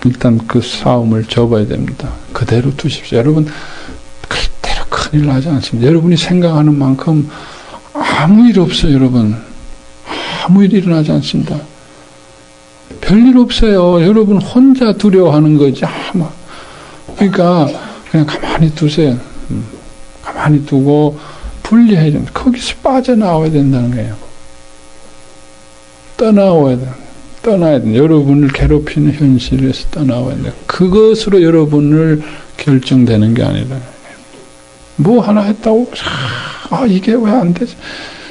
일단 그 싸움을 접어야 됩니다. 그대로 두십시오. 여러분, 그대로 큰일 나지 않습니다. 여러분이 생각하는 만큼 아무 일 없어요. 여러분, 아무 일 일어나지 않습니다. 별일 없어요. 여러분 혼자 두려워하는 거지. 그러니까 그냥 가만히 두세요. 가만히 두고 분리해야 됩니다. 거기서 빠져나와야 된다는 거예요. 떠나야 돼. 여러분을 괴롭히는 현실에서 떠나와야 돼. 그것으로 여러분을 결정되는 게 아니라, 뭐 하나 했다고 이게 왜 안 되지?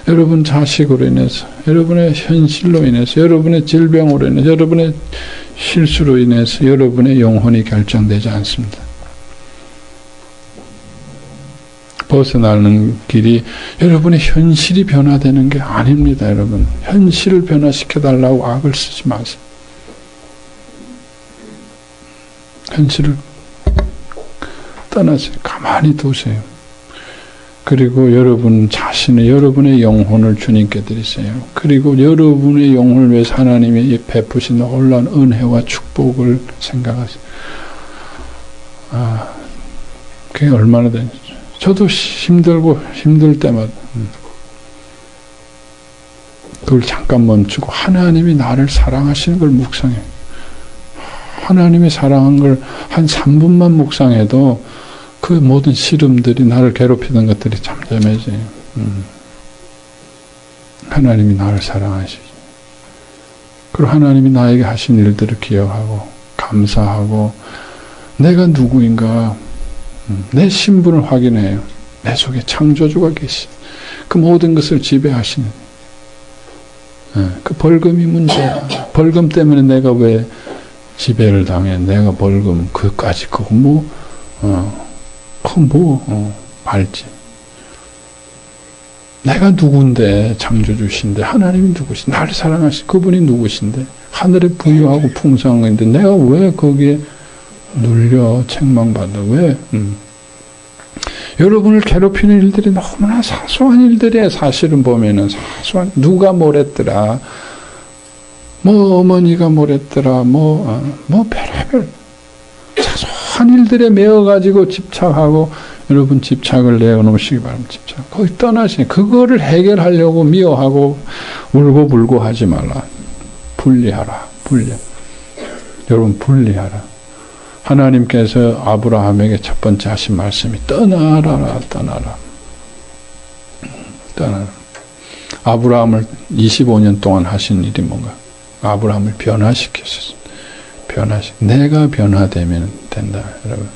여러분 자식으로 인해서, 여러분의 현실로 인해서, 여러분의 질병으로 인해서, 여러분의 실수로 인해서 여러분의 영혼이 결정되지 않습니다. 벗어나는 길이 여러분의 현실이 변화되는 게 아닙니다. 여러분, 현실을 변화시켜달라고 악을 쓰지 마세요. 현실을 떠나세요. 가만히 두세요. 그리고 여러분 자신의, 여러분의 영혼을 주님께 드리세요. 그리고 여러분의 영혼을 위해서 하나님이 베푸신 놀라운 은혜와 축복을 생각하세요. 그게 얼마나 되는지. 저도 힘들 때마다 그걸 잠깐 멈추고 하나님이 나를 사랑하시는 걸 묵상해요. 하나님이 사랑한 걸 한 3분만 묵상해도 그 모든 시름들이, 나를 괴롭히던 것들이 잠잠해져요. 하나님이 나를 사랑하시죠. 그리고 하나님이 나에게 하신 일들을 기억하고 감사하고, 내가 누구인가, 내 신분을 확인해요. 내 속에 창조주가 계시. 그 모든 것을 지배하시는. 그 벌금이 문제야. 벌금 때문에 내가 왜 지배를 당해? 내가 벌금 그까지 그거 알지. 내가 누군데, 창조주신데, 하나님이 누구신데, 나를 사랑하신 그분이 누구신데, 하늘에 부유하고 풍성한 건데, 내가 왜 거기에 눌려 책망받아? 왜? 여러분을 괴롭히는 일들이 너무나 사소한 일들이에요. 사실은 보면은 사소한, 누가 뭐랬더라, 뭐 어머니가 뭐랬더라, 별의별 사소한 일들에 매어가지고 집착하고, 여러분 집착을 내어놓으시기 바랍니다. 집착. 거기 떠나시니 그거를 해결하려고 미워하고 울고불고 하지 말라. 분리하라. 여러분 분리하라. 하나님께서 아브라함에게 첫 번째 하신 말씀이 떠나라. 아브라함을 25년 동안 하신 일이 뭔가? 아브라함을 변화시켰어요. 내가 변화되면 된다, 여러분.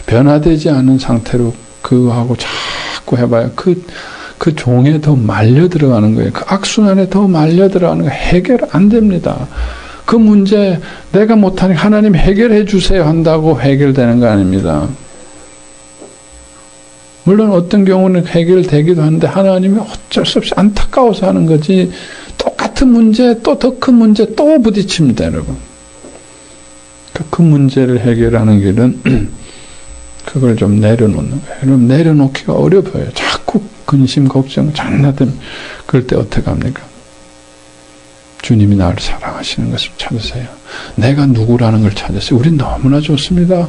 변화되지 않은 상태로 그거하고 자꾸 해봐요. 그 종에 더 말려 들어가는 거예요. 그 악순환에 더 말려 들어가는 거예요. 해결 안 됩니다. 그 문제 내가 못하니 하나님 해결해 주세요 한다고 해결되는 거 아닙니다. 물론 어떤 경우는 해결되기도 하는데 하나님이 어쩔 수 없이 안타까워서 하는 거지, 똑같은 문제 또 더 큰 문제 또 부딪힙니다, 여러분. 그 문제를 해결하는 길은 그걸 좀 내려놓는 거예요. 여러분, 내려놓기가 어려워요. 자꾸 근심, 걱정, 장난들. 그럴 때 어떻게 합니까? 주님이 나를 사랑하시는 것을 찾으세요. 내가 누구라는 걸 찾으세요. 우린 너무나 좋습니다.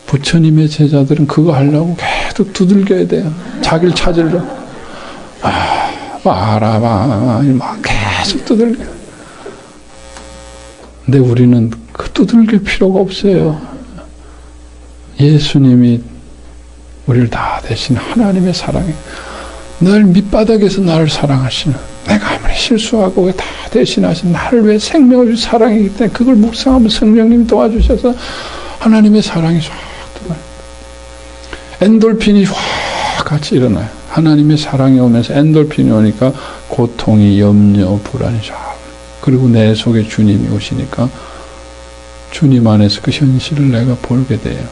부처님의 제자들은 그거 하려고 계속 두들겨야 돼요. 자기를 찾으려고. 알아봐. 막 계속 두들겨. 근데 우리는 그 두들길 필요가 없어요. 예수님이 우리를 다 대신 하나님의 사랑이, 늘 밑바닥에서 나를 사랑하시는, 내가 아무리 실수하고 다 대신하신 나를 왜 생명을 사랑이기 때문에 그걸 묵상하면 성령님이 도와주셔서 하나님의 사랑이 쫙 들어가요. 엔돌핀이 확 같이 일어나요. 하나님의 사랑이 오면서 엔돌핀이 오니까 고통이, 염려, 불안이 쫙. 그리고 내 속에 주님이 오시니까 주님 안에서 그 현실을 내가 보게 돼요.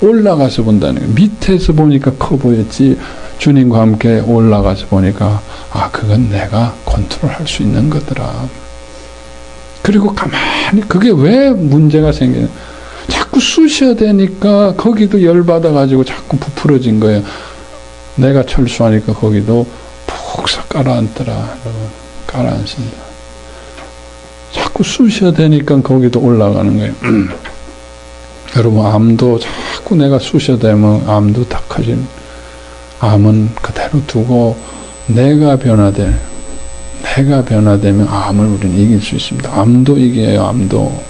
올라가서 본다는 거예요. 밑에서 보니까 커 보였지, 주님과 함께 올라가서 보니까 그건 내가 컨트롤할 수 있는 거더라. 그리고 가만히, 그게 왜 문제가 생기냐, 자꾸 쑤셔야 되니까 거기도 열받아가지고 자꾸 부풀어진 거예요. 내가 철수하니까 거기도 푹 가라앉더라. 여러분, 가라앉습니다. 자꾸 쑤셔야 되니까 거기도 올라가는 거예요. 여러분, 암도 자꾸 내가 쑤셔대면 암도 다 커진. 암은 그대로 두고 내가 변화되면 암을 우리는 이길 수 있습니다. 암도 이겨요, 암도.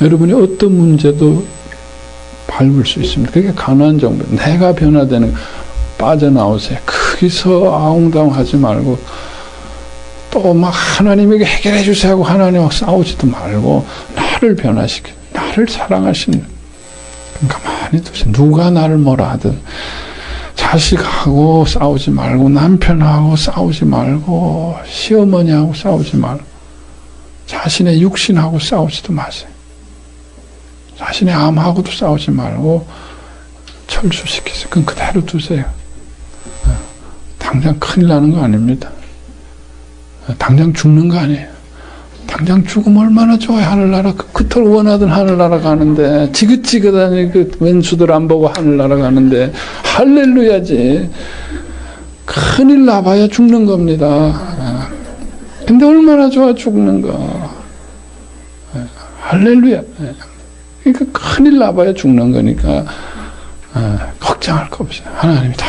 여러분이 어떤 문제도 밟을 수 있습니다. 그게 가난한 정도. 내가 변화되는, 빠져나오세요. 거기서 아웅다웅 하지 말고, 또 막 하나님에게 해결해 주세요 하고 하나님하고 싸우지도 말고, 나를 변화시켜, 나를 사랑하시는, 가만히 두세요. 누가 나를 뭐라 하든, 자식하고 싸우지 말고, 남편하고 싸우지 말고, 시어머니하고 싸우지 말고, 자신의 육신하고 싸우지도 마세요. 자신의 암하고도 싸우지 말고 철수시키세요. 그건 그대로 두세요. 당장 큰일 나는 거 아닙니다. 당장 죽는 거 아니에요. 당장 죽으면 얼마나 좋아요. 하늘나라, 그토록 원하던 하늘나라 가는데, 지긋지긋하니 그 왼수들 안 보고 하늘나라 가는데, 할렐루야지. 큰일 나봐야 죽는 겁니다. 근데 얼마나 좋아, 죽는 거. 할렐루야. 그러니까 큰일 나봐야 죽는 거니까 걱정할 거 없어요. 하나님이 다.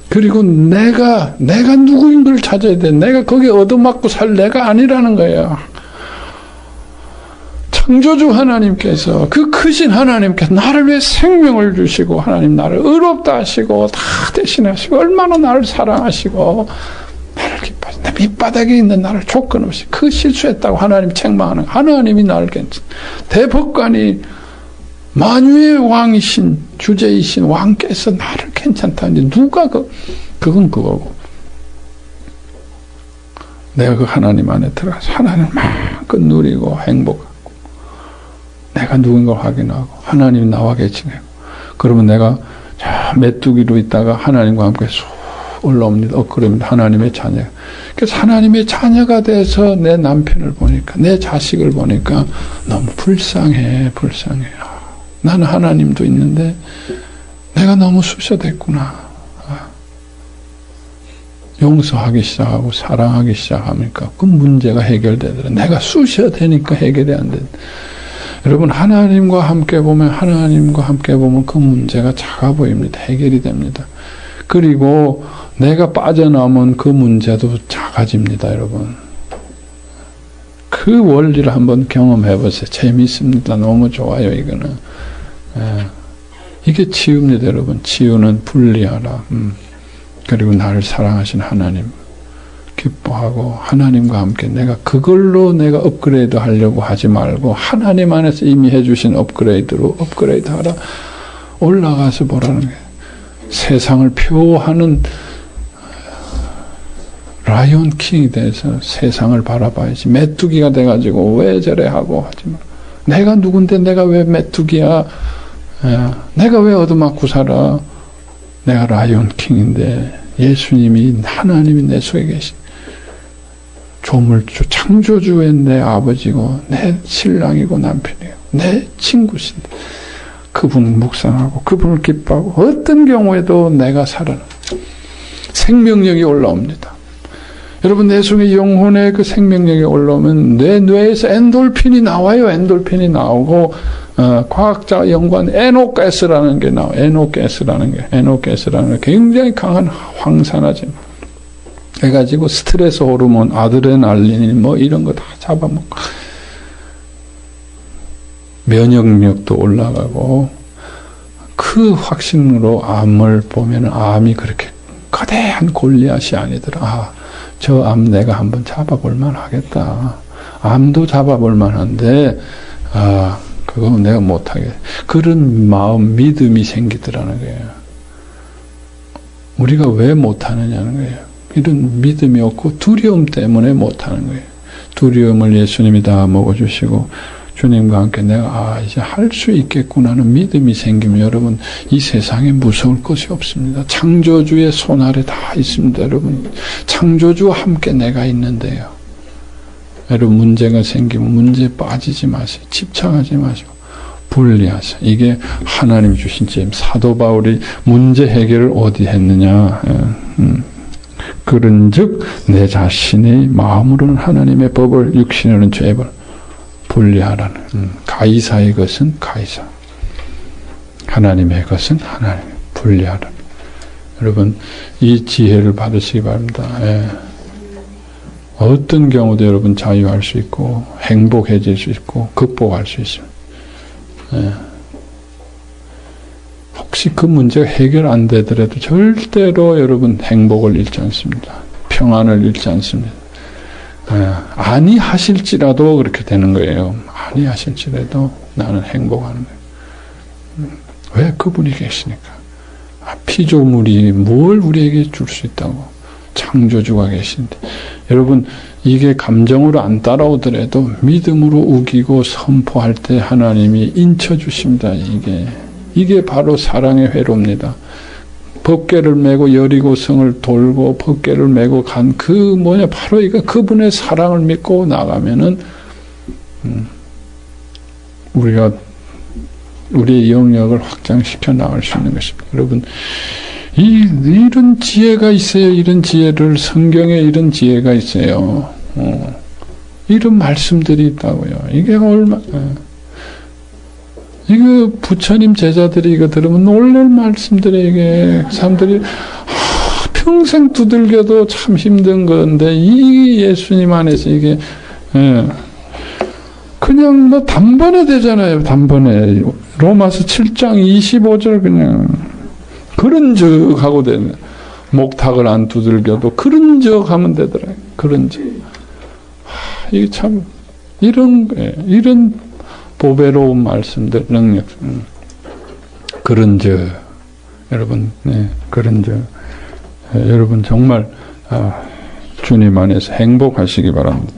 그리고 내가 누구인 걸 찾아야 돼. 내가 거기에 얻어맞고 살 내가 아니라는 거예요. 창조주 하나님께서, 그 크신 하나님께서 나를 위해 생명을 주시고, 하나님 나를 의롭다 하시고 다 대신하시고, 얼마나 나를 사랑하시고 나를 기뻐하시고, 내 밑바닥에 있는 나를 조건 없이, 그 실수했다고 하나님 책망하는, 하나님이 나를 괜찮아. 대법관이 만유의 왕이신, 주제이신 왕께서 나를 괜찮다는데 누가 그건 그거고. 내가 그 하나님 안에 들어가서 하나님을 마음껏 누리고 행복하고, 내가 누군 걸 확인하고 하나님이 나와 계시네요. 그러면 내가 메뚜기로 있다가 하나님과 함께 쑥 올라옵니다. 그럽니다. 하나님의 자녀. 그래서 하나님의 자녀가 돼서 내 남편을 보니까, 내 자식을 보니까 너무 불쌍해. 나는 하나님도 있는데 내가 너무 쑤셔댔구나. 용서하기 시작하고 사랑하기 시작하니까 그 문제가 해결되더라. 내가 쑤셔대니까 해결이 안 된다. 여러분, 하나님과 함께 보면 그 문제가 작아 보입니다. 해결이 됩니다. 그리고 내가 빠져나오면 그 문제도 작아집니다, 여러분. 그 그 원리를 한번 경험해 보세요. 재미있습니다. 너무 좋아요, 이거는. 이게 치유입니다, 여러분. 치유는 분리하라. 그리고 나를 사랑하신 하나님 기뻐하고 하나님과 함께 내가 그걸로 내가 업그레이드 하려고 하지 말고 하나님 안에서 이미 해주신 업그레이드로 업그레이드하라. 올라가서 보라는 거예요. 세상을 표하는 라이온 킹이 돼서 세상을 바라봐야지. 메뚜기가 돼가지고 왜 저래 하고 하지 마. 내가 누군데 내가 왜 메뚜기야. 내가 왜 얻어맞고 살아. 내가 라이온 킹인데 예수님이 하나님이 내 속에 계신 조물주 창조주의 내 아버지고 내 신랑이고 남편이고 내 친구신데 그분을 묵상하고 그분을 기뻐하고 어떤 경우에도 내가 살아나 생명력이 올라옵니다. 여러분 내 속에 영혼의 그 생명력이 올라오면 내 뇌에서 엔돌핀이 나와요. 엔돌핀이 나오고 과학자 연구한 에노가스라는 게 나와요. 에노가스라는 게 굉장히 강한 황산화제 해가지고 스트레스 호르몬, 아드레날린 뭐 이런 거 다 잡아먹고 면역력도 올라가고 그 확신으로 암을 보면 암이 그렇게 거대한 골리앗이 아니더라. 저 암 내가 한번 잡아볼 만하겠다. 암도 잡아볼 만한데 그거 내가 못하게. 그런 마음, 믿음이 생기더라는 거예요. 우리가 왜 못하느냐는 거예요. 이런 믿음이 없고 두려움 때문에 못하는 거예요. 두려움을 예수님이 다 먹어주시고 주님과 함께 내가 이제 할 수 있겠구나는 믿음이 생기면 여러분 이 세상에 무서울 것이 없습니다. 창조주의 손 아래 다 있습니다. 여러분 창조주와 함께 내가 있는데요. 여러분 문제가 생기면 문제에 빠지지 마세요. 집착하지 마시고 분리하세요. 이게 하나님 주신 지혜. 사도 바울이 문제 해결을 어디 했느냐. 그런즉 내 자신의 마음으로는 하나님의 법을 육신으로는 죄를 분리하라는. 가이사의 것은 가이사, 하나님의 것은 하나님 분리하라는. 여러분 이 지혜를 받으시기 바랍니다. 어떤 경우도 여러분 자유할 수 있고 행복해질 수 있고 극복할 수 있습니다. 혹시 그 문제가 해결 안 되더라도 절대로 여러분 행복을 잃지 않습니다. 평안을 잃지 않습니다. 아니하실지라도 그렇게 되는 거예요. 아니하실지라도 나는 행복하는 거예요. 왜 그분이 계시니까. 피조물이 뭘 우리에게 줄 수 있다고. 창조주가 계신데. 여러분 이게 감정으로 안 따라오더라도 믿음으로 우기고 선포할 때 하나님이 인쳐주십니다. 이게 바로 사랑의 회로입니다. 법궤를 메고 여리고성을 돌고 법궤를 메고 간 바로 이거 그분의 사랑을 믿고 나가면은 우리가 우리의 영역을 확장시켜 나갈 수 있는 것입니다. 여러분 이런 지혜가 있어요. 이런 지혜를 성경에 이런 지혜가 있어요. 이런 말씀들이 있다고요. 이게 이거 부처님 제자들이 이거 들으면 놀랄 말씀들이 이게 사람들이 평생 두들겨도 참 힘든 건데 이 예수님 안에서 이게 그냥 뭐 단번에 되잖아요. 단번에 로마서 7장 25절 그냥 그런즉 하고 되네. 목탁을 안 두들겨도 그런즉 하면 되더라고요. 그런즉. 이게 참 이런 보배로운 말씀들 능력. 그런즉 여러분 그런즉 여러분 정말 주님 안에서 행복하시기 바랍니다.